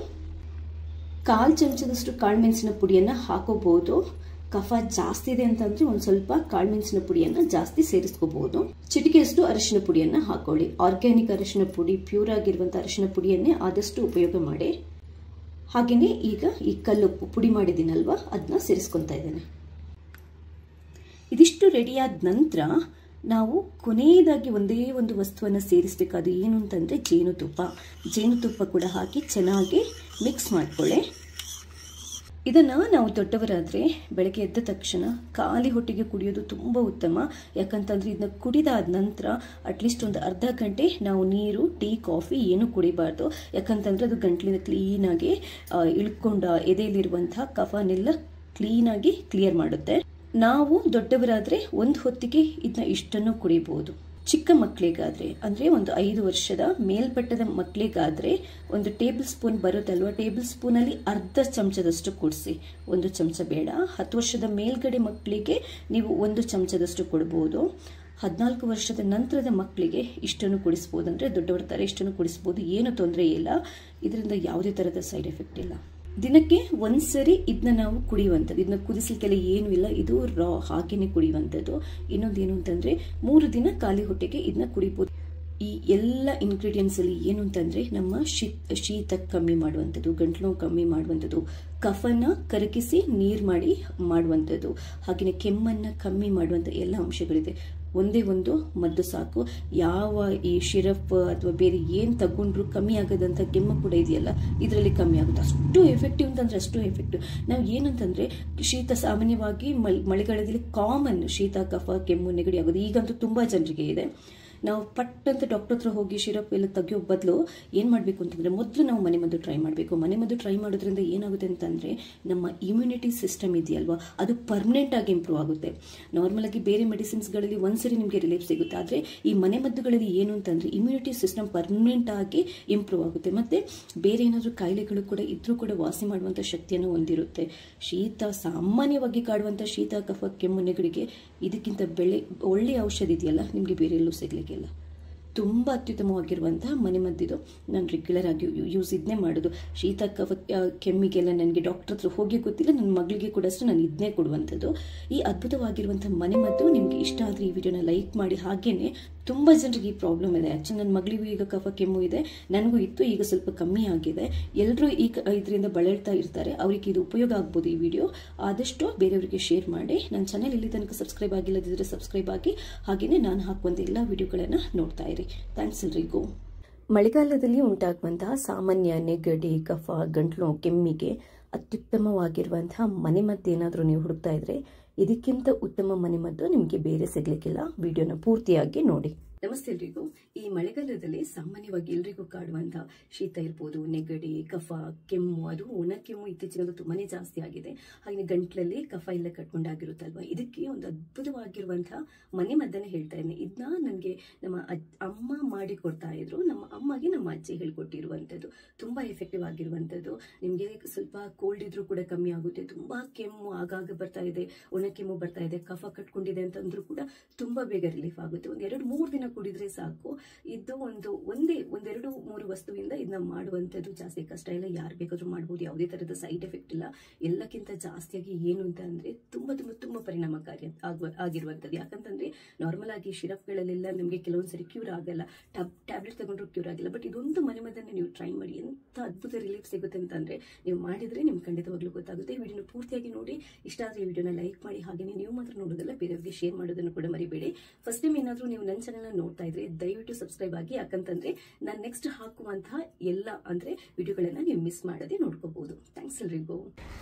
1/4 ಚಮಚದಷ್ಟು ಕಾಳುಮೆಣಸಿನ ಪುಡಿಯನ್ನ ಹಾಕೋಬಹುದು. ಕಫ ಜಾಸ್ತಿ ಇದೆ ಅಂತಂದ್ರೆ ಒಂದ್ ಸ್ವಲ್ಪ ಕಾಳುಮೆಣಸಿನ ಪುಡಿಯನ್ನ ಜಾಸ್ತಿ ಸೇರಿಸ್ಕೋಬಹುದು. ಚಿಟಿಕೆಯಷ್ಟು ಅರಿಶಿನ ಪುಡಿಯನ್ನ ಹಾಕೊಳ್ಳಿ. ಆರ್ಗ್ಯಾನಿಕ್ ಅರಿಶಿನ ಪುಡಿ, ಪ್ಯೂರ್ ಆಗಿರುವಂತಹ ಅರಿಶಿನ ಪುಡಿಯನ್ನೇ ಆದಷ್ಟು ಉಪಯೋಗ ಮಾಡಿ. ಹಾಗೇನೆ ಈಗ ಈ ಕಲ್ಲುಪ್ಪು ಪುಡಿ ಮಾಡಿದ್ದೀನಲ್ವಾ, ಅದನ್ನ ಸೇರಿಸ್ಕೊತಾ ಇದ್ದೇನೆ. ಇದಿಷ್ಟು ರೆಡಿಯಾದ ನಂತರ ನಾವು ಕೊನೆಯದಾಗಿ ಒಂದೇ ಒಂದು ವಸ್ತುವನ್ನ ಸೇರಿಸಬೇಕು. ಅದು ಏನು ಅಂತಂದ್ರೆ ಜೇನುತುಪ್ಪ ಕೂಡ ಹಾಕಿ ಚೆನ್ನಾಗಿ ಮಿಕ್ಸ್ ಮಾಡ್ಕೊಳ್ಳಿ. ಇದನ್ನ ನಾವು ದೊಡ್ಡವರಾದ್ರೆ ಬೆಳಗ್ಗೆ ಎದ್ದ ತಕ್ಷಣ ಖಾಲಿ ಹೊಟ್ಟೆಗೆ ಕುಡಿಯೋದು ತುಂಬಾ ಉತ್ತಮ. ಯಾಕಂತಂದ್ರೆ ಇದನ್ನ ಕುಡಿದಾದ ನಂತರ ಅಟ್ಲೀಸ್ಟ್ ಒಂದು ಅರ್ಧ ಗಂಟೆ ನಾವು ನೀರು, ಟೀ, ಕಾಫಿ ಏನು ಕುಡಿಬಾರ್ದು. ಯಾಕಂತಂದ್ರೆ ಅದು ಗಂಟ್ಲಿನ ಕ್ಲೀನ್ ಆಗಿ ಇಳ್ಕೊಂಡ ಎದೆಯಲ್ಲಿರುವಂತಹ ಕಫನೆಲ್ಲ ಕ್ಲೀನ್ ಆಗಿ ಕ್ಲಿಯರ್ ಮಾಡುತ್ತೆ. ನಾವು ದೊಡ್ಡವರಾದ್ರೆ ಒಂದು ಹೊತ್ತಿಗೆ ಇದನ್ನ ಇಷ್ಟನ್ನು ಕುಡಿಬಹುದು. ಚಿಕ್ಕ ಮಕ್ಕಳಿಗಾದ್ರೆ ಅಂದ್ರೆ ಒಂದು 5 ವರ್ಷದ ಮೇಲ್ಪಟ್ಟದ ಮಕ್ಕಳಿಗಾದ್ರೆ ಒಂದು ಟೇಬಲ್ ಸ್ಪೂನ್ ಬರುತ್ತಲ್ವಾ, ಟೇಬಲ್ ಸ್ಪೂನ್ ಅಲ್ಲಿ ಅರ್ಧ ಚಮಚದಷ್ಟು ಕುಡಿಸಿ. 1 ಚಮಚ ಬೇಡ. 10 ವರ್ಷದ ಮೇಲ್ಗಡೆ ಮಕ್ಕಳಿಗೆ ನೀವು 1 ಚಮಚದಷ್ಟು ಕೊಡಬಹುದು. 14 ವರ್ಷದ ನಂತರದ ಮಕ್ಕಳಿಗೆ ಇಷ್ಟನ್ನು ಕುಡಿಸ್ಬೋದು, ಅಂದರೆ ದೊಡ್ಡವರ ಥರ ಇಷ್ಟನ್ನು ಕುಡಿಸ್ಬೋದು, ಏನು ತೊಂದರೆ ಇಲ್ಲ. ಇದರಿಂದ ಯಾವುದೇ ಥರದ ಸೈಡ್ ಎಫೆಕ್ಟ್ ಇಲ್ಲ. ದಿನಕ್ಕೆ ಒಂದ್ಸರಿ ಇದನ್ನ ನಾವು ಕುಡಿಯುವಂಥದ್ದು, ಇದನ್ನ ಕುದಿಸ್ಲಿಕ್ಕೆಲ್ಲ ಏನೂ ಇಲ್ಲ, ಇದು ರಾ ಹಾಗೇನೆ ಕುಡಿಯುವಂಥದ್ದು. ಇನ್ನೊಂದೇನು ಅಂತಂದರೆ 3 ದಿನ ಖಾಲಿ ಹೊಟ್ಟೆಗೆ ಇದನ್ನ ಕುಡಿಬೋದು. ಈ ಎಲ್ಲ ಇಂಗ್ರೀಡಿಯೆಂಟ್ಸ್ ಅಲ್ಲಿ ಏನು ಅಂತಂದ್ರೆ ನಮ್ಮ ಶೀತ ಕಮ್ಮಿ ಮಾಡುವಂಥದ್ದು, ಗಂಟಲು ನೋವು ಕಮ್ಮಿ ಮಾಡುವಂಥದ್ದು, ಕಫನ ಕರಗಿಸಿ ನೀರು ಮಾಡಿ ಮಾಡುವಂಥದ್ದು, ಹಾಗೆಯೇ ಕೆಮ್ಮನ್ನು ಕಮ್ಮಿ ಮಾಡುವಂಥ ಎಲ್ಲ ಅಂಶಗಳಿದೆ. ಒಂದೇ ಒಂದು ಮದ್ದು ಸಾಕು. ಯಾವ ಈ ಶಿರಪ್ ಅಥವಾ ಬೇರೆ ಏನು ತಗೊಂಡ್ರು ಕಮ್ಮಿ ಆಗೋದಂಥ ಕೆಮ್ಮು ಕೂಡ ಇದೆಯಲ್ಲ, ಇದರಲ್ಲಿ ಕಮ್ಮಿ ಆಗುತ್ತೆ. ಅಷ್ಟು ಎಫೆಕ್ಟಿವ್ ಅಂತಂದ್ರೆ ಅಷ್ಟು ಎಫೆಕ್ಟಿವ್. ನಾವು ಏನಂತಂದ್ರೆ ಶೀತ ಸಾಮಾನ್ಯವಾಗಿ ಮಳೆಗಾಲದಲ್ಲಿ ಕಾಮನ್ ಶೀತ ಕಫ ಕೆಮ್ಮು ನೆಗಡಿ ಆಗೋದು ಈಗಂತೂ ತುಂಬಾ ಜನರಿಗೆ ಇದೆ. ನಾವು ಪಟ್ ಅಂತ ಡಾಕ್ಟರ್ ಹತ್ರ ಹೋಗಿ ಶಿರಪ್ ಎಲ್ಲ ತೆಗಿಯೋ ಬದಲು ಏನು ಮಾಡಬೇಕು ಅಂತಂದರೆ ಮೊದಲು ನಾವು ಮನೆಮದ್ದು ಟ್ರೈ ಮಾಡಬೇಕು. ಮನೆಮದ್ದು ಟ್ರೈ ಮಾಡೋದ್ರಿಂದ ಏನಾಗುತ್ತೆ ಅಂತಂದರೆ ನಮ್ಮ ಇಮ್ಯುನಿಟಿ ಸಿಸ್ಟಮ್ ಇದೆಯಲ್ವಾ, ಅದು ಪರ್ಮನೆಂಟ್ ಆಗಿ ಇಂಪ್ರೂವ್ ಆಗುತ್ತೆ. ನಾರ್ಮಲ್ ಆಗಿ ಬೇರೆ ಮೆಡಿಸಿನ್ಸ್ಗಳಲ್ಲಿ ಒಂದ್ಸರಿ ನಿಮಗೆ ರಿಲೀಫ್ ಸಿಗುತ್ತೆ, ಆದರೆ ಈ ಮನೆಮದ್ದುಗಳಲ್ಲಿ ಏನು ಅಂತಂದರೆ ಇಮ್ಯುನಿಟಿ ಸಿಸ್ಟಮ್ ಪರ್ಮನೆಂಟ್ ಆಗಿ ಇಂಪ್ರೂವ್ ಆಗುತ್ತೆ. ಮತ್ತು ಬೇರೆ ಏನಾದರೂ ಕಾಯಿಲೆಗಳು ಕೂಡ ಇದ್ರೂ ಕೂಡ ವಾಸಿ ಮಾಡುವಂಥ ಶಕ್ತಿಯನ್ನು ಹೊಂದಿರುತ್ತೆ. ಶೀತ ಸಾಮಾನ್ಯವಾಗಿ ಕಾಡುವಂಥ ಶೀತ ಕಫ ಕೆಮ್ಮು ನೆಗಡಿಗೆ ಇದಕ್ಕಿಂತ ಒಳ್ಳೆಯ ಔಷಧಿ ಇದೆಯಲ್ಲ ನಿಮಗೆ ಬೇರೆ ಎಲ್ಲೂ ಸಿಗಲಿಕ್ಕಿಲ್ಲ. ತುಂಬ ಅತ್ಯುತ್ತಮವಾಗಿರುವಂತಹ ಮನೆಮದ್ದಿದು. ನಾನು ರೆಗ್ಯುಲರ್ ಆಗಿ ಯೂಸ್ ಇದನ್ನೇ ಮಾಡೋದು. ಶೀತ ಕಫ ಕೆಮ್ಮಿಗೆಲ್ಲ ನನಗೆ ಡಾಕ್ಟರ್ ಹತ್ರ ಹೋಗಿ ಗೊತ್ತಿಲ್ಲ, ನನ್ನ ಮಗಳಿಗೆ ಕೂಡ ಅಷ್ಟೇ ನಾನು ಇದನ್ನೇ ಕೊಡುವಂಥದ್ದು. ಈ ಅದ್ಭುತವಾಗಿರುವಂಥ ಮನೆಮದ್ದು ನಿಮಗೆ ಇಷ್ಟ ಆದರೆ ಈ ವಿಡಿಯೋನ ಲೈಕ್ ಮಾಡಿ. ಹಾಗೇನೆ ತುಂಬ ಜನರಿಗೆ ಈ ಪ್ರಾಬ್ಲಮ್ ಇದೆ. ಆ್ಯಕ್ಚುಲಿ ನನ್ನ ಮಗಳಿಗೂ ಈಗ ಕಫ ಕೆಮ್ಮು ಇದೆ, ನನಗೂ ಇತ್ತು, ಈಗ ಸ್ವಲ್ಪ ಕಮ್ಮಿ ಆಗಿದೆ. ಎಲ್ಲರೂ ಇದರಿಂದ ಬಳಲ್ತಾ ಇರ್ತಾರೆ, ಅವರಿಗೆ ಇದು ಉಪಯೋಗ ಆಗ್ಬೋದು. ಈ ವಿಡಿಯೋ ಆದಷ್ಟು ಬೇರೆಯವರಿಗೆ ಶೇರ್ ಮಾಡಿ. ನನ್ನ ಚಾನೆಲ್ ಇಲ್ಲಿ ತನಕ ಸಬ್ಸ್ಕ್ರೈಬ್ ಆಗಿಲ್ಲದಿದ್ದರೆ ಸಬ್ಸ್ಕ್ರೈಬ್ ಆಗಿ, ಹಾಗೆಯೇ ನಾನು ಹಾಕುವಂಥ ಎಲ್ಲ ವಿಡಿಯೋಗಳನ್ನು ನೋಡ್ತಾ ಇರಿ. ಥ್ಯಾಂಕ್ಸ್ ಎಲ್ರಿಗೂ. ಮಳೆಗಾಲದಲ್ಲಿ ಉಂಟಾಗುವಂತಹ ಸಾಮಾನ್ಯ ನೆಗಡಿ ಕಫ ಗಂಟಲು ಕೆಮ್ಮಿಗೆ ಅತ್ಯುತ್ತಮವಾಗಿರುವಂತಹ ಮನೆಮದ್ದು ಏನಾದರೂ ನೀವು ಹುಡುಕ್ತಾ ಇದ್ರೆ ಇದಕ್ಕಿಂತ ಉತ್ತಮ ಮನೆಮದ್ದು ನಿಮಗೆ ಬೇರೆ ಸಿಗ್ಲಿಕ್ಕಿಲ್ಲ. ವಿಡಿಯೋನ ಪೂರ್ತಿಯಾಗಿ ನೋಡಿ. ನಮಸ್ತೆ ಎಲ್ರಿಗೂ. ಈ ಮಳೆಗಾಲದಲ್ಲಿ ಸಾಮಾನ್ಯವಾಗಿ ಎಲ್ರಿಗೂ ಕಾಡುವಂತಹ ಶೀತ ಇರ್ಬೋದು, ನೆಗಡಿ ಕಫ ಕೆಮ್ಮು, ಅದು ಒಣ ಕೆಮ್ಮು ಇತ್ತೀಚೆಗೆ ತುಂಬಾನೇ ಜಾಸ್ತಿ ಆಗಿದೆ. ಹಾಗೆ ಗಂಟ್ಲಲ್ಲಿ ಕಫ ಎಲ್ಲ ಕಟ್ಕೊಂಡಾಗಿರುತ್ತಲ್ವ, ಇದಕ್ಕೆ ಒಂದು ಅದ್ಭುತವಾಗಿರುವಂತಹ ಮನೆ ಮದ್ದನ್ನು ಹೇಳ್ತಾ ಇದ್ದೀನಿ. ಇದನ್ನ ನನಗೆ ನಮ್ಮ ಅಮ್ಮ ಮಾಡಿ ಕೊಡ್ತಾ ಇದ್ರು. ನಮ್ಮ ಅಮ್ಮಗೆ ನಮ್ಮ ಅಜ್ಜಿ ಹೇಳ್ಕೊಟ್ಟಿರುವಂಥದ್ದು. ತುಂಬಾ ಎಫೆಕ್ಟಿವ್ ಆಗಿರುವಂಥದ್ದು. ನಿಮಗೆ ಸ್ವಲ್ಪ ಕೋಲ್ಡ್ ಇದ್ರೂ ಕೂಡ ಕಮ್ಮಿ ಆಗುತ್ತೆ. ತುಂಬಾ ಕೆಮ್ಮು ಆಗಾಗ ಬರ್ತಾ ಇದೆ, ಒಣ ಕೆಮ್ಮು ಬರ್ತಾ ಇದೆ, ಕಫ ಕಟ್ಕೊಂಡಿದೆ ಅಂತಂದ್ರೂ ಕೂಡ ತುಂಬಾ ಬೇಗ ರಿಲೀಫ್ ಆಗುತ್ತೆ. ಒಂದು 2-3 ದಿನ ಕುಡಿದ್ರೆ ಸಾಕು. ಇದು ಒಂದೆರಡು ಮೂರು ವಸ್ತುವಿಂದ ಇದನ್ನ ಮಾಡುವಂಥದ್ದು ಜಾಸ್ತಿ ಕಷ್ಟ ಇಲ್ಲ, ಯಾರು ಬೇಕಾದ್ರೂ ಮಾಡ್ಬೋದು. ಯಾವುದೇ ತರದ ಸೈಡ್ ಎಫೆಕ್ಟ್ ಇಲ್ಲ. ಎಲ್ಲಕ್ಕಿಂತ ಜಾಸ್ತಿಯಾಗಿ ಏನು ಅಂತ ಅಂದ್ರೆ ತುಂಬಾ ಪರಿಣಾಮಕಾರಿ ಆಗಿರುವಂಥದ್ದು. ಯಾಕಂತಂದ್ರೆ ನಾರ್ಮಲ್ ಆಗಿ ಶಿರಪ್ಗಳಲ್ಲೆಲ್ಲ ನಮಗೆ ಕೆಲವೊಂದ್ಸರಿ ಕ್ಯೂರ್ ಆಗಲ್ಲ, ಟ್ಯಾಬ್ಲೆಟ್ ತಗೊಂಡ್ರು ಕ್ಯೂರ್ ಆಗಿಲ್ಲ. ಬಟ್ ಇದೊಂದು ಮನೆಮದ್ದನ್ನ ನೀವು ಟ್ರೈ ಮಾಡಿ, ಎಂತ ಅದ್ಭುತ ರಿಲೀಫ್ ಸಿಗುತ್ತೆ ಅಂತಂದ್ರೆ ನೀವು ಮಾಡಿದ್ರೆ ನಿಮ್ಗೆ ಖಂಡಿತವಾಗ್ಲೂ ಗೊತ್ತಾಗುತ್ತೆ. ವಿಡಿಯೋನ ಪೂರ್ತಿಯಾಗಿ ನೋಡಿ. ಇಷ್ಟ ಆದ್ರೆ ಈ ವಿಡಿಯೋನ ಲೈಕ್ ಮಾಡಿ. ಹಾಗೆ ನೀವು ಮಾತ್ರ ನೋಡೋದಲ್ಲ, ಬೇರೆಯವರಿಗೆ ಶೇರ್ ಮಾಡೋದನ್ನು ಕೂಡ ಮರಿಬೇಡಿ. ಫಸ್ಟ್ ಟೈಮ್ ಏನಾದ್ರೂ ನೀವು ನನ್ನ ಚಾನೆಲ್ ನೋಡ್ತಾ ಇದ್ರೆ ದಯವಿಟ್ಟು ಸಬ್ಸ್ಕ್ರೈಬ್ ಆಗಿ. ಯಾಕಂತಂದ್ರೆ ನಾನು ನೆಕ್ಸ್ಟ್ ಹಾಕುವಂತಹ ಎಲ್ಲ ಅಂದ್ರೆ ವಿಡಿಯೋಗಳನ್ನ ನೀವು ಮಿಸ್ ಮಾಡದೆ ನೋಡ್ಕೋಬಹುದು. ಥ್ಯಾಂಕ್ಸ್ ಎಲ್ರಿಗೂ.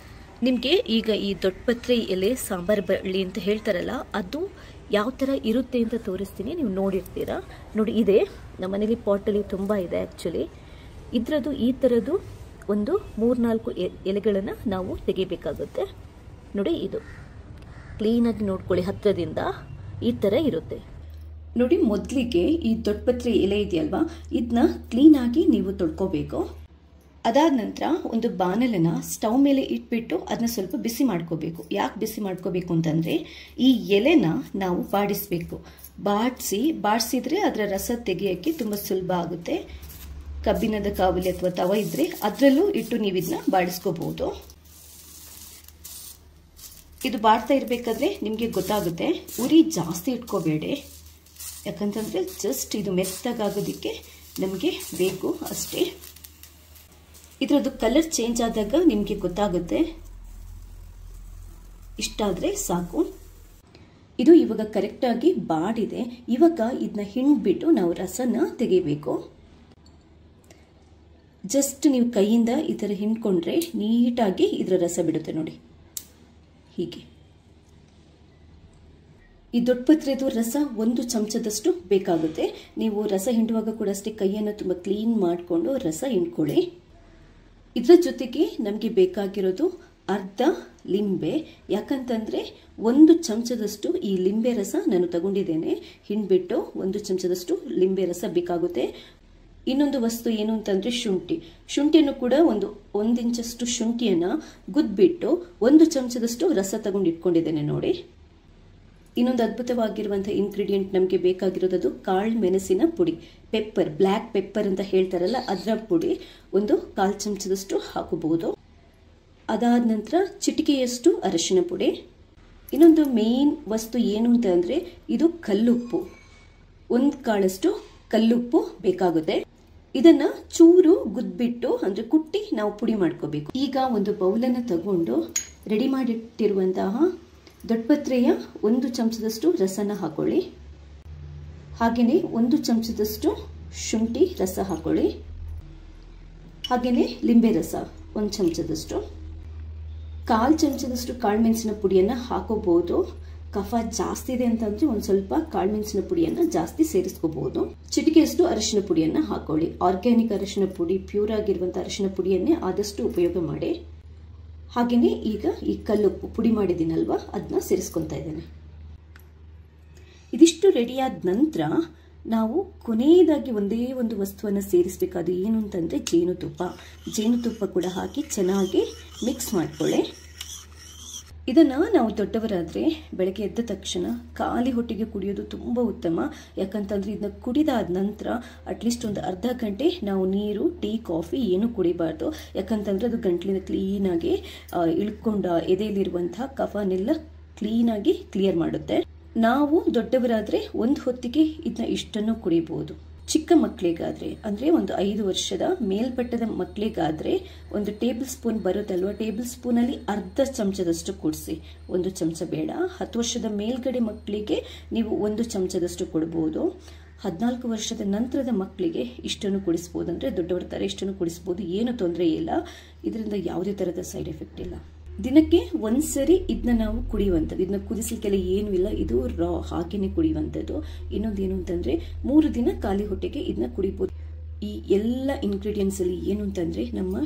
ನಿಮಗೆ ಈಗ ಈ ದೊಡ್ಡಪತ್ರೆ ಎಲೆ ಸಾಂಬಾರ್ ಬಳ್ಳಿ ಅಂತ ಹೇಳ್ತಾರಲ್ಲ, ಅದು ಯಾವ ಥರ ಇರುತ್ತೆ ಅಂತ ತೋರಿಸ್ತೀನಿ, ನೀವು ನೋಡಿರ್ತೀರಾ. ನೋಡಿ, ಇದೆ ನಮ್ಮ ಮನೇಲಿ ಪಾಟಲ್ಲಿ ತುಂಬ ಇದೆ ಆ್ಯಕ್ಚುಲಿ. ಇದರದ್ದು ಈ ಥರದ್ದು ಒಂದು 3-4 ಎಲೆಗಳನ್ನು ನಾವು ತೆಗಿಬೇಕಾಗುತ್ತೆ. ನೋಡಿ, ಇದು ಕ್ಲೀನಾಗಿ ನೋಡ್ಕೊಳ್ಳಿ, ಹತ್ತಿರದಿಂದ ಈ ಥರ ಇರುತ್ತೆ. ನೋಡಿ, ಮೊದಲಿಗೆ ಈ ದೊಡ್ಡಪತ್ರೆ ಎಲೆ ಇದೆಯಲ್ವಾ, ಇದನ್ನ ಕ್ಲೀನಾಗಿ ನೀವು ತೊಳ್ಕೋಬೇಕು. ಅದಾದ ನಂತರ ಒಂದು ಬಾಣಲನ್ನ ಸ್ಟವ್ ಮೇಲೆ ಇಟ್ಬಿಟ್ಟು ಅದನ್ನ ಸ್ವಲ್ಪ ಬಿಸಿ ಮಾಡ್ಕೋಬೇಕು. ಯಾಕೆ ಬಿಸಿ ಮಾಡ್ಕೋಬೇಕು ಅಂತಂದ್ರೆ ಈ ಎಲೆನ ನಾವು ಬಾಡಿಸ್ಬೇಕು. ಬಾಡಿಸಿದ್ರೆ ಅದರ ರಸ ತೆಗೆಯೋಕ್ಕೆ ತುಂಬ ಸುಲಭ ಆಗುತ್ತೆ. ಕಬ್ಬಿಣದ ಕಾವಲಿ ಅಥವಾ ತವ ಇದ್ರೆ ಅದರಲ್ಲೂ ಇಟ್ಟು ನೀವು ಇದನ್ನ ಬಾಡಿಸ್ಕೋಬಹುದು. ಇದು ಬಾಡ್ತಾ ಇರಬೇಕಾದ್ರೆ ನಿಮಗೆ ಗೊತ್ತಾಗುತ್ತೆ. ಉರಿ ಜಾಸ್ತಿ ಇಟ್ಕೋಬೇಡಿ, ಯಾಕಂತಂದ್ರೆ ಜಸ್ಟ್ ಇದು ಮೆತ್ತಗಾಗೋದಕ್ಕೆ ನಮಗೆ ಬೇಕು ಅಷ್ಟೇ. ಇದರದ್ದು ಕಲರ್ ಚೇಂಜ್ ಆದಾಗ ನಿಮಗೆ ಗೊತ್ತಾಗುತ್ತೆ. ಇಷ್ಟಾದರೆ ಸಾಕು. ಇದು ಇವಾಗ ಕರೆಕ್ಟಾಗಿ ಬಾಡಿದೆ. ಇವಾಗ ಇದನ್ನ ಹಿಂಡ್ಬಿಟ್ಟು ನಾವು ರಸನ ತೆಗಿಬೇಕು. ಜಸ್ಟ್ ನೀವು ಕೈಯಿಂದ ಈ ಥರ ಹಿಂಡ್ಕೊಂಡ್ರೆ ನೀಟಾಗಿ ಇದರ ರಸ ಬಿಡುತ್ತೆ. ನೋಡಿ, ಹೀಗೆ. ಈ ದೊಡ್ಡಪತ್ರೆದು ರಸ 1 ಚಮಚದಷ್ಟು ಬೇಕಾಗುತ್ತೆ. ನೀವು ರಸ ಹಿಂಡುವಾಗ ಕೂಡ ಅಷ್ಟೇ ಕೈಯನ್ನು ತುಂಬ ಕ್ಲೀನ್ ಮಾಡಿಕೊಂಡು ರಸ ಹಿಂಡ್ಕೊಳ್ಳಿ. ಇದರ ಜೊತೆಗೆ ನಮಗೆ ಬೇಕಾಗಿರೋದು ಅರ್ಧ ಲಿಂಬೆ. ಯಾಕಂತಂದರೆ 1 ಚಮಚದಷ್ಟು ಈ ಲಿಂಬೆ ರಸ ನಾನು ತಗೊಂಡಿದ್ದೇನೆ. ಹಿಂಡ್ಬಿಟ್ಟು 1 ಚಮಚದಷ್ಟು ಲಿಂಬೆ ರಸ ಬೇಕಾಗುತ್ತೆ. ಇನ್ನೊಂದು ವಸ್ತು ಏನು ಅಂತಂದರೆ ಶುಂಠಿಯನ್ನು ಕೂಡ 1 ಇಂಚಷ್ಟು ಶುಂಠಿಯನ್ನು ಗುದ್ಬಿಟ್ಟು 1 ಚಮಚದಷ್ಟು ರಸ ತಗೊಂಡು ಇಟ್ಕೊಂಡಿದ್ದೇನೆ. ನೋಡಿ, ಇನ್ನೊಂದು ಅದ್ಭುತವಾಗಿರುವಂತಹ ಇಂಗ್ರೀಡಿಯೆಂಟ್ ನಮಗೆ ಬೇಕಾಗಿರೋದು ಕಾಳು ಮೆಣಸಿನ ಪುಡಿ, ಪೆಪ್ಪರ್, ಬ್ಲ್ಯಾಕ್ ಪೆಪ್ಪರ್ ಅಂತ ಹೇಳ್ತಾರಲ್ಲ ಅದರ ಪುಡಿ ಒಂದು 1/4 ಚಮಚದಷ್ಟು ಹಾಕಬಹುದು. ಅದಾದ ನಂತರ ಚಿಟಿಕೆಯಷ್ಟು ಅರಿಶಿನ ಪುಡಿ. ಇನ್ನೊಂದು ಮೇನ್ ವಸ್ತು ಏನು ಅಂತಂದ್ರೆ ಇದು ಕಲ್ಲುಪ್ಪು, 1 ಕಾಳಷ್ಟು ಕಲ್ಲುಪ್ಪು ಬೇಕಾಗುತ್ತೆ. ಇದನ್ನ ಚೂರು ಗುದ್ಬಿಟ್ಟು ಅಂದ್ರೆ ಕುಟ್ಟಿ ನಾವು ಪುಡಿ ಮಾಡ್ಕೋಬೇಕು. ಈಗ ಒಂದು ಬೌಲನ್ನು ತಗೊಂಡು ರೆಡಿ ಮಾಡಿಟ್ಟಿರುವಂತಹ ದೊಡ್ಡಪತ್ರೆಯ 1 ಚಮಚದಷ್ಟು ರಸನ ಹಾಕೊಳ್ಳಿ. ಹಾಗೆಯೇ 1 ಚಮಚದಷ್ಟು ಶುಂಠಿ ರಸ ಹಾಕೊಳ್ಳಿ. ಹಾಗೆಯೇ ಲಿಂಬೆ ರಸ 1 ಚಮಚದಷ್ಟು, 1/4 ಚಮಚದಷ್ಟು ಕಾಳುಮೆಣಸಿನ ಪುಡಿಯನ್ನು ಹಾಕೋಬಹುದು. ಕಫ ಜಾಸ್ತಿ ಇದೆ ಅಂತಂದ್ರೆ ಒಂದು ಸ್ವಲ್ಪ ಕಾಳುಮೆಣಸಿನ ಪುಡಿಯನ್ನು ಜಾಸ್ತಿ ಸೇರಿಸ್ಕೋಬಹುದು. ಚಿಟಿಕೆಯಷ್ಟು ಅರಿಶಿನ ಪುಡಿಯನ್ನು ಹಾಕೊಳ್ಳಿ. ಆರ್ಗ್ಯಾನಿಕ್ ಅರಿಶಿನ ಪುಡಿ, ಪ್ಯೂರ್ ಆಗಿರುವಂತಹ ಅರಿಶಿನ ಪುಡಿಯನ್ನೇ ಆದಷ್ಟು ಉಪಯೋಗ ಮಾಡಿ. ಹಾಗೆಯೇ ಈಗ ಈ ಕಲ್ಲುಪ್ಪು ಪುಡಿ ಮಾಡಿದ್ದೀನಲ್ವಾ ಅದನ್ನ ಸೇರಿಸ್ಕೊತಾ ಇದ್ದೇನೆ. ಇದಿಷ್ಟು ರೆಡಿಯಾದ ನಂತರ ನಾವು ಕೊನೆಯದಾಗಿ ಒಂದೇ ಒಂದು ವಸ್ತುವನ್ನು ಸೇರಿಸಬೇಕಾದ ಏನು ಅಂತಂದ್ರೆ ಜೇನುತುಪ್ಪ ಕೂಡ ಹಾಕಿ ಚೆನ್ನಾಗಿ ಮಿಕ್ಸ್ ಮಾಡ್ಕೊಳ್ಳಿ. ಇದನ್ನ ನಾವು ದೊಡ್ಡವರಾದ್ರೆ ಬೆಳಗ್ಗೆ ಎದ್ದ ತಕ್ಷಣ ಖಾಲಿ ಹೊಟ್ಟೆಗೆ ಕುಡಿಯೋದು ತುಂಬಾ ಉತ್ತಮ. ಯಾಕಂತಂದ್ರೆ ಇದನ್ನ ಕುಡಿದಾದ ನಂತರ ಅಟ್ಲೀಸ್ಟ್ ಒಂದು ಅರ್ಧ ಗಂಟೆ ನಾವು ನೀರು, ಟೀ, ಕಾಫಿ ಏನು ಕುಡಿಬಾರ್ದು. ಯಾಕಂತಂದ್ರೆ ಅದು ಗಂಟ್ಲಿನ ಕ್ಲೀನಾಗಿ ಇಳ್ಕೊಂಡ ಎದೆಯಲ್ಲಿರುವಂತಹ ಕಫನೆಲ್ಲ ಕ್ಲೀನಾಗಿ ಕ್ಲಿಯರ್ ಮಾಡುತ್ತೆ. ನಾವು ದೊಡ್ಡವರಾದ್ರೆ ಒಂದು ಹೊತ್ತಿಗೆ ಇದನ್ನ ಇಷ್ಟನ್ನು ಕುಡಿಬಹುದು. ಚಿಕ್ಕ ಮಕ್ಕಳಿಗಾದ್ರೆ ಅಂದ್ರೆ ಒಂದು 5 ವರ್ಷದ ಮೇಲ್ಪಟ್ಟದ ಮಕ್ಕಳಿಗಾದ್ರೆ ಒಂದು ಟೇಬಲ್ ಸ್ಪೂನ್ ಬರುತ್ತಲ್ವ, ಟೇಬಲ್ ಸ್ಪೂನ್ ಅಲ್ಲಿ ಅರ್ಧ ಚಮಚದಷ್ಟು ಕುಡಿಸಿ, 1 ಚಮಚ ಬೇಡ. 10 ವರ್ಷದ ಮೇಲ್ಗಡೆ ಮಕ್ಕಳಿಗೆ ನೀವು 1 ಚಮಚದಷ್ಟು ಕೊಡಬಹುದು. 14 ವರ್ಷದ ನಂತರದ ಮಕ್ಕಳಿಗೆ ಇಷ್ಟನ್ನು ಕುಡಿಸಬಹುದು. ಅಂದ್ರೆ ದೊಡ್ಡವರ ತರ ಇಷ್ಟನ್ನು ಕುಡಿಸಬಹುದು, ಏನು ತೊಂದರೆ ಇಲ್ಲ. ಇದರಿಂದ ಯಾವುದೇ ತರಹದ ಸೈಡ್ ಎಫೆಕ್ಟ್ ಇಲ್ಲ. ದಿನಕ್ಕೆ ಒಂದ್ಸರಿ ಇದನ್ನ ನಾವು ಕುಡಿಯುವಂಥದ್ದು. ಇದನ್ನ ಕುದಿಸಲಿಕ್ಕೆಲ್ಲ ಏನು ಇಲ್ಲ, ಇದು ರಾ ಹಾಗೇನೆ ಕುಡಿಯುವಂಥದ್ದು. ಇನ್ನೊಂದೇನು ಅಂತಂದ್ರೆ 3 ದಿನ ಖಾಲಿ ಹೊಟ್ಟೆಗೆ ಇದನ್ನ ಕುಡಿಬಹುದು. ಈ ಎಲ್ಲ ಇಂಗ್ರೀಡಿಯೆಂಟ್ಸ್ ಅಲ್ಲಿ ಏನು ಅಂತಂದ್ರೆ ನಮ್ಮ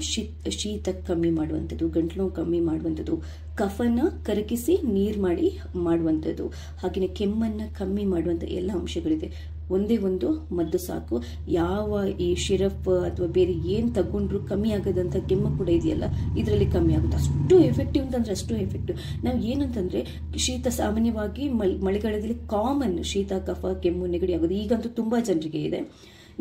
ಶೀತ ಕಮ್ಮಿ ಮಾಡುವಂಥದ್ದು, ಗಂಟ್ಲು ಕಮ್ಮಿ ಮಾಡುವಂಥದ್ದು, ಕಫನ ಕರಗಿಸಿ ನೀರು ಮಾಡಿ ಮಾಡುವಂಥದ್ದು, ಹಾಗೆಯೇ ಕೆಮ್ಮನ್ನ ಕಮ್ಮಿ ಮಾಡುವಂಥ ಎಲ್ಲ ಅಂಶಗಳಿದೆ. ಒಂದೇ ಒಂದು ಮದ್ದು ಸಾಕು. ಯಾವ ಈ ಶಿರಪ್ ಅಥವಾ ಬೇರೆ ಏನು ತಗೊಂಡ್ರು ಕಮ್ಮಿ ಆಗದಂತ ಕೆಮ್ಮು ಕೂಡ ಇದೆಯಲ್ಲ, ಇದರಲ್ಲಿ ಕಮ್ಮಿ ಆಗುತ್ತೆ. ಅಷ್ಟು ಎಫೆಕ್ಟಿವ್ ಅಂತಂದ್ರೆ ಅಷ್ಟು ಎಫೆಕ್ಟಿವ್. ನಾವು ಏನಂತಂದ್ರೆ ಶೀತ ಸಾಮಾನ್ಯವಾಗಿ ಮಳೆಗಾಲದಲ್ಲಿ ಕಾಮನ್ ಶೀತ, ಕಫ, ಕೆಮ್ಮು, ನೆಗಡಿ ಆಗೋದು ಈಗಂತೂ ತುಂಬಾ ಜನರಿಗೆ ಇದೆ.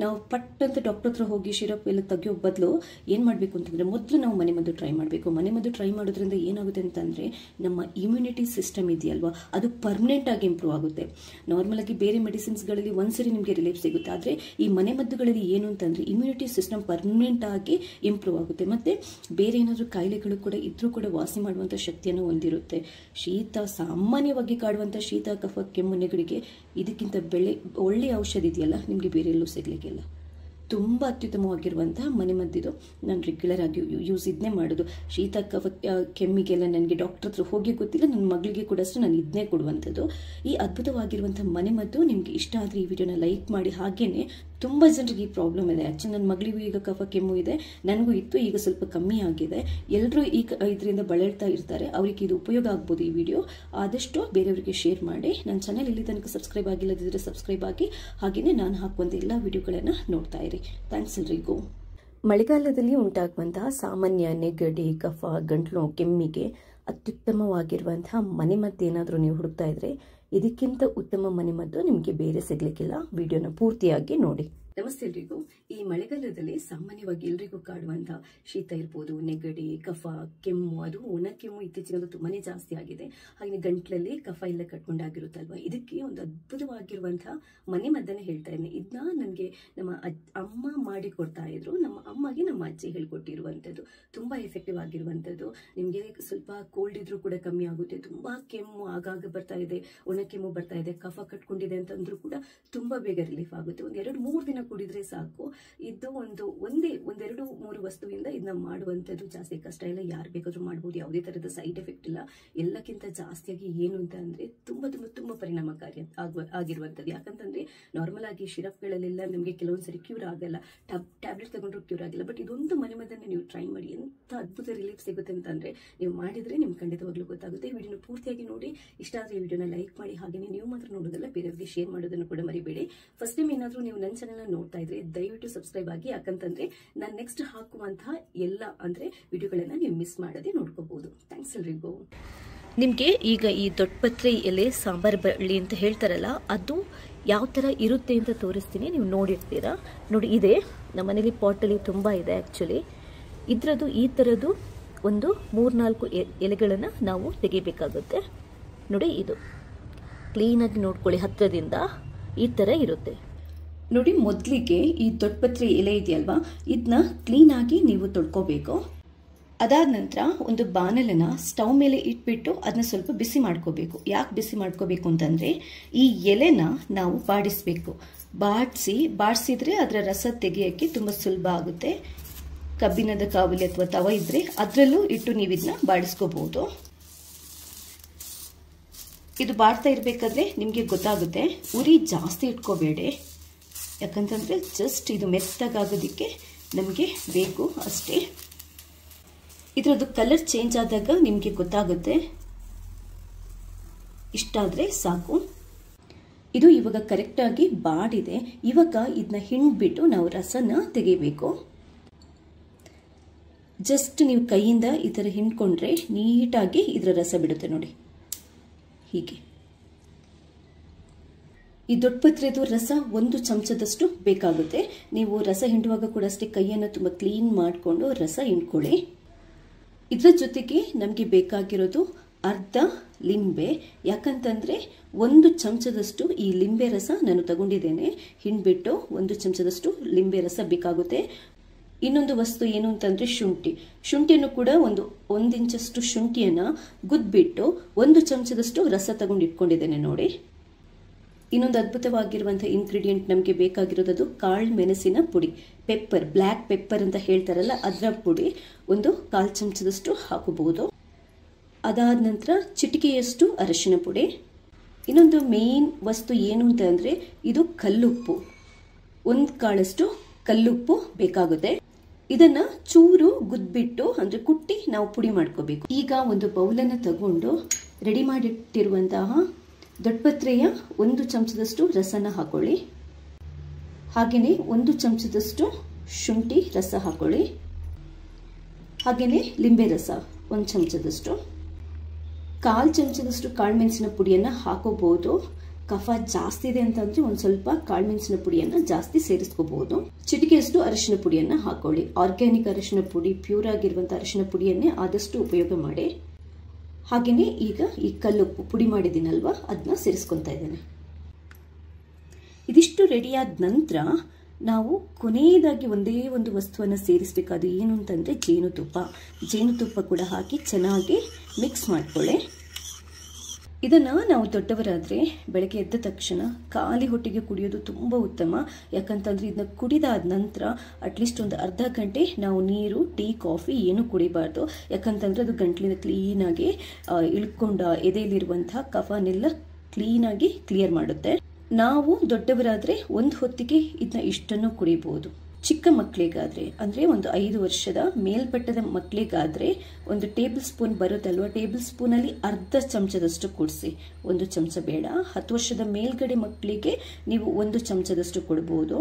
ನಾವು ಪಟ್ಟಂತ ಡಾಕ್ಟರ್ ಹತ್ರ ಹೋಗಿ ಶಿರಪ್ ಎಲ್ಲ ತೆಗಿಯೋ ಬದಲು ಏನು ಮಾಡಬೇಕು ಅಂತಂದ್ರೆ ಮೊದಲು ನಾವು ಮನೆಮದ್ದು ಟ್ರೈ ಮಾಡಬೇಕು. ಮನೆಮದ್ದು ಟ್ರೈ ಮಾಡೋದ್ರಿಂದ ಏನಾಗುತ್ತೆ ಅಂತಂದ್ರೆ ನಮ್ಮ ಇಮ್ಯುನಿಟಿ ಸಿಸ್ಟಮ್ ಇದೆಯಲ್ವಾ ಅದು ಪರ್ಮನೆಂಟ್ ಆಗಿ ಇಂಪ್ರೂವ್ ಆಗುತ್ತೆ. ನಾರ್ಮಲ್ ಆಗಿ ಬೇರೆ ಮೆಡಿಸಿನ್ಸ್ಗಳಲ್ಲಿ ಒಂದ್ಸರಿ ನಿಮಗೆ ರಿಲೀಫ್ ಸಿಗುತ್ತೆ, ಆದರೆ ಈ ಮನೆಮದ್ದುಗಳಲ್ಲಿ ಏನು ಅಂತಂದ್ರೆ ಇಮ್ಯುನಿಟಿ ಸಿಸ್ಟಮ್ ಪರ್ಮನೆಂಟ್ ಆಗಿ ಇಂಪ್ರೂವ್ ಆಗುತ್ತೆ. ಮತ್ತೆ ಬೇರೆ ಏನಾದರೂ ಕಾಯಿಲೆಗಳು ಕೂಡ ಇದ್ರೂ ಕೂಡ ವಾಸಿ ಮಾಡುವಂಥ ಶಕ್ತಿಯನ್ನು ಹೊಂದಿರುತ್ತೆ. ಶೀತ ಸಾಮಾನ್ಯವಾಗಿ ಕಾಡುವಂಥ ಶೀತ, ಕಫ, ಕೆಮ್ಮು, ನೆಗಡಿಗೆ ಇದಕ್ಕಿಂತ ಒಳ್ಳೆಯ ಔಷಧಿ ಇದೆಯಲ್ಲ ನಿಮಗೆ ಬೇರೆ ಎಲ್ಲೂ ಸಿಗ್ಲಿಕ್ಕಿಲ್ಲ. ತುಂಬ ಅತ್ಯುತ್ತಮವಾಗಿರುವಂತಹ ಮನೆಮದ್ದಿದು. ನಾನು ರೆಗ್ಯುಲರ್ ಆಗಿ ಯೂಸ್ ಇದನ್ನೇ ಮಾಡೋದು. ಶೀತ, ಕಫ, ಕೆಮ್ಮಿಗೆಲ್ಲ ನನಗೆ ಡಾಕ್ಟರ್ ಹತ್ರ ಹೋಗಿ ಗೊತ್ತಿಲ್ಲ, ನನ್ನ ಮಗಳಿಗೆ ಕೂಡ ಅಷ್ಟು ನಾನು ಇದನ್ನೇ ಕೊಡುವಂಥದ್ದು. ಈ ಅದ್ಭುತವಾಗಿರುವಂಥ ಮನೆಮದ್ದು ನಿಮಗೆ ಇಷ್ಟ ಆದರೆ ಈ ವಿಡಿಯೋನ ಲೈಕ್ ಮಾಡಿ. ಹಾಗೇನೆ ತುಂಬ ಜನರಿಗೆ ಈ ಪ್ರಾಬ್ಲಮ್ ಇದೆ. ಆ್ಯಕ್ಚುಲಿ ನನ್ನ ಮಗಳಿಗೂ ಈಗ ಕಫ ಕೆಮ್ಮು ಇದೆ, ನನಗೂ ಇತ್ತು, ಈಗ ಸ್ವಲ್ಪ ಕಮ್ಮಿ ಆಗಿದೆ. ಎಲ್ಲರೂ ಇದರಿಂದ ಬಳಲ್ತಾ ಇರ್ತಾರೆ. ಅವರಿಗೆ ಇದು ಉಪಯೋಗ ಆಗ್ಬೋದು ಈ ವಿಡಿಯೋ. ಆದಷ್ಟು ಬೇರೆಯವರಿಗೆ ಶೇರ್ ಮಾಡಿ. ನನ್ನ ಚಾನೆಲ್ ಇಲ್ಲಿ ತನಕ ಸಬ್ಸ್ಕ್ರೈಬ್ ಆಗಿಲ್ಲದಿದ್ದರೆ ಸಬ್ಸ್ಕ್ರೈಬ್ ಆಗಿ, ಹಾಗೆಯೇ ನಾನು ಹಾಕುವಂಥ ಎಲ್ಲ ವಿಡಿಯೋಗಳನ್ನು ನೋಡ್ತಾ ಇರಿ. ಥ್ಯಾಂಕ್ಸ್ ಎಲ್ರಿಗೂ. ಮಳೆಗಾಲದಲ್ಲಿ ಉಂಟಾಗುವಂತಹ ಸಾಮಾನ್ಯ ನೆಗಡಿ, ಕಫ, ಗಂಟ್ಲು, ಕೆಮ್ಮಿಗೆ ಅತ್ಯುತ್ತಮವಾಗಿರುವಂತಹ ಮನೆಮದ್ದು ಏನಾದರೂ ನೀವು ಹುಡುಕ್ತಾ ಇದ್ರೆ ಇದಕ್ಕಿಂತ ಉತ್ತಮ ಮನೆಮದ್ದು ನಿಮಗೆ ಬೇರೆ ಸಿಗ್ಲಿಕ್ಕಿಲ್ಲ. ವಿಡಿಯೋನ ಪೂರ್ತಿಯಾಗಿ ನೋಡಿ. ನಮಸ್ತೆ ಎಲ್ರಿಗೂ. ಈ ಮಳೆಗಾಲದಲ್ಲಿ ಸಾಮಾನ್ಯವಾಗಿ ಎಲ್ರಿಗೂ ಕಾಡುವಂತಹ ಶೀತ ಇರ್ಬೋದು, ನೆಗಡಿ, ಕಫ, ಕೆಮ್ಮು, ಅದು ಒಣ ಕೆಮ್ಮು ಇತ್ತೀಚಿನ ತುಂಬಾನೇ ಜಾಸ್ತಿ ಆಗಿದೆ. ಹಾಗೆ ಗಂಟ್ಲಲ್ಲಿ ಕಫ ಎಲ್ಲ ಕಟ್ಕೊಂಡಾಗಿರುತ್ತಲ್ವಾ, ಇದಕ್ಕೆ ಒಂದು ಅದ್ಭುತವಾಗಿರುವಂತಹ ಮನೆ ಮದ್ದನ್ನ ಹೇಳ್ತಾ ಇದ್ದೀನಿ. ಇದನ್ನ ನನಗೆ ನಮ್ಮ ಅಮ್ಮ ಮಾಡಿ ಕೊಡ್ತಾ ಇದ್ರು. ನಮ್ಮ ಅಮ್ಮಗೆ ನಮ್ಮ ಅಜ್ಜಿ ಹೇಳ್ಕೊಟ್ಟಿರುವಂಥದ್ದು. ತುಂಬಾ ಎಫೆಕ್ಟಿವ್ ಆಗಿರುವಂಥದ್ದು. ನಿಮಗೆ ಸ್ವಲ್ಪ ಕೋಲ್ಡ್ ಇದ್ರೂ ಕೂಡ ಕಮ್ಮಿ ಆಗುತ್ತೆ. ತುಂಬಾ ಕೆಮ್ಮು ಆಗಾಗ ಬರ್ತಾ ಇದೆ, ಒಣ ಕೆಮ್ಮು ಬರ್ತಾ ಇದೆ, ಕಫ ಕಟ್ಕೊಂಡಿದೆ ಅಂತಂದ್ರೂ ಕೂಡ ತುಂಬಾ ಬೇಗ ರಿಲೀಫ್ ಆಗುತ್ತೆ. ಒಂದು 2-3 ದಿನ ಕುಡಿದ್ರೆ ಸಾಕು. ಇದು ಒಂದೆರಡು ಮೂರು ವಸ್ತುವಿಂದ ಇದನ್ನ ಮಾಡುವಂಥದ್ದು ಜಾಸ್ತಿ ಕಷ್ಟ ಇಲ್ಲ. ಯಾರು ಬೇಕಾದ್ರೂ ಮಾಡ್ಬೋದು, ಯಾವುದೇ ತರಹದ ಸೈಡ್ ಎಫೆಕ್ಟ್ ಇಲ್ಲ. ಎಲ್ಲಕ್ಕಿಂತ ಜಾಸ್ತಿಯಾಗಿ ಏನು ಅಂತ ಅಂದ್ರೆ ತುಂಬಾ ತುಂಬಾ ತುಂಬಾ ಪರಿಣಾಮಕಾರಿ ಆಗಿರುವಂಥದ್ದು. ಯಾಕಂತಂದ್ರೆ ನಾರ್ಮಲ್ ಆಗಿ ಶಿರಪ್ಗಳಲ್ಲೆಲ್ಲ ನಮಗೆ ಕೆಲವೊಂದ್ಸರಿ ಕ್ಯೂರ್ ಆಗಲ್ಲ, ಟ್ಯಾಬ್ಲೆಟ್ ತಗೊಂಡ್ರು ಕ್ಯೂರ್ ಆಗಿಲ್ಲ. ಬಟ್ ಇದೊಂದು ಮನೆಮದ್ದನ್ನ ನೀವು ಟ್ರೈ ಮಾಡಿ, ಎಂತ ಅದ್ಭುತ ರಿಲೀಫ್ ಸಿಗುತ್ತೆ ಅಂತಂದ್ರೆ ನೀವು ಮಾಡಿದ್ರೆ ನಿಮ್ಗೆ ಖಂಡಿತವಾಗ್ಲೂ ಗೊತ್ತಾಗುತ್ತೆ. ವಿಡಿಯೋನ ಪೂರ್ತಿಯಾಗಿ ನೋಡಿ. ಇಷ್ಟ ಆದ್ರೆ ಈ ವಿಡಿಯೋನ ಲೈಕ್ ಮಾಡಿ. ಹಾಗೆಯೇ ನೀವು ಮಾತ್ರ ನೋಡೋದಲ್ಲ, ಬೇರೆಯವರಿಗೆ ಶೇರ್ ಮಾಡೋದನ್ನು ಕೂಡ ಮರಿಬೇಡಿ. ಫಸ್ಟ್ ಟೈಮ್ ಏನಾದರೂ ನೀವು ನನ್ನ ಚಾನೆಲ್ ನೋಡ್ತಾ ಇದ್ರೆ ದಯವಿಟ್ಟು ಸಬ್ಸ್ಕ್ರೈಬ್ ಆಗಿ. ಯಾಕಂತಂದ್ರೆ ನಾನು ನೆಕ್ಸ್ಟ್ ಹಾಕುವಂತಹ ಎಲ್ಲ ಅಂದ್ರೆ ವಿಡಿಯೋಗಳನ್ನ ನೀವು ಮಿಸ್ ಮಾಡದೆ ನೋಡ್ಕೋಬಹುದು. ಥ್ಯಾಂಕ್ಸ್ ಎಲ್ರಿಗೂ. ನಿಮಗೆ ಈಗ ಈ ದೊಡ್ಡಪತ್ರೆ ಎಲೆ ಸಾಂಬಾರು ಬಳ್ಳಿ ಅಂತ ಹೇಳ್ತಾರಲ್ಲ, ಅದು ಯಾವ ಥರ ಇರುತ್ತೆ ಅಂತ ತೋರಿಸ್ತೀನಿ, ನೀವು ನೋಡಿರ್ತೀರಾ. ನೋಡಿ, ಇದೆ ನಮ್ಮ ಮನೇಲಿ ಪಾಟಲ್ಲಿ ತುಂಬ ಇದೆ ಆ್ಯಕ್ಚುಲಿ. ಇದರದ್ದು ಈ ಥರದ್ದು ಒಂದು 3-4 ಎಲೆಗಳನ್ನು ನಾವು ತೆಗಿಬೇಕಾಗುತ್ತೆ. ನೋಡಿ, ಇದು ಕ್ಲೀನಾಗಿ ನೋಡ್ಕೊಳ್ಳಿ ಹತ್ತಿರದಿಂದ, ಈ ಥರ ಇರುತ್ತೆ. ನೋಡಿ, ಮೊದಲಿಗೆ ಈ ದೊಡ್ಡಪತ್ರೆ ಎಲೆ ಇದೆಯಲ್ವಾ, ಇದನ್ನ ಕ್ಲೀನಾಗಿ ನೀವು ತೊಳ್ಕೊಬೇಕು. ಅದಾದ ನಂತರ ಒಂದು ಬಾಣಲನ್ನ ಸ್ಟವ್ ಮೇಲೆ ಇಟ್ಬಿಟ್ಟು ಅದನ್ನ ಸ್ವಲ್ಪ ಬಿಸಿ ಮಾಡ್ಕೋಬೇಕು. ಯಾಕೆ ಬಿಸಿ ಮಾಡ್ಕೋಬೇಕು ಅಂತಂದರೆ, ಈ ಎಲೆನ ನಾವು ಬಾಡಿಸಬೇಕು. ಬಾಡಿಸಿದ್ರೆ ಅದರ ರಸ ತೆಗೆಯೋಕ್ಕೆ ತುಂಬ ಸುಲಭ ಆಗುತ್ತೆ. ಕಬ್ಬಿಣದ ಕಾವಲಿ ಅಥವಾ ತವ ಇದ್ದರೆ ಅದರಲ್ಲೂ ಇಟ್ಟು ನೀವು ಇದನ್ನ ಬಾಡಿಸ್ಕೋಬಹುದು. ಇದು ಬಾಡ್ತಾ ಇರಬೇಕಾದ್ರೆ ನಿಮಗೆ ಗೊತ್ತಾಗುತ್ತೆ, ಉರಿ ಜಾಸ್ತಿ ಇಟ್ಕೋಬೇಡಿ. ಯಾಕಂತಂದರೆ ಜಸ್ಟ್ ಇದು ಮೆತ್ತಗಾಗೋದಕ್ಕೆ ನಮಗೆ ಬೇಕು ಅಷ್ಟೇ. ಇದರದ್ದು ಕಲರ್ ಚೇಂಜ್ ಆದಾಗ ನಿಮಗೆ ಗೊತ್ತಾಗುತ್ತೆ. ಇಷ್ಟಾದರೆ ಸಾಕು. ಇದು ಇವಾಗ ಕರೆಕ್ಟಾಗಿ ಬಾಡಿದೆ. ಇವಾಗ ಇದನ್ನ ಹಿಂಡ್ಬಿಟ್ಟು ನಾವು ರಸನ ತೆಗಿಬೇಕು. ಜಸ್ಟ್ ನೀವು ಕೈಯಿಂದ ಈ ಥರ ಹಿಂಡ್ಕೊಂಡ್ರೆ ನೀಟಾಗಿ ಇದರ ರಸ ಬಿಡುತ್ತೆ. ನೋಡಿ, ಹೀಗೆ. ಈ ದೊಡ್ಡಪತ್ರೆದು ರಸ 1 ಚಮಚದಷ್ಟು ಬೇಕಾಗುತ್ತೆ. ನೀವು ರಸ ಹಿಂಡುವಾಗ ಕೂಡ ಅಷ್ಟೇ ಕೈಯನ್ನು ತುಂಬ ಕ್ಲೀನ್ ಮಾಡಿಕೊಂಡು ರಸ ಹಿಂಡ್ಕೊಳ್ಳಿ. ಇದರ ಜೊತೆಗೆ ನಮಗೆ ಬೇಕಾಗಿರೋದು ಅರ್ಧ ಲಿಂಬೆ. ಯಾಕಂತಂದರೆ 1 ಚಮಚದಷ್ಟು ಈ ಲಿಂಬೆ ರಸ ನಾನು ತಗೊಂಡಿದ್ದೇನೆ. ಹಿಂಡ್ಬಿಟ್ಟು 1 ಚಮಚದಷ್ಟು ಲಿಂಬೆ ರಸ ಬೇಕಾಗುತ್ತೆ. ಇನ್ನೊಂದು ವಸ್ತು ಏನು ಅಂತಂದರೆ ಶುಂಠಿಯನ್ನು ಕೂಡ ಒಂದು ಇಂಚಷ್ಟು ಶುಂಠಿಯನ್ನು ಗುದ್ಬಿಟ್ಟು 1 ಚಮಚದಷ್ಟು ರಸ ತಗೊಂಡು ಇಟ್ಕೊಂಡಿದ್ದೇನೆ. ನೋಡಿ, ಇನ್ನೊಂದು ಅದ್ಭುತವಾಗಿರುವಂಥ ಇಂಗ್ರೀಡಿಯೆಂಟ್ ನಮಗೆ ಬೇಕಾಗಿರೋದು ಕಾಳು ಮೆಣಸಿನ ಪುಡಿ, ಪೆಪ್ಪರ್, ಬ್ಲ್ಯಾಕ್ ಪೆಪ್ಪರ್ ಅಂತ ಹೇಳ್ತಾರಲ್ಲ, ಅದರ ಪುಡಿ 1/4 ಚಮಚದಷ್ಟು ಹಾಕಬಹುದು. ಅದಾದ ನಂತರ ಚಿಟಿಕೆಯಷ್ಟು ಅರಿಶಿನ ಪುಡಿ. ಇನ್ನೊಂದು ಮೇನ್ ವಸ್ತು ಏನು ಅಂತಂದರೆ ಇದು ಕಲ್ಲುಪ್ಪು. 1 ಕಾಳಷ್ಟು ಕಲ್ಲುಪ್ಪು ಬೇಕಾಗುತ್ತೆ. ಇದನ್ನ ಚೂರು ಗುದ್ಬಿಟ್ಟು ಅಂದರೆ ಕುಟ್ಟಿ ನಾವು ಪುಡಿ ಮಾಡ್ಕೋಬೇಕು. ಈಗ ಒಂದು ಬೌಲನ್ನು ತಗೊಂಡು ರೆಡಿ ಮಾಡಿಟ್ಟಿರುವಂತಹ ದೊಡ್ಡಪತ್ರೆಯ 1 ಚಮಚದಷ್ಟು ರಸನ ಹಾಕೊಳ್ಳಿ. ಹಾಗೆಯೇ 1 ಚಮಚದಷ್ಟು ಶುಂಠಿ ರಸ ಹಾಕೊಳ್ಳಿ. ಹಾಗೆಯೇ ಲಿಂಬೆ ರಸ 1 ಚಮಚದಷ್ಟು. 1/4 ಚಮಚದಷ್ಟು ಕಾಳುಮೆಣಸಿನ ಪುಡಿಯನ್ನು ಹಾಕೋಬಹುದು. ಕಫ ಜಾಸ್ತಿ ಇದೆ ಅಂತಂದ್ರೆ ಒಂದು ಸ್ವಲ್ಪ ಕಾಳುಮೆಣಸಿನ ಪುಡಿಯನ್ನು ಜಾಸ್ತಿ ಸೇರಿಸ್ಕೋಬಹುದು. ಚಿಟಿಕೆಯಷ್ಟು ಅರಿಶಿನ ಪುಡಿಯನ್ನು ಹಾಕೊಳ್ಳಿ. ಆರ್ಗ್ಯಾನಿಕ್ ಅರಿಶಿನ ಪುಡಿ, ಪ್ಯೂರ್ ಆಗಿರುವಂಥ ಅರಿಶಿನ ಪುಡಿಯನ್ನೇ ಆದಷ್ಟು ಉಪಯೋಗ ಮಾಡಿ. ಹಾಗೆಯೇ ಈಗ ಈ ಕಲ್ಲುಪ್ಪು ಪುಡಿ ಮಾಡಿದ್ದೀನಲ್ವ, ಅದನ್ನ ಸೇರಿಸ್ಕೊತಾ ಇದ್ದೇನೆ. ಇದಿಷ್ಟು ರೆಡಿಯಾದ ನಂತರ ನಾವು ಕೊನೆಯದಾಗಿ ಒಂದೇ ಒಂದು ವಸ್ತುವನ್ನು ಸೇರಿಸಬೇಕು. ಅದು ಏನು ಅಂತಂದರೆ ಜೇನುತುಪ್ಪ ಕೂಡ ಹಾಕಿ ಚೆನ್ನಾಗಿ ಮಿಕ್ಸ್ ಮಾಡ್ಕೊಳ್ಳಿ. ಇದನ್ನು ನಾವು ದೊಡ್ಡವರಾದರೆ ಬೆಳಗ್ಗೆ ಎದ್ದ ತಕ್ಷಣ ಖಾಲಿ ಹೊಟ್ಟೆಗೆ ಕುಡಿಯೋದು ತುಂಬ ಉತ್ತಮ. ಯಾಕಂತಂದರೆ ಇದನ್ನ ಕುಡಿದಾದ ನಂತರ ಅಟ್ಲೀಸ್ಟ್ ಒಂದು ಅರ್ಧ ಗಂಟೆ ನಾವು ನೀರು, ಟೀ, ಕಾಫಿ ಏನೂ ಕುಡಿಬಾರ್ದು. ಯಾಕಂತಂದರೆ ಅದು ಗಂಟ್ಲಿನ ಕ್ಲೀನಾಗಿ ಇಳ್ಕೊಂಡ ಎದೆಯಲ್ಲಿರುವಂಥ ಕಫನೆಲ್ಲ ಕ್ಲೀನಾಗಿ ಕ್ಲಿಯರ್ ಮಾಡುತ್ತೆ. ನಾವು ದೊಡ್ಡವರಾದರೆ ಒಂದು ಹೊತ್ತಿಗೆ ಇದನ್ನ ಇಷ್ಟನ್ನು ಕುಡಿಬಹುದು. ಚಿಕ್ಕ ಮಕ್ಕಳಿಗಾದರೆ ಅಂದರೆ ಒಂದು 5 ವರ್ಷದ ಮೇಲ್ಪಟ್ಟದ ಮಕ್ಕಳಿಗಾದರೆ 1 ಟೇಬಲ್ ಸ್ಪೂನ್ ಬರುತ್ತಲ್ವ, ಟೇಬಲ್ ಸ್ಪೂನಲ್ಲಿ ಅರ್ಧ ಚಮಚದಷ್ಟು ಕುಡಿಸಿ. 1 ಚಮಚ ಬೇಡ. 10 ವರ್ಷದ ಮೇಲ್ಗಡೆ ಮಕ್ಕಳಿಗೆ ನೀವು 1 ಚಮಚದಷ್ಟು ಕೊಡ್ಬೋದು.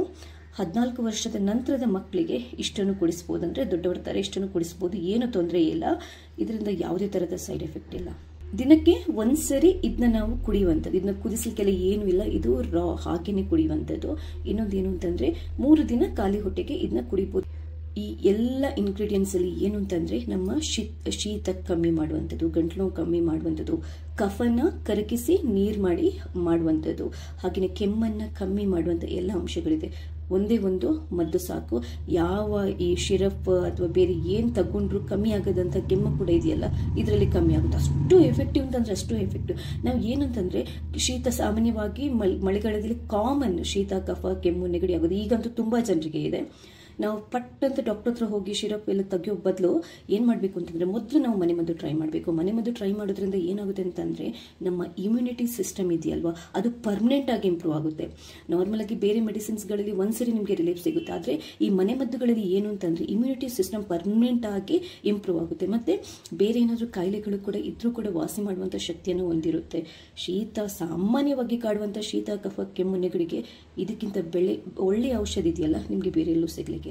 14 ವರ್ಷದ ನಂತರದ ಮಕ್ಕಳಿಗೆ ಇಷ್ಟನ್ನು ಕುಡಿಸ್ಬೋದು. ಅಂದರೆ ದೊಡ್ಡವರ ಥರ ಇಷ್ಟನ್ನು ಕುಡಿಸ್ಬೋದು, ಏನು ತೊಂದರೆ ಇಲ್ಲ. ಇದರಿಂದ ಯಾವುದೇ ಥರದ ಸೈಡ್ ಎಫೆಕ್ಟ್ ಇಲ್ಲ. ದಿನಕ್ಕೆ ಒಂದ್ಸರಿ ಇದನ್ನ ನಾವು ಕುಡಿಯುವಂಥದ್ದು. ಇದನ್ನ ಕುದಿಸಲಿಕ್ಕೆಲ್ಲ ಏನೂ ಇಲ್ಲ, ಇದು ರಾ ಹಾಗೆಯೇ ಕುಡಿಯುವಂಥದ್ದು. ಇನ್ನೊಂದೇನು ಅಂತಂದರೆ 3 ದಿನ ಖಾಲಿ ಹೊಟ್ಟೆಗೆ ಇದನ್ನ ಕುಡಿಬೋದು. ಈ ಎಲ್ಲ ಇಂಗ್ರೀಡಿಯೆಂಟ್ಸಲ್ಲಿ ಏನು ಅಂತಂದರೆ ನಮ್ಮ ಶೀತ ಕಮ್ಮಿ ಮಾಡುವಂಥದ್ದು, ಗಂಟಲು ನೋವು ಕಮ್ಮಿ ಮಾಡುವಂಥದ್ದು, ಕಫನ ಕರಗಿಸಿ ನೀರು ಮಾಡಿ ಮಾಡುವಂಥದ್ದು, ಹಾಗೆಯೇ ಕೆಮ್ಮನ್ನು ಕಮ್ಮಿ ಮಾಡುವಂಥ ಎಲ್ಲ ಅಂಶಗಳಿದೆ. ಒಂದೇ ಒಂದು ಮದ್ದು ಸಾಕು. ಯಾವ ಈ ಶಿರಪ್ ಅಥವಾ ಬೇರೆ ಏನು ತಗೊಂಡ್ರು ಕಮ್ಮಿ ಆಗೋದಂಥ ಕೆಮ್ಮು ಕೂಡ ಇದೆಯಲ್ಲ, ಇದರಲ್ಲಿ ಕಮ್ಮಿ ಆಗುತ್ತೆ. ಅಷ್ಟು ಎಫೆಕ್ಟಿವ್ ಅಂತಂದರೆ ಅಷ್ಟು ಎಫೆಕ್ಟಿವ್. ನಾವು ಏನಂತಂದರೆ ಶೀತ ಸಾಮಾನ್ಯವಾಗಿ ಮಳೆಗಾಲದಲ್ಲಿ ಕಾಮನ್ ಶೀತ, ಕಫ, ಕೆಮ್ಮು, ನೆಗಡಿ ಆಗೋದು ಈಗಂತೂ ತುಂಬ ಜನರಿಗೆ ಇದೆ. ನಾವು ಪಟ್ಟಂತ ಡಾಕ್ಟರ್ ಹತ್ರ ಹೋಗಿ ಶಿರಪ್ ಎಲ್ಲ ತೆಗಿಯೋ ಬದಲು ಏನು ಮಾಡಬೇಕು ಅಂತಂದರೆ ಮೊದಲು ನಾವು ಮನೆಮದ್ದು ಟ್ರೈ ಮಾಡಬೇಕು. ಮನೆಮದ್ದು ಟ್ರೈ ಮಾಡೋದ್ರಿಂದ ಏನಾಗುತ್ತೆ ಅಂತಂದರೆ ನಮ್ಮ ಇಮ್ಯುನಿಟಿ ಸಿಸ್ಟಮ್ ಇದೆಯಲ್ವಾ, ಅದು ಪರ್ಮನೆಂಟಾಗಿ ಇಂಪ್ರೂವ್ ಆಗುತ್ತೆ. ನಾರ್ಮಲಾಗಿ ಬೇರೆ ಮೆಡಿಸಿನ್ಸ್ಗಳಲ್ಲಿ ಒಂದ್ಸರಿ ನಿಮಗೆ ರಿಲೀಫ್ ಸಿಗುತ್ತೆ. ಆದರೆ ಈ ಮನೆಮದ್ದುಗಳಲ್ಲಿ ಏನು ಅಂತಂದರೆ ಇಮ್ಯುನಿಟಿ ಸಿಸ್ಟಮ್ ಪರ್ಮನೆಂಟಾಗಿ ಇಂಪ್ರೂವ್ ಆಗುತ್ತೆ. ಮತ್ತು ಬೇರೆ ಏನಾದರೂ ಕಾಯಿಲೆಗಳು ಕೂಡ ಇದ್ರೂ ಕೂಡ ವಾಸಿ ಮಾಡುವಂಥ ಶಕ್ತಿಯನ್ನು ಹೊಂದಿರುತ್ತೆ. ಶೀತ ಸಾಮಾನ್ಯವಾಗಿ ಕಾಡುವಂಥ ಶೀತ, ಕಫ, ಕೆಮ್ಮು, ನೆಗಡಿಗೆ ಇದಕ್ಕಿಂತ ಒಳ್ಳೆಯ ಔಷಧಿ ಇದೆಯಲ್ಲ ನಿಮಗೆ ಬೇರೆ ಎಲ್ಲೂ ಸಿಗಲಿಕ್ಕಿಲ್ಲ.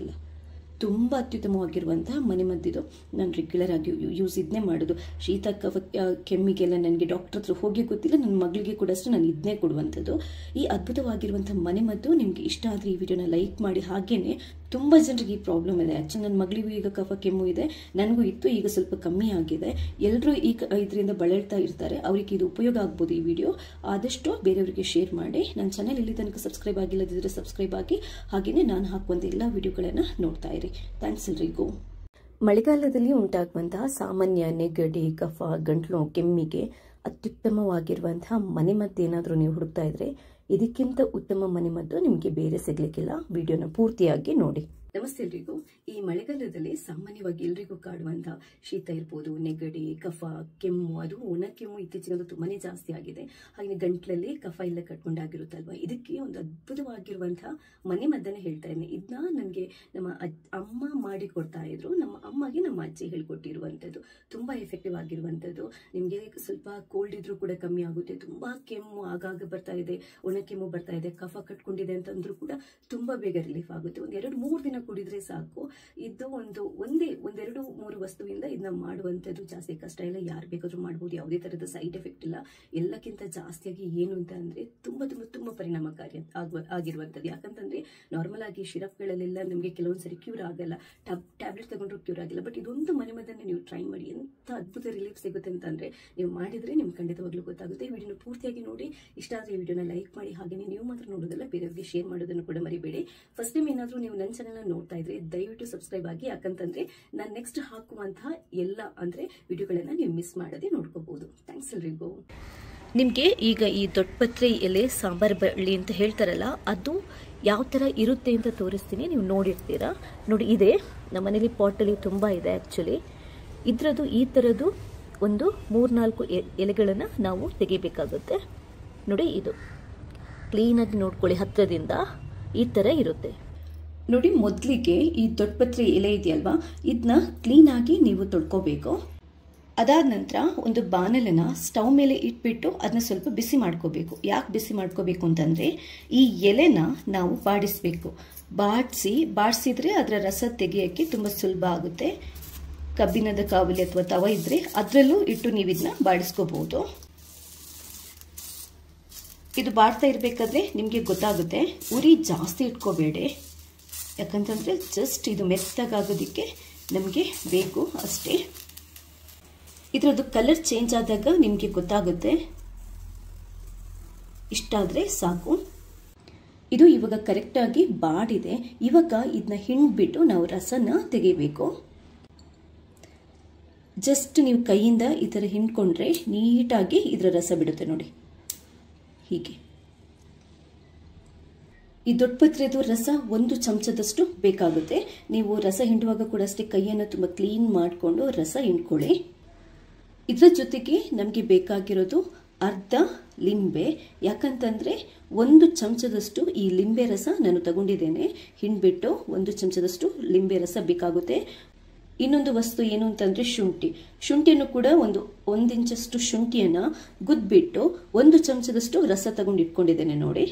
ತುಂಬ ಅತ್ಯುತ್ತಮವಾಗಿರುವಂತಹ ಮನೆಮದ್ದಿದು. ನಾನು ರೆಗ್ಯುಲರ್ ಆಗಿ ಯೂಸ್ ಇದನ್ನೇ ಮಾಡೋದು. ಶೀತ ಕಫ ಕೆಮ್ಮಿಗೆಲ್ಲ ನನಗೆ ಡಾಕ್ಟರ್ ಹತ್ರ ಹೋಗಿ ಗೊತ್ತಿಲ್ಲ, ನನ್ನ ಮಗಳಿಗೆ ಕೂಡ ಅಷ್ಟೇ ನಾನು ಇದನ್ನೇ ಕೊಡುವಂಥದ್ದು. ಈ ಅದ್ಭುತವಾಗಿರುವಂತಹ ಮನೆಮದ್ದು ನಿಮಗೆ ಇಷ್ಟ ಆದರೆ ಈ ವಿಡಿಯೋನ ಲೈಕ್ ಮಾಡಿ. ಹಾಗೇನೆ ತುಂಬ ಜನರಿಗೆ ಈ ಪ್ರಾಬ್ಲಮ್ ಇದೆ. ಆ್ಯಕ್ಚುಲಿ ನನ್ನ ಮಗಳಿಗೂ ಈಗ ಕಫ ಕೆಮ್ಮು ಇದೆ, ನನಗೂ ಇತ್ತು, ಈಗ ಸ್ವಲ್ಪ ಕಮ್ಮಿ ಆಗಿದೆ. ಎಲ್ಲರೂ ಇದರಿಂದ ಬಳಲ್ತಾ ಇರ್ತಾರೆ, ಅವರಿಗೆ ಇದು ಉಪಯೋಗ ಆಗ್ಬೋದು. ಈ ವಿಡಿಯೋ ಆದಷ್ಟು ಬೇರೆಯವರಿಗೆ ಶೇರ್ ಮಾಡಿ. ನನ್ನ ಚಾನಲ್ ಇಲ್ಲಿ ತನಕ ಸಬ್ಸ್ಕ್ರೈಬ್ ಆಗಿಲ್ಲದಿದ್ದರೆ ಸಬ್ಸ್ಕ್ರೈಬ್ ಆಗಿ, ಹಾಗೆಯೇ ನಾನು ಹಾಕುವಂಥ ಎಲ್ಲ ವಿಡಿಯೋಗಳನ್ನು ನೋಡ್ತಾ ಇರಿ. ಥ್ಯಾಂಕ್ಸ್ ಎಲ್ರಿಗೂ. ಮಳೆಗಾಲದಲ್ಲಿ ಉಂಟಾಗುವಂತಹ ಸಾಮಾನ್ಯ ನೆಗಡಿ, ಕಫ, ಗಂಟ್ಲು ಕೆಮ್ಮಿಗೆ ಅತ್ಯುತ್ತಮವಾಗಿರುವಂತಹ ಮನೆಮದ್ದು ಏನಾದರೂ ನೀವು ಹುಡುಕ್ತಾ ಇದ್ರೆ ಇದಕ್ಕಿಂತ ಉತ್ತಮ ಮನೆಮದ್ದು ನಿಮಗೆ ಬೇರೆ ಸಿಗ್ಲಿಕ್ಕಿಲ್ಲ. ವಿಡಿಯೋನ ಪೂರ್ತಿಯಾಗಿ ನೋಡಿ. ನಮಸ್ತೆ ಎಲ್ರಿಗೂ. ಈ ಮಳೆಗಾಲದಲ್ಲಿ ಸಾಮಾನ್ಯವಾಗಿ ಎಲ್ರಿಗೂ ಕಾಡುವಂತಹ ಶೀತ ಇರ್ಬೋದು, ನೆಗಡಿ, ಕಫ, ಕೆಮ್ಮು, ಅದು ಒಣ ಕೆಮ್ಮು ಇತ್ತೀಚಿನ ತುಂಬಾನೇ ಜಾಸ್ತಿ ಆಗಿದೆ. ಹಾಗೆ ಗಂಟ್ಲಲ್ಲಿ ಕಫ ಎಲ್ಲ ಕಟ್ಕೊಂಡಾಗಿರುತ್ತಲ್ವಾ, ಇದಕ್ಕೆ ಒಂದು ಅದ್ಭುತವಾಗಿರುವಂತಹ ಮನೆಮದ್ದನ್ನೇ ಹೇಳ್ತಾ ಇದ್ದೀನಿ. ಇದನ್ನ ನನಗೆ ನಮ್ಮ ಅಮ್ಮ ಮಾಡಿ ಕೊಡ್ತಾ ಇದ್ರು. ನಮ್ಮ ಅಮ್ಮಗೆ ನಮ್ಮ ಅಜ್ಜಿ ಹೇಳ್ಕೊಟ್ಟಿರುವಂಥದ್ದು. ತುಂಬಾ ಎಫೆಕ್ಟಿವ್ ಆಗಿರುವಂಥದ್ದು. ನಿಮಗೆ ಸ್ವಲ್ಪ ಕೋಲ್ಡ್ ಇದ್ರೂ ಕೂಡ ಕಮ್ಮಿ ಆಗುತ್ತೆ. ತುಂಬಾ ಕೆಮ್ಮು ಆಗಾಗ ಬರ್ತಾ ಇದೆ, ಒಣ ಕೆಮ್ಮು ಬರ್ತಾ ಇದೆ, ಕಫ ಕಟ್ಕೊಂಡಿದೆ ಅಂತಂದ್ರೂ ಕೂಡ ತುಂಬಾ ಬೇಗ ರಿಲೀಫ್ ಆಗುತ್ತೆ. ಒಂದು 2-3 ದಿನ ಕುಡಿದ್ರೆ ಸಾಕು. ಇದು ಒಂದೆರಡು ಮೂರು ವಸ್ತುವಿಂದ ಇದನ್ನ ಮಾಡುವಂಥದ್ದು ಜಾಸ್ತಿ ಕಷ್ಟ ಇಲ್ಲ, ಯಾರು ಬೇಕಾದ್ರೂ ಮಾಡ್ಬೋದು. ಯಾವುದೇ ತರದ ಸೈಡ್ ಎಫೆಕ್ಟ್ ಇಲ್ಲ. ಎಲ್ಲಕ್ಕಿಂತ ಜಾಸ್ತಿಯಾಗಿ ಏನು ಅಂತ ಅಂದ್ರೆ ತುಂಬಾ ತುಂಬಾ ತುಂಬಾ ಪರಿಣಾಮಕಾರಿ ಆಗಿರುವಂಥದ್ದು. ಯಾಕಂತಂದ್ರೆ ನಾರ್ಮಲ್ ಆಗಿ ಶಿರಪ್ಗಳಲ್ಲೆಲ್ಲ ನಮಗೆ ಕೆಲವೊಂದ್ಸರಿ ಕ್ಯೂರ್ ಆಗಲ್ಲ, ಟ್ಯಾಬ್ಲೆಟ್ ತಗೊಂಡ್ರು ಕ್ಯೂರ್ ಆಗಿಲ್ಲ. ಬಟ್ ಇದೊಂದು ಮನೆಮದ್ದನ್ನೇ ನೀವು ಟ್ರೈ ಮಾಡಿ, ಎಂತ ಅದ್ಭುತ ರಿಲೀಫ್ ಸಿಗುತ್ತೆ ಅಂತಂದ್ರೆ ನೀವು ಮಾಡಿದ್ರೆ ನಿಮ್ಗೆ ಖಂಡಿತವಾಗ್ಲೂ ಗೊತ್ತಾಗುತ್ತೆ. ವಿಡಿಯೋನ ಪೂರ್ತಿಯಾಗಿ ನೋಡಿ. ಇಷ್ಟ ಆದ್ರೆ ಈ ವಿಡಿಯೋನ ಲೈಕ್ ಮಾಡಿ. ಹಾಗೆಯೇ ನೀವು ಮಾತ್ರ ನೋಡೋದಲ್ಲ, ಬೇರೆಯವರಿಗೆ ಶೇರ್ ಮಾಡೋದನ್ನು ಕೂಡ ಮರಿಬೇಡಿ. ಫಸ್ಟ್ ಟೈಮ್ ಏನಾದ್ರೂ ನೀವು ನನ್ನ ಚಾನೆಲ್ ನೋಡ್ತಾ ಇದ್ರೆ ದಯವಿಟ್ಟು ಸಬ್ಸ್ಕ್ರೈಬ್ ಆಗಿ. ಯಾಕಂತಂದ್ರೆ ನಾನು ನೆಕ್ಸ್ಟ್ ಹಾಕುವಂತಹ ಎಲ್ಲ ಅಂದ್ರೆ ವಿಡಿಯೋಗಳನ್ನ ನೀವು ಮಿಸ್ ಮಾಡದೆ ನೋಡ್ಕೋಬಹುದು. ಥ್ಯಾಂಕ್ಸ್ ಎಲ್ರಿಗೂ. ನಿಮಗೆ ಈಗ ಈ ದೊಡ್ಡಪತ್ರೆ ಎಲೆ ಸಾಂಬಾರ್ ಬಳ್ಳಿ ಅಂತ ಹೇಳ್ತಾರಲ್ಲ, ಅದು ಯಾವ ಥರ ಇರುತ್ತೆ ಅಂತ ತೋರಿಸ್ತೀನಿ, ನೀವು ನೋಡಿರ್ತೀರಾ. ನೋಡಿ, ಇದೆ ನಮ್ಮ ಮನೇಲಿ ಪಾಟಲ್ಲಿ ತುಂಬ ಇದೆ. ಆ್ಯಕ್ಚುಲಿ ಇದರದ್ದು ಈ ಥರದ್ದು ಒಂದು 3-4 ಎಲೆಗಳನ್ನು ನಾವು ತೆಗಿಬೇಕಾಗುತ್ತೆ. ನೋಡಿ, ಇದು ಕ್ಲೀನಾಗಿ ನೋಡ್ಕೊಳ್ಳಿ, ಹತ್ತಿರದಿಂದ ಈ ಥರ ಇರುತ್ತೆ. ನೋಡಿ, ಮೊದಲಿಗೆ ಈ ದೊಡ್ಡಪತ್ರೆ ಎಲೆ ಇದೆಯಲ್ವಾ, ಇದನ್ನ ಕ್ಲೀನಾಗಿ ನೀವು ತೊಳ್ಕೋಬೇಕು. ಅದಾದ ನಂತರ ಒಂದು ಬಾಣಲನ್ನ ಸ್ಟವ್ ಮೇಲೆ ಇಟ್ಬಿಟ್ಟು ಅದನ್ನ ಸ್ವಲ್ಪ ಬಿಸಿ ಮಾಡ್ಕೋಬೇಕು. ಯಾಕೆ ಬಿಸಿ ಮಾಡ್ಕೋಬೇಕು ಅಂತಂದ್ರೆ ಈ ಎಲೆನ ನಾವು ಬಾಡಿಸ್ಬೇಕು. ಬಾಡಿಸಿದ್ರೆ ಅದರ ರಸ ತೆಗೆಯಕ್ಕೆ ತುಂಬ ಸುಲಭ ಆಗುತ್ತೆ. ಕಬ್ಬಿಣದ ಕಾವಲಿ ಅಥವಾ ತವ ಇದ್ರೆ ಅದರಲ್ಲೂ ಇಟ್ಟು ನೀವು ಇದನ್ನ ಬಾಡಿಸ್ಕೋಬಹುದು. ಇದು ಬಾಡ್ತಾ ಇರಬೇಕಾದ್ರೆ ನಿಮಗೆ ಗೊತ್ತಾಗುತ್ತೆ. ಉರಿ ಜಾಸ್ತಿ ಇಟ್ಕೋಬೇಡಿ, ಯಾಕಂತಂದ್ರೆ ಜಸ್ಟ್ ಇದು ಮೆತ್ತಗಾಗೋದಕ್ಕೆ ನಮಗೆ ಬೇಕು ಅಷ್ಟೇ. ಇದರದ್ದು ಕಲರ್ ಚೇಂಜ್ ಆದಾಗ ನಿಮಗೆ ಗೊತ್ತಾಗುತ್ತೆ. ಇಷ್ಟಾದ್ರೆ ಸಾಕು. ಇದು ಇವಾಗ ಕರೆಕ್ಟಾಗಿ ಬಾಡಿದೆ. ಇವಾಗ ಇದನ್ನ ಹಿಂಡ್ಬಿಟ್ಟು ನಾವು ರಸನ ತೆಗಿಬೇಕು. ಜಸ್ಟ್ ನೀವು ಕೈಯಿಂದ ಈ ಥರ ಹಿಂಡ್ಕೊಂಡ್ರೆ ನೀಟಾಗಿ ಇದರ ರಸ ಬಿಡುತ್ತೆ. ನೋಡಿ, ಹೀಗೆ. ಈ ದೊಡ್ಡಪತ್ರೆದು ರಸ 1 ಚಮಚದಷ್ಟು ಬೇಕಾಗುತ್ತೆ. ನೀವು ರಸ ಹಿಂಡುವಾಗ ಕೂಡ ಅಷ್ಟೇ ಕೈಯನ್ನು ತುಂಬ ಕ್ಲೀನ್ ಮಾಡಿಕೊಂಡು ರಸ ಹಿಂಡ್ಕೊಳ್ಳಿ. ಇದರ ಜೊತೆಗೆ ನಮಗೆ ಬೇಕಾಗಿರೋದು ಅರ್ಧ ಲಿಂಬೆ. ಯಾಕಂತಂದ್ರೆ 1 ಚಮಚದಷ್ಟು ಈ ಲಿಂಬೆ ರಸ ನಾನು ತಗೊಂಡಿದ್ದೇನೆ. ಹಿಂಡ್ಬಿಟ್ಟು 1 ಚಮಚದಷ್ಟು ಲಿಂಬೆ ರಸ ಬೇಕಾಗುತ್ತೆ. ಇನ್ನೊಂದು ವಸ್ತು ಏನು ಅಂತಂದ್ರೆ ಶುಂಠಿಯನ್ನು ಕೂಡ ಒಂದು ಇಂಚಷ್ಟು ಶುಂಠಿಯನ್ನ ಗುದ್ಬಿಟ್ಟು 1 ಚಮಚದಷ್ಟು ರಸ ತಗೊಂಡು ಇಟ್ಕೊಂಡಿದ್ದೇನೆ. ನೋಡಿ,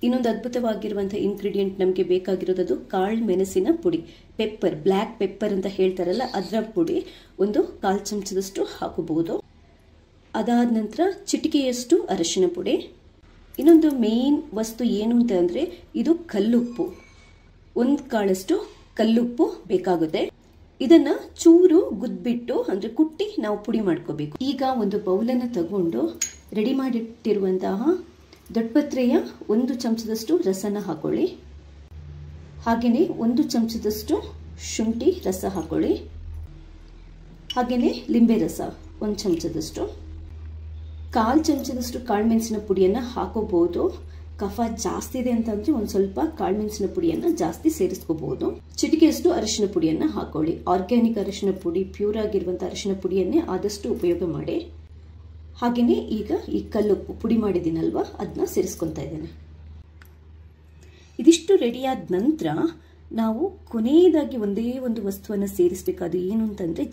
ಇನ್ನೊಂದು ಅದ್ಭುತವಾಗಿರುವಂತಹ ಇಂಗ್ರೀಡಿಯೆಂಟ್ ನಮಗೆ ಬೇಕಾಗಿರೋದು ಕಾಳು ಮೆಣಸಿನ ಪುಡಿ, ಪೆಪ್ಪರ್, ಬ್ಲ್ಯಾಕ್ ಪೆಪ್ಪರ್ ಅಂತ ಹೇಳ್ತಾರಲ್ಲ, ಅದರ ಪುಡಿ 1/4 ಚಮಚದಷ್ಟು ಹಾಕಬಹುದು. ಅದಾದ ನಂತರ ಚಿಟಿಕೆಯಷ್ಟು ಅರಿಶಿನ ಪುಡಿ. ಇನ್ನೊಂದು ಮೇನ್ ವಸ್ತು ಏನು ಅಂತ ಅಂದ್ರೆ ಇದು ಕಲ್ಲುಪ್ಪು. 1 ಕಾಳಷ್ಟು ಕಲ್ಲುಪ್ಪು ಬೇಕಾಗುತ್ತೆ. ಇದನ್ನ ಚೂರು ಗುದ್ಬಿಟ್ಟು ಅಂದ್ರೆ ಕುಟ್ಟಿ ನಾವು ಪುಡಿ ಮಾಡ್ಕೋಬೇಕು. ಈಗ ಒಂದು ಬೌಲನ್ನು ತಗೊಂಡು ರೆಡಿ ಮಾಡಿಟ್ಟಿರುವಂತಹ ದೊಡ್ಡಪತ್ರೆಯ 1 ಚಮಚದಷ್ಟು ರಸನ ಹಾಕೊಳ್ಳಿ. ಹಾಗೆಯೇ 1 ಚಮಚದಷ್ಟು ಶುಂಠಿ ರಸ ಹಾಕೊಳ್ಳಿ. ಹಾಗೆಯೇ ಲಿಂಬೆ ರಸ 1 ಚಮಚದಷ್ಟು. 1/4 ಚಮಚದಷ್ಟು ಕಾಳುಮೆಣಸಿನ ಪುಡಿಯನ್ನ ಹಾಕೋಬಹುದು. ಕಫ ಜಾಸ್ತಿ ಇದೆ ಅಂತಂದ್ರೆ ಒಂದು ಸ್ವಲ್ಪ ಕಾಳುಮೆಣಸಿನ ಪುಡಿಯನ್ನ ಜಾಸ್ತಿ ಸೇರಿಸ್ಕೋಬಹುದು. ಚಿಟಿಕೆಯಷ್ಟು ಅರಿಶಿನ ಪುಡಿಯನ್ನ ಹಾಕೊಳ್ಳಿ. ಆರ್ಗ್ಯಾನಿಕ್ ಅರಿಶಿನ ಪುಡಿ, ಪ್ಯೂರ್ ಆಗಿರುವಂತಹ ಅರಿಶಿನ ಪುಡಿಯನ್ನೇ ಆದಷ್ಟು ಉಪಯೋಗ ಮಾಡಿ. ಹಾಗೆಯೇ ಈಗ ಈ ಕಲ್ಲುಪ್ಪು ಪುಡಿ ಮಾಡಿದ್ದೀನಲ್ವಾ, ಅದನ್ನ ಸೇರಿಸ್ಕೊತಾ ಇದ್ದೇನೆ. ಇದಿಷ್ಟು ರೆಡಿಯಾದ ನಂತರ ನಾವು ಕೊನೆಯದಾಗಿ ಒಂದೇ ಒಂದು ವಸ್ತುವನ್ನು ಸೇರಿಸಬೇಕು. ಅದು ಏನು ಅಂತಂದ್ರೆ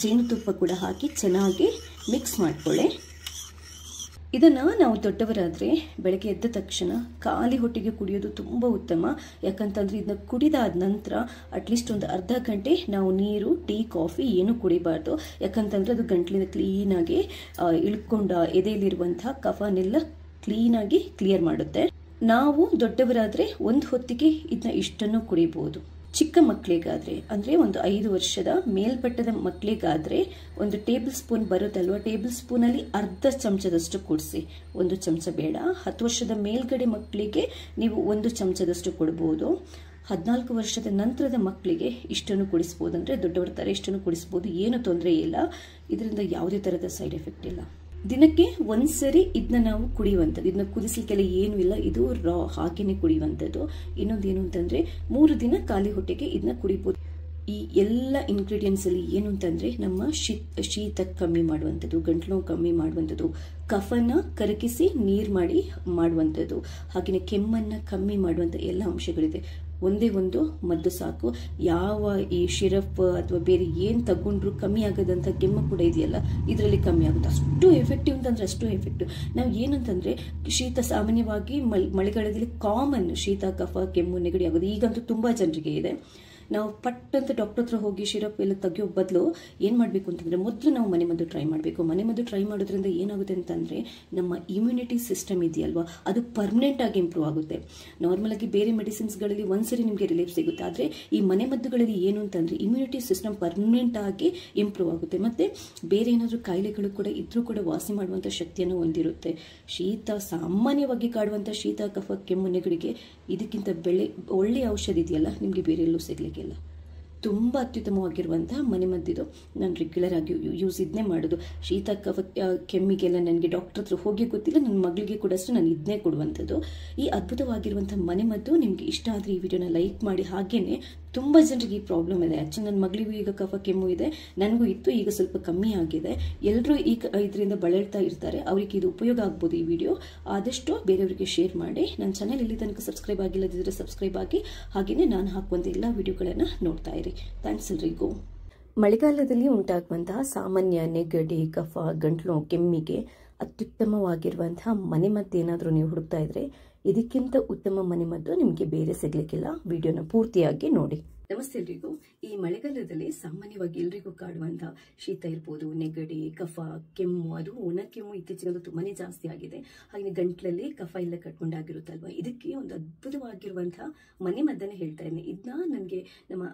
ಜೇನುತುಪ್ಪ ಕೂಡ ಹಾಕಿ ಚೆನ್ನಾಗಿ ಮಿಕ್ಸ್ ಮಾಡ್ಕೊಳ್ಳಿ. ಇದನ್ನು ನಾವು ದೊಡ್ಡವರಾದರೆ ಬೆಳಗ್ಗೆ ಎದ್ದ ತಕ್ಷಣ ಖಾಲಿ ಹೊಟ್ಟೆಗೆ ಕುಡಿಯೋದು ತುಂಬ ಉತ್ತಮ. ಯಾಕಂತಂದರೆ ಇದನ್ನ ಕುಡಿದಾದ ನಂತರ ಅಟ್ಲೀಸ್ಟ್ ಒಂದು ಅರ್ಧ ಗಂಟೆ ನಾವು ನೀರು, ಟೀ, ಕಾಫಿ ಏನೂ ಕುಡಿಬಾರ್ದು. ಯಾಕಂತಂದರೆ ಅದು ಗಂಟ್ಲಿಂದ ಕ್ಲೀನಾಗಿ ಇಳ್ಕೊಂಡ ಎದೆಯಲ್ಲಿರುವಂಥ ಕಫನೆಲ್ಲ ಕ್ಲೀನಾಗಿ ಕ್ಲಿಯರ್ ಮಾಡುತ್ತೆ. ನಾವು ದೊಡ್ಡವರಾದರೆ ಒಂದು ಹೊತ್ತಿಗೆ ಇದನ್ನ ಇಷ್ಟನ್ನು ಕುಡಿಬೋದು. ಚಿಕ್ಕ ಮಕ್ಕಳಿಗಾದರೆ ಅಂದರೆ ಒಂದು 5 ವರ್ಷದ ಮೇಲ್ಪಟ್ಟದ ಮಕ್ಕಳಿಗಾದರೆ ಒಂದು ಟೇಬಲ್ ಸ್ಪೂನ್ ಬರುತ್ತಲ್ವ, ಟೇಬಲ್ ಸ್ಪೂನಲ್ಲಿ ಅರ್ಧ ಚಮಚದಷ್ಟು ಕುಡಿಸಿ. 1 ಚಮಚ ಬೇಡ. 10 ವರ್ಷದ ಮೇಲ್ಗಡೆ ಮಕ್ಕಳಿಗೆ ನೀವು 1 ಚಮಚದಷ್ಟು ಕೊಡ್ಬೋದು. 14 ವರ್ಷದ ನಂತರದ ಮಕ್ಕಳಿಗೆ ಇಷ್ಟನ್ನು ಕುಡಿಸ್ಬೋದು. ಅಂದರೆ ದೊಡ್ಡವರ ಥರ ಇಷ್ಟನ್ನು ಕುಡಿಸ್ಬೋದು, ಏನು ತೊಂದರೆ ಇಲ್ಲ. ಇದರಿಂದ ಯಾವುದೇ ಥರದ ಸೈಡ್ ಎಫೆಕ್ಟ್ ಇಲ್ಲ. ದಿನಕ್ಕೆ ಒಂದ್ಸರಿ ಇದನ್ನ ನಾವು ಕುಡಿಯುವಂಥದ್ದು. ಇದನ್ನ ಕುದಿಸ್ಲಿಕ್ಕೆಲ್ಲ ಏನೂ ಇಲ್ಲ, ಇದು ರಾ ಹಾಗೇನೆ ಕುಡಿಯುವಂಥದ್ದು. ಇನ್ನೊಂದೇನು ಅಂತಂದರೆ 3 ದಿನ ಖಾಲಿ ಹೊಟ್ಟೆಗೆ ಇದನ್ನ ಕುಡಿಬೋದು. ಈ ಎಲ್ಲ ಇಂಗ್ರೀಡಿಯೆಂಟ್ಸ್ ಅಲ್ಲಿ ಏನು ಅಂತಂದರೆ ನಮ್ಮ ಶೀತ ಕಮ್ಮಿ ಮಾಡುವಂಥದ್ದು, ಗಂಟ್ಲು ನೋವು ಕಮ್ಮಿ ಮಾಡುವಂಥದ್ದು, ಕಫನ ಕರಗಿಸಿ ನೀರು ಮಾಡಿ ಮಾಡುವಂಥದ್ದು, ಹಾಗೆಯೇ ಕೆಮ್ಮನ್ನು ಕಮ್ಮಿ ಮಾಡುವಂಥ ಎಲ್ಲ ಅಂಶಗಳಿದೆ. ಒಂದೇ ಒಂದು ಮದ್ದು ಸಾಕು. ಯಾವ ಈ ಶಿರಪ್ ಅಥವಾ ಬೇರೆ ಏನು ತಗೊಂಡ್ರು ಕಮ್ಮಿ ಆಗೋದಂಥ ಕೆಮ್ಮು ಕೂಡ ಇದೆಯಲ್ಲ, ಇದರಲ್ಲಿ ಕಮ್ಮಿ ಆಗುತ್ತೆ. ಅಷ್ಟು ಎಫೆಕ್ಟಿವ್ ಅಂತಂದರೆ ಅಷ್ಟು ಎಫೆಕ್ಟಿವ್. ನಾವು ಏನಂತಂದರೆ ಶೀತ ಸಾಮಾನ್ಯವಾಗಿ ಮಳೆಗಾಲದಲ್ಲಿ ಕಾಮನ್ ಶೀತ, ಕಫ, ಕೆಮ್ಮು, ನೆಗಡಿ ಆಗೋದು ಈಗಂತೂ ತುಂಬ ಜನರಿಗೆ ಇದೆ. ನಾವು ಪಟ್ಟಂತ ಡಾಕ್ಟರ್ ಹತ್ರ ಹೋಗಿ ಶಿರಪ್ ಎಲ್ಲ ತೆಗಿಯೋ ಬದಲು ಏನು ಮಾಡಬೇಕು ಅಂತಂದರೆ ಮೊದಲು ನಾವು ಮನೆಮದ್ದು ಟ್ರೈ ಮಾಡಬೇಕು. ಮನೆಮದ್ದು ಟ್ರೈ ಮಾಡೋದ್ರಿಂದ ಏನಾಗುತ್ತೆ ಅಂತಂದರೆ ನಮ್ಮ ಇಮ್ಯುನಿಟಿ ಸಿಸ್ಟಮ್ ಇದೆಯಲ್ವಾ, ಅದು ಪರ್ಮನೆಂಟ್ ಆಗಿ ಇಂಪ್ರೂವ್ ಆಗುತ್ತೆ. ನಾರ್ಮಲಾಗಿ ಬೇರೆ ಮೆಡಿಸಿನ್ಸ್ಗಳಲ್ಲಿ ಒಂದ್ಸರಿ ನಿಮಗೆ ರಿಲೀಫ್ ಸಿಗುತ್ತೆ, ಆದರೆ ಈ ಮನೆಮದ್ದುಗಳಲ್ಲಿ ಏನು ಅಂತಂದರೆ ಇಮ್ಯುನಿಟಿ ಸಿಸ್ಟಮ್ ಪರ್ಮನೆಂಟ್ ಆಗಿ ಇಂಪ್ರೂವ್ ಆಗುತ್ತೆ. ಮತ್ತು ಬೇರೆ ಏನಾದರೂ ಕಾಯಿಲೆಗಳು ಕೂಡ ಇದ್ರೂ ಕೂಡ ವಾಸಿ ಮಾಡುವಂಥ ಶಕ್ತಿಯನ್ನು ಹೊಂದಿರುತ್ತೆ. ಶೀತ ಸಾಮಾನ್ಯವಾಗಿ ಕಾಡುವಂಥ ಶೀತ, ಕಫ, ಕೆಮ್ಮು, ನೆಗಡಿಗೆ ಇದಕ್ಕಿಂತ ಒಳ್ಳೆಯ ಔಷಧಿ ಇದೆಯಲ್ಲ ನಿಮಗೆ ಬೇರೆ ಎಲ್ಲೂ ಸಿಗಲಿಕ್ಕಿಲ್ಲ. ತುಂಬ ಅತ್ಯುತ್ತಮವಾಗಿರುವಂತಹ ಮನೆಮದ್ದಿದು. ನಾನು ರೆಗ್ಯುಲರ್ ಆಗಿ ಯೂಸ್ ಇದನ್ನೇ ಮಾಡೋದು. ಶೀತ, ಕಫ, ಕೆಮ್ಮಿಗೆಲ್ಲ ನನಗೆ ಡಾಕ್ಟರ್ ಹತ್ರ ಹೋಗಿ ಗೊತ್ತಿಲ್ಲ, ನನ್ನ ಮಗಳಿಗೆ ಕೂಡ ಅಷ್ಟು ನಾನು ಇದನ್ನೇ ಕೊಡುವಂಥದ್ದು. ಈ ಅದ್ಭುತವಾಗಿರುವಂಥ ಮನೆಮದ್ದು ನಿಮಗೆ ಇಷ್ಟ ಆದರೆ ಈ ವಿಡಿಯೋನ ಲೈಕ್ ಮಾಡಿ. ಹಾಗೆಯೇ ತುಂಬ ಜನರಿಗೆ ಈ ಪ್ರಾಬ್ಲಮ್ ಇದೆ. ಆ್ಯಕ್ಚುಲಿ ನನ್ನ ಮಗಳಿಗೂ ಈಗ ಕಫ ಕೆಮ್ಮು ಇದೆ, ನನಗೂ ಇತ್ತು, ಈಗ ಸ್ವಲ್ಪ ಕಮ್ಮಿ ಆಗಿದೆ. ಎಲ್ಲರೂ ಇದರಿಂದ ಬಳಲ್ತಾ ಇರ್ತಾರೆ. ಅವರಿಗೆ ಇದು ಉಪಯೋಗ ಆಗ್ಬೋದು. ಈ ವಿಡಿಯೋ ಆದಷ್ಟು ಬೇರೆಯವರಿಗೆ ಶೇರ್ ಮಾಡಿ. ನನ್ನ ಚಾನಲ್ ಇಲ್ಲಿ ತನಕ ಸಬ್ಸ್ಕ್ರೈಬ್ ಆಗಿಲ್ಲದಿದ್ದರೆ ಸಬ್ಸ್ಕ್ರೈಬ್ ಆಗಿ. ಹಾಗೆಯೇ ನಾನು ಹಾಕುವಂಥ ಎಲ್ಲ ವಿಡಿಯೋಗಳನ್ನು ನೋಡ್ತಾ ಇರಿ. ಥ್ಯಾಂಕ್ಸ್ ಎಲ್ರಿಗೂ. ಮಳೆಗಾಲದಲ್ಲಿ ಉಂಟಾಗುವಂತಹ ಸಾಮಾನ್ಯ ನೆಗಡಿ, ಕಫ, ಗಂಟ್ಲು, ಕೆಮ್ಮಿಗೆ ಅತ್ಯುತ್ತಮವಾಗಿರುವಂತಹ ಮನೆಮದ್ದು ಏನಾದರೂ ನೀವು ಹುಡುಕ್ತಾ ಇದ್ರೆ ಇದಕ್ಕಿಂತ ಉತ್ತಮ ಮನೆಮದ್ದು ನಿಮಗೆ ಬೇರೆ ಸಿಗ್ಲಿಕ್ಕಿಲ್ಲ. ವಿಡಿಯೋನ ಪೂರ್ತಿಯಾಗಿ ನೋಡಿ. ನಮಸ್ತೆ ಎಲ್ರಿಗೂ. ಈ ಮಳೆಗಾಲದಲ್ಲಿ ಸಾಮಾನ್ಯವಾಗಿ ಎಲ್ರಿಗೂ ಕಾಡುವಂತಹ ಶೀತ ಇರ್ಬೋದು, ನೆಗಡಿ, ಕಫ, ಕೆಮ್ಮು, ಅದು ಒಣ ಕೆಮ್ಮು ಇತ್ತೀಚೆಗೆ ತುಂಬಾನೇ ಜಾಸ್ತಿ ಆಗಿದೆ. ಹಾಗೆ ಗಂಟ್ಲಲ್ಲಿ ಕಫ ಎಲ್ಲ ಕಟ್ಕೊಂಡಾಗಿರುತ್ತಲ್ವಾ, ಇದಕ್ಕೆ ಒಂದು ಅದ್ಭುತವಾಗಿರುವಂತಹ ಮನೆಮದ್ದನ್ನು ಹೇಳ್ತಾ ಇದ್ದೀನಿ. ಇದನ್ನ ನನಗೆ ನಮ್ಮ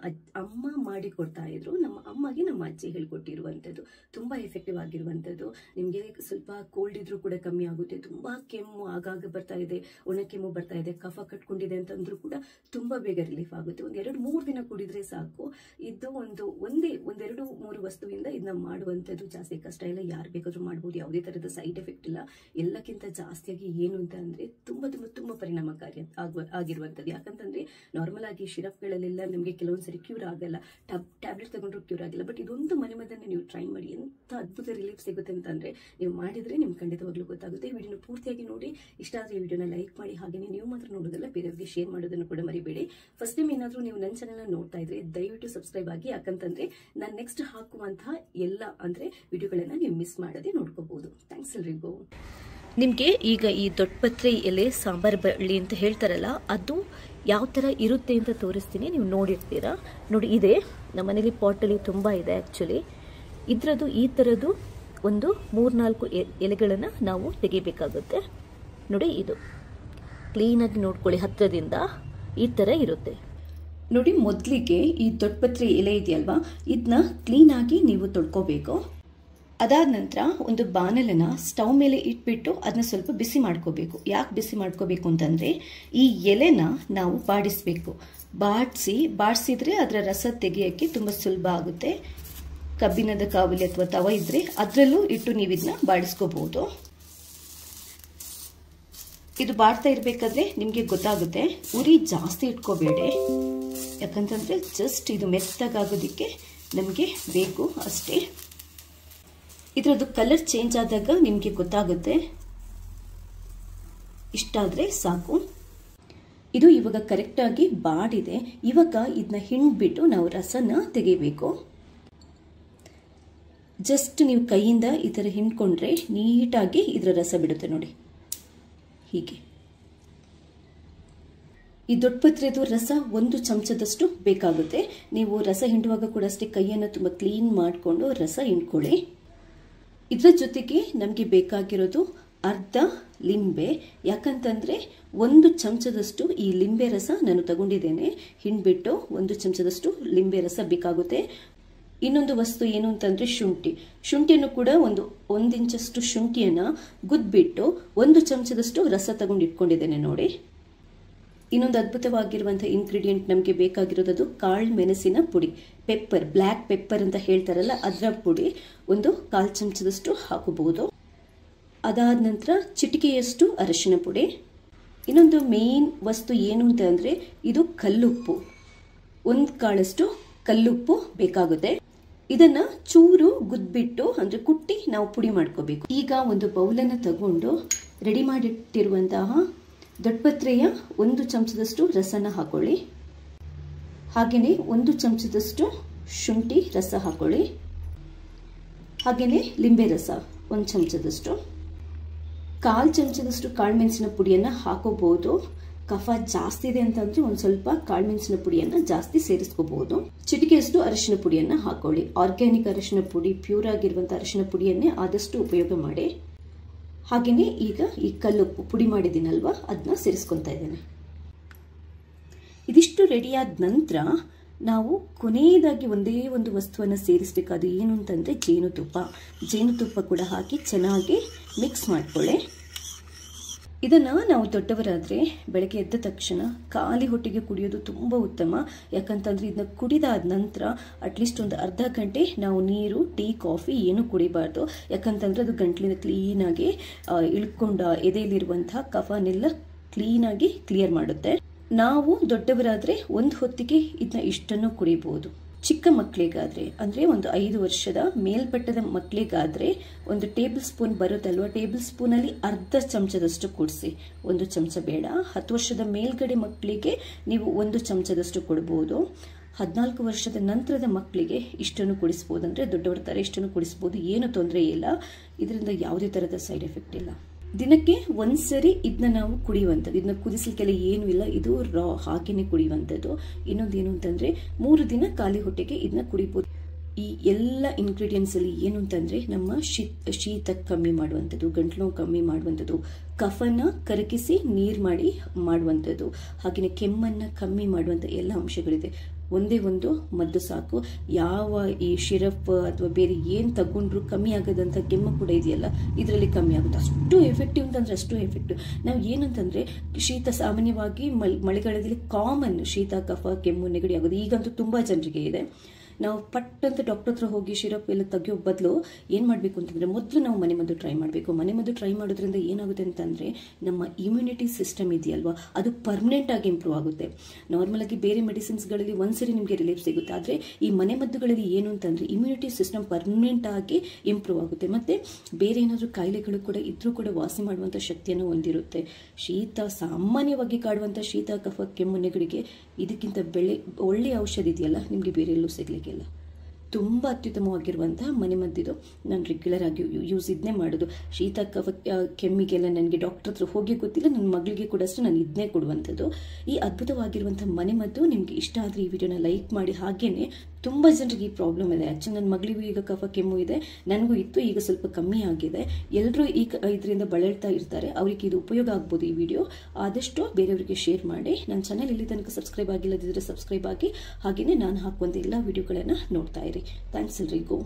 ಅಮ್ಮ ಮಾಡಿ ಕೊಡ್ತಾ ಇದ್ರು. ನಮ್ಮ ಅಮ್ಮಗೆ ನಮ್ಮ ಅಜ್ಜಿ ಹೇಳ್ಕೊಟ್ಟಿರುವಂಥದ್ದು. ತುಂಬಾ ಎಫೆಕ್ಟಿವ್ ಆಗಿರುವಂಥದ್ದು. ನಿಮಗೆ ಸ್ವಲ್ಪ ಕೋಲ್ಡ್ ಇದ್ರೂ ಕೂಡ ಕಮ್ಮಿ ಆಗುತ್ತೆ. ತುಂಬಾ ಕೆಮ್ಮು ಆಗಾಗ ಬರ್ತಾ ಇದೆ, ಒಣ ಕೆಮ್ಮು ಬರ್ತಾ ಇದೆ, ಕಫ ಕಟ್ಕೊಂಡಿದೆ ಅಂತಂದ್ರೂ ಕೂಡ ತುಂಬಾ ಬೇಗ ರಿಲೀಫ್ ಆಗುತ್ತೆ. ಒಂದು 2-3 ದಿನ ಕುಡಿದ್ರೆ ಸಾಕು. ಇದು ಒಂದೆರಡು 3 ವಸ್ತುವಿಂದ ಇದನ್ನ ಮಾಡುವಂಥದ್ದು ಜಾಸ್ತಿ ಕಷ್ಟ ಇಲ್ಲ. ಯಾರು ಬೇಕಾದ್ರೂ ಮಾಡ್ಬೋದು, ಯಾವುದೇ ತರದ ಸೈಡ್ ಎಫೆಕ್ಟ್ ಇಲ್ಲ. ಎಲ್ಲಕ್ಕಿಂತ ಜಾಸ್ತಿಯಾಗಿ ಏನು ಅಂತ ಅಂದ್ರೆ ತುಂಬಾ ಪರಿಣಾಮಕಾರಿ ಆಗಿರುವಂಥದ್ದು. ಯಾಕಂತಂದ್ರೆ ನಾರ್ಮಲ್ ಆಗಿ ಶಿರಪ್ಗಳಲ್ಲೆಲ್ಲ ನಮಗೆ ಕೆಲವೊಂದ್ಸರಿ ಕ್ಯೂರ್ ಆಗಲ್ಲ, ಟ್ಯಾಬ್ಲೆಟ್ ತಗೊಂಡ್ರು ಕ್ಯೂರ್ ಆಗಿಲ್ಲ. ಬಟ್ ಇದೊಂದು ಮನೆಮದ್ದನ್ನ ನೀವು ಟ್ರೈ ಮಾಡಿ, ಎಂತ ಅದ್ಭುತ ರಿಲೀಫ್ ಸಿಗುತ್ತೆ ಅಂತಂದ್ರೆ ನೀವು ಮಾಡಿದ್ರೆ ನಿಮ್ಗೆ ಖಂಡಿತವಾಗ್ಲೂ ಗೊತ್ತಾಗುತ್ತೆ. ಈ ವಿಡಿಯೋನ ಪೂರ್ತಿಯಾಗಿ ನೋಡಿ. ಇಷ್ಟ ಆದ್ರೆ ಈ ವಿಡಿಯೋನ ಲೈಕ್ ಮಾಡಿ. ಹಾಗೆಯೇ ನೀವು ಮಾತ್ರ ನೋಡೋದಲ್ಲ, ಬೇರೆಯವರಿಗೆ ಶೇರ್ ಮಾಡೋದನ್ನು ಕೂಡ ಮರಿಬೇಡಿ. ಫಸ್ಟ್ ಟೈಮ್ ಏನಾದರೂ ನೀವು ನನ್ನ ಚಾನೆಲ್ ನೋಡ್ತಾ ಇದ್ರೆ ದಯವಿಟ್ಟು ಸಬ್ಸ್ಕ್ರೈಬ್ ಆಗಿ. ಯಾಕಂತಂದ್ರೆ ನಾನು ನೆಕ್ಸ್ಟ್ ಹಾಕುವಂತಹ ಎಲ್ಲ ಅಂದ್ರೆ ವಿಡಿಯೋಗಳನ್ನ ನೀವು ಮಿಸ್ ಮಾಡದೆ ನೋಡ್ಕೋಬಹುದು. ಥ್ಯಾಂಕ್ಸ್ ಎಲ್ರಿಗೂ. ನಿಮಗೆ ಈಗ ಈ ದೊಡ್ಡಪತ್ರೆ ಎಲೆ ಸಾಂಬಾರ್ ಬಳ್ಳಿ ಅಂತ ಹೇಳ್ತಾರಲ್ಲ, ಅದು ಯಾವ ಥರ ಇರುತ್ತೆ ಅಂತ ತೋರಿಸ್ತೀನಿ, ನೀವು ನೋಡಿರ್ತೀರಾ. ನೋಡಿ, ಇದೆ ನಮ್ಮ ಮನೇಲಿ ಪಾಟಲ್ಲಿ ತುಂಬ ಇದೆ. ಆ್ಯಕ್ಚುಲಿ ಇದರದ್ದು ಈ ಥರದ್ದು ಒಂದು 3-4 ಎಲೆಗಳನ್ನು ನಾವು ತೆಗಿಬೇಕಾಗುತ್ತೆ. ನೋಡಿ, ಇದು ಕ್ಲೀನಾಗಿ ನೋಡ್ಕೊಳ್ಳಿ, ಹತ್ತಿರದಿಂದ ಈ ಥರ ಇರುತ್ತೆ. ನೋಡಿ, ಮೊದಲಿಗೆ ಈ ದೊಡ್ಡಪತ್ರೆ ಎಲೆ ಇದೆಯಲ್ವಾ, ಇದನ್ನ ಕ್ಲೀನಾಗಿ ನೀವು ತೊಳ್ಕೋಬೇಕು. ಅದಾದ ನಂತರ ಒಂದು ಬಾಣಲನ್ನ ಸ್ಟವ್ ಮೇಲೆ ಇಟ್ಬಿಟ್ಟು ಅದನ್ನ ಸ್ವಲ್ಪ ಬಿಸಿ ಮಾಡ್ಕೋಬೇಕು. ಯಾಕೆ ಬಿಸಿ ಮಾಡ್ಕೋಬೇಕು ಅಂತಂದ್ರೆ ಈ ಎಲೆನ ನಾವು ಬಾಡಿಸ್ಬೇಕು. ಬಾಡಿಸಿದ್ರೆ ಅದರ ರಸ ತೆಗೆಯೋಕ್ಕೆ ತುಂಬ ಸುಲಭ ಆಗುತ್ತೆ. ಕಬ್ಬಿಣದ ಕಾವಲಿ ಅಥವಾ ತವ ಇದ್ರೆ ಅದರಲ್ಲೂ ಇಟ್ಟು ನೀವು ಇದನ್ನ ಬಾಡಿಸ್ಕೋಬಹುದು. ಇದು ಬಾಡ್ತಾ ಇರಬೇಕಾದ್ರೆ ನಿಮಗೆ ಗೊತ್ತಾಗುತ್ತೆ, ಉರಿ ಜಾಸ್ತಿ ಇಟ್ಕೋಬೇಡಿ. ಯಾಕಂತಂದ್ರೆ ಜಸ್ಟ್ ಇದು ಮೆತ್ತಗಾಗೋದಿಕ್ಕೆ ನಮಗೆ ಬೇಕು ಅಷ್ಟೇ. ಇದರದ್ದು ಕಲರ್ ಚೇಂಜ್ ಆದಾಗ ನಿಮಗೆ ಗೊತ್ತಾಗುತ್ತೆ. ಇಷ್ಟಾದರೆ ಸಾಕು. ಇದು ಇವಾಗ ಕರೆಕ್ಟಾಗಿ ಬಾಡಿದೆ. ಇವಾಗ ಇದನ್ನ ಹಿಂಡ್ಬಿಟ್ಟು ನಾವು ರಸನ ತೆಗಿಬೇಕು. ಜಸ್ಟ್ ನೀವು ಕೈಯಿಂದ ಈ ಥರ ಹಿಂಡ್ಕೊಂಡ್ರೆ ನೀಟಾಗಿ ಇದರ ರಸ ಬಿಡುತ್ತೆ ನೋಡಿ. ಹೀಗೆ ಈ ದೊಡ್ಡಪತ್ರೆದು ರಸ 1 ಚಮಚದಷ್ಟು ಬೇಕಾಗುತ್ತೆ. ನೀವು ರಸ ಹಿಂಡುವಾಗ ಕೂಡ ಅಷ್ಟೇ ಕೈಯನ್ನು ತುಂಬ ಕ್ಲೀನ್ ಮಾಡಿಕೊಂಡು ರಸ ಹಿಂಡ್ಕೊಳ್ಳಿ. ಇದರ ಜೊತೆಗೆ ನಮಗೆ ಬೇಕಾಗಿರೋದು ಅರ್ಧ ಲಿಂಬೆ. ಯಾಕಂತಂದರೆ 1 ಚಮಚದಷ್ಟು ಈ ಲಿಂಬೆ ರಸ ನಾನು ತಗೊಂಡಿದ್ದೇನೆ. ಹಿಂಡ್ಬಿಟ್ಟು 1 ಚಮಚದಷ್ಟು ಲಿಂಬೆ ರಸ ಬೇಕಾಗುತ್ತೆ. ಇನ್ನೊಂದು ವಸ್ತು ಏನು ಅಂತಂದರೆ ಶುಂಠಿಯನ್ನು ಕೂಡ ಒಂದು ಇಂಚಷ್ಟು ಶುಂಠಿಯನ್ನು ಗುದ್ಬಿಟ್ಟು 1 ಚಮಚದಷ್ಟು ರಸ ತಗೊಂಡು ಇಟ್ಕೊಂಡಿದ್ದೇನೆ ನೋಡಿ. ಇನ್ನೊಂದು ಅದ್ಭುತವಾಗಿರುವಂತಹ ಇಂಗ್ರೀಡಿಯೆಂಟ್ ನಮಗೆ ಬೇಕಾಗಿರೋದು ಕಾಳು ಮೆಣಸಿನ ಪುಡಿ, ಪೆಪ್ಪರ್, ಬ್ಲ್ಯಾಕ್ ಪೆಪ್ಪರ್ ಅಂತ ಹೇಳ್ತಾರಲ್ಲ, ಅದರ ಪುಡಿ 1/4 ಚಮಚದಷ್ಟು ಹಾಕಬಹುದು. ಅದಾದ ನಂತರ ಚಿಟಿಕೆಯಷ್ಟು ಅರಿಶಿನ ಪುಡಿ. ಇನ್ನೊಂದು ಮೇನ್ ವಸ್ತು ಏನು ಅಂತ ಅಂದರೆ ಇದು ಕಲ್ಲುಪ್ಪು. 1 ಕಾಳಷ್ಟು ಕಲ್ಲುಪ್ಪು ಬೇಕಾಗುತ್ತೆ. ಇದನ್ನ ಚೂರು ಗುದ್ಬಿಟ್ಟು ಅಂದ್ರೆ ಕುಟ್ಟಿ ನಾವು ಪುಡಿ ಮಾಡ್ಕೋಬೇಕು. ಈಗ ಒಂದು ಬೌಲನ್ನು ತಗೊಂಡು ರೆಡಿ ಮಾಡಿಟ್ಟಿರುವಂತಹ ದೊಡ್ಡಪತ್ರೆಯ 1 ಚಮಚದಷ್ಟು ರಸನ ಹಾಕೊಳ್ಳಿ. ಹಾಗೆಯೇ 1 ಚಮಚದಷ್ಟು ಶುಂಠಿ ರಸ ಹಾಕೊಳ್ಳಿ. ಹಾಗೆಯೇ ಲಿಂಬೆ ರಸ 1 ಚಮಚದಷ್ಟು, 1/4 ಚಮಚದಷ್ಟು ಕಾಳುಮೆಣಸಿನ ಪುಡಿಯನ್ನು ಹಾಕೋಬಹುದು. ಕಫ ಜಾಸ್ತಿ ಇದೆ ಅಂತಂದ್ರೆ ಒಂದು ಸ್ವಲ್ಪ ಕಾಳುಮೆಣಸಿನ ಪುಡಿಯನ್ನು ಜಾಸ್ತಿ ಸೇರಿಸ್ಕೋಬಹುದು. ಚಿಟಿಕೆಯಷ್ಟು ಅರಿಶಿನ ಪುಡಿಯನ್ನು ಹಾಕೊಳ್ಳಿ. ಆರ್ಗ್ಯಾನಿಕ್ ಅರಿಶಿನ ಪುಡಿ, ಪ್ಯೂರ್ ಆಗಿರುವಂಥ ಅರಿಶಿನ ಪುಡಿಯನ್ನೇ ಆದಷ್ಟು ಉಪಯೋಗ ಮಾಡಿ. ಹಾಗೆಯೇ ಈಗ ಈ ಕಲ್ಲುಪ್ಪು ಪುಡಿ ಮಾಡಿದ್ದೀನಲ್ವಾ, ಅದನ್ನ ಸೇರಿಸ್ಕೊತಾ ಇದ್ದೇನೆ. ಇದಿಷ್ಟು ರೆಡಿಯಾದ ನಂತರ ನಾವು ಕೊನೆಯದಾಗಿ ಒಂದೇ ಒಂದು ವಸ್ತುವನ್ನು ಸೇರಿಸಬೇಕು. ಅದು ಏನು ಅಂತಂದರೆ ಜೇನುತುಪ್ಪ ಕೂಡ ಹಾಕಿ ಚೆನ್ನಾಗಿ ಮಿಕ್ಸ್ ಮಾಡ್ಕೊಳ್ಳಿ. ಇದನ್ನು ನಾವು ದೊಡ್ಡವರಾದರೆ ಬೆಳಗ್ಗೆ ಎದ್ದ ತಕ್ಷಣ ಖಾಲಿ ಹೊಟ್ಟೆಗೆ ಕುಡಿಯೋದು ತುಂಬ ಉತ್ತಮ. ಯಾಕಂತಂದರೆ ಇದನ್ನ ಕುಡಿದಾದ ನಂತರ ಅಟ್ಲೀಸ್ಟ್ ಒಂದು ಅರ್ಧ ಗಂಟೆ ನಾವು ನೀರು, ಟೀ, ಕಾಫಿ ಏನು ಕುಡಿಬಾರ್ದು. ಯಾಕಂತಂದರೆ ಅದು ಗಂಟ್ಲಿನ ಕ್ಲೀನಾಗಿ ಇಳ್ಕೊಂಡ ಎದೆಯಲ್ಲಿರುವಂತಹ ಕಫನೆಲ್ಲ ಕ್ಲೀನಾಗಿ ಕ್ಲಿಯರ್ ಮಾಡುತ್ತೆ. ನಾವು ದೊಡ್ಡವರಾದರೆ ಒಂದು ಹೊತ್ತಿಗೆ ಇದನ್ನ ಇಷ್ಟನ್ನು ಕುಡಿಬಹುದು. ಚಿಕ್ಕ ಮಕ್ಕಳಿಗಾದರೆ ಅಂದರೆ ಒಂದು 5 ವರ್ಷದ ಮೇಲ್ಪಟ್ಟದ ಮಕ್ಕಳಿಗಾದರೆ 1 ಟೇಬಲ್ ಸ್ಪೂನ್ ಬರುತ್ತಲ್ವ, ಟೇಬಲ್ ಸ್ಪೂನಲ್ಲಿ ಅರ್ಧ ಚಮಚದಷ್ಟು ಕುಡಿಸಿ. 1 ಚಮಚ ಬೇಡ. 10 ವರ್ಷದ ಮೇಲ್ಗಡೆ ಮಕ್ಕಳಿಗೆ ನೀವು 1 ಚಮಚದಷ್ಟು ಕೊಡ್ಬೋದು. 14 ವರ್ಷದ ನಂತರದ ಮಕ್ಕಳಿಗೆ ಇಷ್ಟನ್ನು ಕುಡಿಸ್ಬೋದು. ಅಂದರೆ ದೊಡ್ಡವರ ಥರ ಇಷ್ಟನ್ನು ಕುಡಿಸ್ಬೋದು, ಏನು ತೊಂದರೆ ಇಲ್ಲ. ಇದರಿಂದ ಯಾವುದೇ ಥರದ ಸೈಡ್ ಎಫೆಕ್ಟ್ ಇಲ್ಲ. ದಿನಕ್ಕೆ ಒಂದ್ಸರಿ ಇದನ್ನ ನಾವು ಕುಡಿಯುವಂಥದ್ದು. ಇದನ್ನ ಕುದಿಸಲಿಕ್ಕೆಲ್ಲ ಏನೂ ಇಲ್ಲ, ಇದು ರಾ ಹಾಗೆಯೇ ಕುಡಿಯುವಂಥದ್ದು. ಇನ್ನೊಂದೇನು ಅಂತಂದರೆ 3 ದಿನ ಖಾಲಿ ಹೊಟ್ಟೆಗೆ ಇದನ್ನ ಕುಡಿಬೋದು. ಈ ಎಲ್ಲ ಇಂಗ್ರೀಡಿಯೆಂಟ್ಸ್ ಅಲ್ಲಿ ಏನು ಅಂತಂದರೆ ನಮ್ಮ ಶೀತ ಕಮ್ಮಿ ಮಾಡುವಂಥದ್ದು, ಗಂಟಲು ನೋವು ಕಮ್ಮಿ ಮಾಡುವಂಥದ್ದು, ಕಫನ ಕರಗಿಸಿ ನೀರು ಮಾಡಿ ಮಾಡುವಂಥದ್ದು, ಹಾಗೆಯೇ ಕೆಮ್ಮನ್ನು ಕಮ್ಮಿ ಮಾಡುವಂಥ ಎಲ್ಲ ಅಂಶಗಳಿದೆ. ಒಂದೇ ಒಂದು ಮದ್ದು ಸಾಕು. ಯಾವ ಈ ಶಿರಪ್ ಅಥವಾ ಬೇರೆ ಏನು ತಗೊಂಡ್ರು ಕಮ್ಮಿ ಆಗೋದಂಥ ಕೆಮ್ಮು ಕೂಡ ಇದೆಯಲ್ಲ, ಇದರಲ್ಲಿ ಕಮ್ಮಿ ಆಗುತ್ತೆ. ಅಷ್ಟು ಎಫೆಕ್ಟಿವ್ ಅಂತಂದರೆ ಅಷ್ಟು ಎಫೆಕ್ಟಿವ್. ನಾವು ಏನಂತಂದರೆ ಶೀತ ಸಾಮಾನ್ಯವಾಗಿ ಮಳೆಗಾಲದಲ್ಲಿ ಕಾಮನ್ ಶೀತ, ಕಫ, ಕೆಮ್ಮು, ನೆಗಡಿ ಆಗೋದು ಈಗಂತೂ ತುಂಬ ಜನರಿಗೆ ಇದೆ. ನಾವು ಪಟ್ಟಂತ ಡಾಕ್ಟರ್ ಹತ್ರ ಹೋಗಿ ಶಿರಪ್ ಎಲ್ಲ ತೆಗಿಯೋ ಬದಲು ಏನು ಮಾಡಬೇಕು ಅಂತಂದರೆ ಮೊದಲು ನಾವು ಮನೆಮದ್ದು ಟ್ರೈ ಮಾಡಬೇಕು. ಮನೆಮದ್ದು ಟ್ರೈ ಮಾಡೋದ್ರಿಂದ ಏನಾಗುತ್ತೆ ಅಂತಂದರೆ ನಮ್ಮ ಇಮ್ಯುನಿಟಿ ಸಿಸ್ಟಮ್ ಇದೆಯಲ್ವಾ, ಅದು ಪರ್ಮನೆಂಟ್ ಆಗಿ ಇಂಪ್ರೂವ್ ಆಗುತ್ತೆ. ನಾರ್ಮಲಾಗಿ ಬೇರೆ ಮೆಡಿಸಿನ್ಸ್ಗಳಲ್ಲಿ ಒಂದ್ಸರಿ ನಿಮಗೆ ರಿಲೀಫ್ ಸಿಗುತ್ತೆ, ಆದರೆ ಈ ಮನೆಮದ್ದುಗಳಲ್ಲಿ ಏನು ಅಂತಂದರೆ ಇಮ್ಯುನಿಟಿ ಸಿಸ್ಟಮ್ ಪರ್ಮನೆಂಟ್ ಆಗಿ ಇಂಪ್ರೂವ್ ಆಗುತ್ತೆ. ಮತ್ತು ಬೇರೆ ಏನಾದರೂ ಕಾಯಿಲೆಗಳು ಕೂಡ ಇದ್ರೂ ಕೂಡ ವಾಸಿ ಮಾಡುವಂಥ ಶಕ್ತಿಯನ್ನು ಹೊಂದಿರುತ್ತೆ. ಶೀತ ಸಾಮಾನ್ಯವಾಗಿ ಕಾಡುವಂಥ ಶೀತ, ಕಫ, ಕೆಮ್ಮು, ನೆಗಡಿಗೆ ಇದಕ್ಕಿಂತ ಒಳ್ಳೆಯ ಔಷಧಿ ಇದೆಯಲ್ಲ ನಿಮಗೆ ಬೇರೆ ಎಲ್ಲೂ ಸಿಗಲಿಕ್ಕಿಲ್ಲ. ತುಂಬ ಅತ್ಯುತ್ತಮವಾಗಿರುವಂತಹ ಮನೆಮದ್ದಿದು. ನಾನು ರೆಗ್ಯುಲರ್ ಆಗಿ ಯೂಸ್ ಇದನ್ನೇ ಮಾಡೋದು. ಶೀತ, ಕಫ, ಕೆಮ್ಮಿಗೆಲ್ಲ ನನಗೆ ಡಾಕ್ಟರ್ ಹತ್ರ ಹೋಗಿ ಗೊತ್ತಿಲ್ಲ, ನನ್ನ ಮಗಳಿಗೆ ಕೂಡ ಅಷ್ಟೇ ನಾನು ಇದನ್ನೇ ಕೊಡುವಂಥದ್ದು. ಈ ಅದ್ಭುತವಾಗಿರುವಂಥ ಮನೆಮದ್ದು ನಿಮಗೆ ಇಷ್ಟ ಆದರೆ ಈ ವಿಡಿಯೋನ ಲೈಕ್ ಮಾಡಿ. ಹಾಗೆಯೇ ತುಂಬ ಜನರಿಗೆ ಈ ಪ್ರಾಬ್ಲಮ್ ಇದೆ. ಆ್ಯಕ್ಚುಲಿ ನನ್ನ ಮಗಳಿಗೂ ಈಗ ಕಫ, ಕೆಮ್ಮು ಇದೆ, ನನಗೂ ಇತ್ತು, ಈಗ ಸ್ವಲ್ಪ ಕಮ್ಮಿ ಆಗಿದೆ. ಎಲ್ಲರೂ ಇದರಿಂದ ಬಳಲ್ತಾ ಇರ್ತಾರೆ. ಅವರಿಗೆ ಇದು ಉಪಯೋಗ ಆಗ್ಬೋದು. ಈ ವಿಡಿಯೋ ಆದಷ್ಟು ಬೇರೆಯವರಿಗೆ ಶೇರ್ ಮಾಡಿ. ನನ್ನ ಚಾನಲ್ ಇಲ್ಲಿ ತನಕ ಸಬ್ಸ್ಕ್ರೈಬ್ ಆಗಿಲ್ಲದಿದ್ದರೆ ಸಬ್ಸ್ಕ್ರೈಬ್ ಆಗಿ. ಹಾಗೆಯೇ ನಾನು ಹಾಕುವಂಥ ಎಲ್ಲ ವಿಡಿಯೋಗಳನ್ನು ನೋಡ್ತಾ ಇರಿ. ಥ್ಯಾಂಕ್ಸ್ ಎಲ್ರಿಗೂ.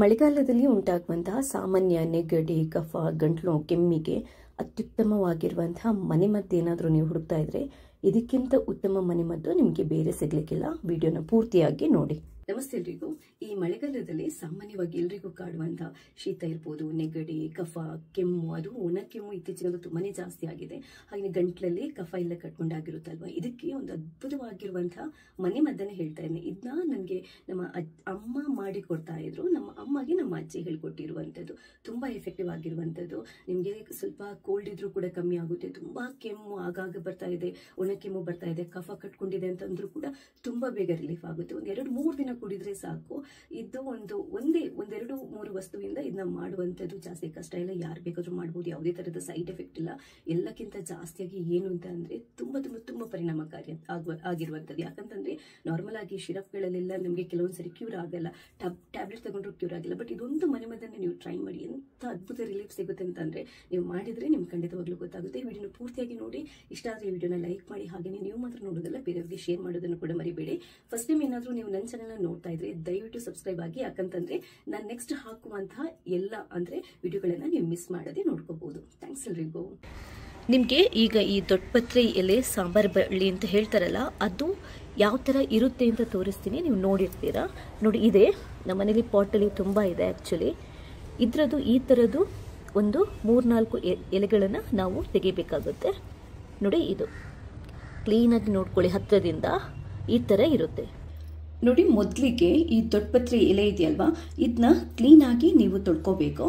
ಮಳೆಗಾಲದಲ್ಲಿ ಉಂಟಾಗುವಂತಹ ಸಾಮಾನ್ಯ ನೆಗಡಿ, ಕಫ, ಗಂಟ್ಲು, ಕೆಮ್ಮಿಗೆ ಅತ್ಯುತ್ತಮವಾಗಿರುವಂತಹ ಮನೆಮದ್ದು ಏನಾದರೂ ನೀವು ಹುಡುಕ್ತಾ ಇದ್ರೆ ಇದಕ್ಕಿಂತ ಉತ್ತಮ ಮನೆಮದ್ದು ನಿಮಗೆ ಬೇರೆ ಸಿಗ್ಲಿಕ್ಕಿಲ್ಲ. ವಿಡಿಯೋನ ಪೂರ್ತಿಯಾಗಿ ನೋಡಿ. ನಮಸ್ತೆ ಎಲ್ರಿಗೂ. ಈ ಮಳೆಗಾಲದಲ್ಲಿ ಸಾಮಾನ್ಯವಾಗಿ ಎಲ್ರಿಗೂ ಕಾಡುವಂತಹ ಶೀತ ಇರ್ಬೋದು, ನೆಗಡಿ, ಕಫ, ಕೆಮ್ಮು, ಅದು ಒಣ ಕೆಮ್ಮು ಇತ್ತೀಚಿನ ತುಂಬಾನೇ ಜಾಸ್ತಿ ಆಗಿದೆ. ಹಾಗೆ ಗಂಟ್ಲಲ್ಲಿ ಕಫ ಎಲ್ಲ ಕಟ್ಕೊಂಡಾಗಿರುತ್ತಲ್ವಾ, ಇದಕ್ಕೆ ಒಂದು ಅದ್ಭುತವಾಗಿರುವಂತಹ ಮನೆಮದ್ದನ್ನು ಹೇಳ್ತಾ ಇದ್ದೀನಿ. ಇದನ್ನ ನನಗೆ ನಮ್ಮ ಅಮ್ಮ ಮಾಡಿ ಕೊಡ್ತಾ ಇದ್ರು. ನಮ್ಮ ಅಮ್ಮಗೆ ನಮ್ಮ ಅಜ್ಜಿ ಹೇಳ್ಕೊಟ್ಟಿರುವಂಥದ್ದು. ತುಂಬಾ ಎಫೆಕ್ಟಿವ್ ಆಗಿರುವಂಥದ್ದು. ನಿಮಗೆ ಸ್ವಲ್ಪ ಕೋಲ್ಡ್ ಇದ್ರೂ ಕೂಡ ಕಮ್ಮಿ ಆಗುತ್ತೆ. ತುಂಬಾ ಕೆಮ್ಮು ಆಗಾಗ ಬರ್ತಾ ಇದೆ, ಒಣ ಕೆಮ್ಮು ಬರ್ತಾ ಇದೆ, ಕಫ ಕಟ್ಕೊಂಡಿದೆ ಅಂತಂದ್ರೂ ಕೂಡ ತುಂಬಾ ಬೇಗ ರಿಲೀಫ್ ಆಗುತ್ತೆ. ಒಂದು 2-3 ದಿನ ಕುಡಿದ್ರೆ ಸಾಕು. ಇದು ಒಂದೆರಡು ಮೂರು ವಸ್ತುವಿಂದ ಇದನ್ನ ಮಾಡುವಂಥದ್ದು ಜಾಸ್ತಿ ಕಷ್ಟ ಇಲ್ಲ, ಯಾರು ಬೇಕಾದ್ರೂ ಮಾಡ್ಬೋದು, ಯಾವುದೇ ತರದ ಸೈಡ್ ಎಫೆಕ್ಟ್ ಇಲ್ಲ. ಎಲ್ಲಕ್ಕಿಂತ ಜಾಸ್ತಿಯಾಗಿ ಏನು ಅಂತ ಅಂದ್ರೆ ತುಂಬಾ ತುಂಬಾ ತುಂಬಾ ಪರಿಣಾಮಕಾರಿ ಆಗಿರುವಂಥದ್ದು. ಯಾಕಂತಂದ್ರೆ ನಾರ್ಮಲ್ ಆಗಿ ಸಿರಪ್ಗಳಲ್ಲೆಲ್ಲ ನಮಗೆ ಕೆಲವೊಂದ್ಸರಿ ಕ್ಯೂರ್ ಆಗಲ್ಲ, ಟ್ಯಾಬ್ಲೆಟ್ ತಗೊಂಡ್ರು ಕ್ಯೂರ್ ಆಗಿಲ್ಲ. ಬಟ್ ಇದೊಂದು ಮನೆಮದ್ದನ್ನ ನೀವು ಟ್ರೈ ಮಾಡಿ, ಎಂತ ಅದ್ಭುತ ರಿಲೀಫ್ ಸಿಗುತ್ತೆ ಅಂತಂದ್ರೆ ನೀವು ಮಾಡಿದ್ರೆ ನಿಮ್ಗೆ ಖಂಡಿತವಾಗ್ಲೂ ಗೊತ್ತಾಗುತ್ತೆ. ಈ ವಿಡಿಯೋನ ಪೂರ್ತಿಯಾಗಿ ನೋಡಿ, ಇಷ್ಟ ಆದ್ರೆ ಈ ವಿಡಿಯೋನ ಲೈಕ್ ಮಾಡಿ, ಹಾಗೆ ನೀವು ಮಾತ್ರ ನೋಡೋದಲ್ಲ ಬೇರೆಯವರಿಗೆ ಶೇರ್ ಮಾಡೋದನ್ನು ಕೂಡ ಮರಿಬೇಡಿ. ಫಸ್ಟ್ ಟೈಮ್ ಏನಾದ್ರೂ ನೀವು ನನ್ನ ಚಾನೆಲ್ ನೋಡ್ತಾ ಇದ್ರೆ ದಯವಿಟ್ಟು ಸಬ್ಸ್ಕ್ರೈಬ್ ಆಗಿ, ಯಾಕಂತಂದ್ರೆ ನಾನು ನೆಕ್ಸ್ಟ್ ಹಾಕುವಂತಹ ಎಲ್ಲ ಅಂದ್ರೆ ವಿಡಿಯೋಗಳನ್ನ ನೀವು ಮಿಸ್ ಮಾಡದೆ ನೋಡ್ಕೋಬಹುದು. ಥ್ಯಾಂಕ್ಸ್ ಎಲ್ರಿಗೂ. ನಿಮಗೆ ಈಗ ಈ ದೊಡ್ಡಪತ್ರೆ ಎಲೆ ಸಾಂಬಾರ್ ಬಳ್ಳಿ ಅಂತ ಹೇಳ್ತಾರಲ್ಲ, ಅದು ಯಾವ ಥರ ಇರುತ್ತೆ ಅಂತ ತೋರಿಸ್ತೀನಿ, ನೀವು ನೋಡಿರ್ತೀರಾ. ನೋಡಿ, ಇದೆ ನಮ್ಮ ಮನೇಲಿ ಪಾಟಲ್ಲಿ ತುಂಬ ಇದೆ ಆ್ಯಕ್ಚುಲಿ. ಇದರದ್ದು ಈ ಥರದ್ದು ಒಂದು 3-4 ಎಲೆಗಳನ್ನು ನಾವು ತೆಗಿಬೇಕಾಗುತ್ತೆ. ನೋಡಿ, ಇದು ಕ್ಲೀನಾಗಿ ನೋಡ್ಕೊಳ್ಳಿ, ಹತ್ತಿರದಿಂದ ಈ ಥರ ಇರುತ್ತೆ. ನೋಡಿ, ಮೊದಲಿಗೆ ಈ ದೊಡ್ಡಪತ್ರೆ ಎಲೆ ಇದೆಯಲ್ವಾ, ಇದನ್ನ ಕ್ಲೀನಾಗಿ ನೀವು ತೊಳ್ಕೋಬೇಕು.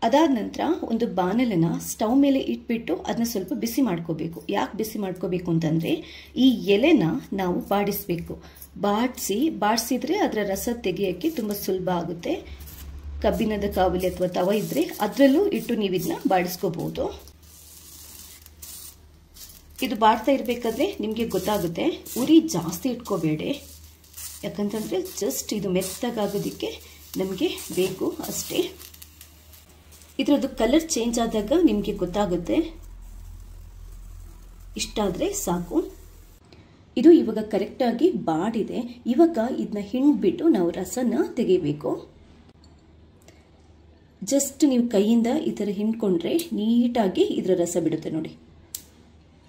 ಅದಾದ ನಂತರ ಒಂದು ಬಾಣಲನ್ನ ಸ್ಟವ್ ಮೇಲೆ ಇಟ್ಬಿಟ್ಟು ಅದನ್ನ ಸ್ವಲ್ಪ ಬಿಸಿ ಮಾಡ್ಕೋಬೇಕು. ಯಾಕೆ ಬಿಸಿ ಮಾಡ್ಕೋಬೇಕು ಅಂತಂದ್ರೆ ಈ ಎಲೆನ ನಾವು ಬಾಡಿಸ್ಬೇಕು. ಬಾಡಿಸಿದ್ರೆ ಅದರ ರಸ ತೆಗೆಯಕ್ಕೆ ತುಂಬಾ ಸುಲಭ ಆಗುತ್ತೆ. ಕಬ್ಬಿಣದ ಕಾವಲಿ ಅಥವಾ ತವ ಇದ್ರೆ ಅದರಲ್ಲೂ ಇಟ್ಟು ನೀವು ಇದನ್ನ ಬಾಡಿಸ್ಕೋಬಹುದು. ಇದು ಬಾಡ್ತಾ ಇರ್ಬೇಕಾದ್ರೆ ನಿಮ್ಗೆ ಗೊತ್ತಾಗುತ್ತೆ, ಉರಿ ಜಾಸ್ತಿ ಇಟ್ಕೋಬೇಡಿ, ಯಾಕಂತಂದ್ರೆ ಜಸ್ಟ್ ಇದು ಮೆತ್ತಗಾಗೋದಿಕ್ಕೆ ನಮಗೆ ಬೇಕು ಅಷ್ಟೇ. ಇದರದ್ದು ಕಲರ್ ಚೇಂಜ್ ಆದಾಗ ನಿಮಗೆ ಗೊತ್ತಾಗುತ್ತೆ. ಇಷ್ಟಾದ್ರೆ ಸಾಕು. ಇದು ಇವಾಗ ಕರೆಕ್ಟಾಗಿ ಬಾಡಿದೆ. ಇವಾಗ ಇದನ್ನ ಹಿಂಡ್ಬಿಟ್ಟು ನಾವು ರಸನ ತೆಗಿಬೇಕು. ಜಸ್ಟ್ ನೀವು ಕೈಯಿಂದ ಈ ಥರ ಹಿಂಡ್ಕೊಂಡ್ರೆ ನೀಟಾಗಿ ಇದರ ರಸ ಬಿಡುತ್ತೆ. ನೋಡಿ,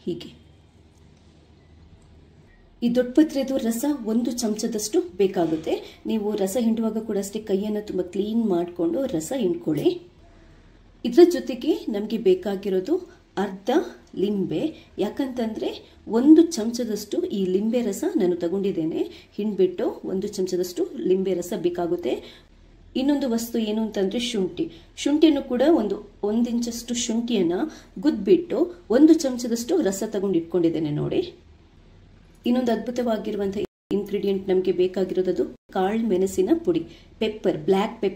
ಹೀಗೆ. ಈ ದೊಡ್ಡಪತ್ರೆದು ರಸ 1 ಚಮಚದಷ್ಟು ಬೇಕಾಗುತ್ತೆ. ನೀವು ರಸ ಹಿಂಡುವಾಗ ಕೂಡ ಅಷ್ಟೇ ಕೈಯನ್ನು ತುಂಬ ಕ್ಲೀನ್ ಮಾಡಿಕೊಂಡು ರಸ ಹಿಂಡ್ಕೊಳ್ಳಿ. ಇದರ ಜೊತೆಗೆ ನಮಗೆ ಬೇಕಾಗಿರೋದು ಅರ್ಧ ಲಿಂಬೆ. ಯಾಕಂತಂದ್ರೆ 1 ಚಮಚದಷ್ಟು ಈ ಲಿಂಬೆ ರಸ ನಾನು ತಗೊಂಡಿದ್ದೇನೆ. ಹಿಂಡ್ಬಿಟ್ಟು 1 ಚಮಚದಷ್ಟು ಲಿಂಬೆ ರಸ ಬೇಕಾಗುತ್ತೆ. ಇನ್ನೊಂದು ವಸ್ತು ಏನು ಅಂತಂದ್ರೆ ಶುಂಠಿಯನ್ನು ಕೂಡ ಒಂದು ಇಂಚಷ್ಟು ಶುಂಠಿಯನ್ನ ಗುದ್ಬಿಟ್ಟು 1 ಚಮಚದಷ್ಟು ರಸ ತಗೊಂಡು ಇಟ್ಕೊಂಡಿದ್ದೇನೆ. ನೋಡಿ, ಇನ್ನೊಂದು ಅದ್ಭುತವಾಗಿರುವಂತಹ ಇಂಗ್ರೀಡಿಯೆಂಟ್ ನಮಗೆ ಬೇಕಾಗಿರೋದು ಕಾಳು ಮೆಣಸಿನ ಪುಡಿ, ಪೆಪ್ಪರ್, ಬ್ಲ್ಯಾಕ್ ಪೆಪ್ಪರ್.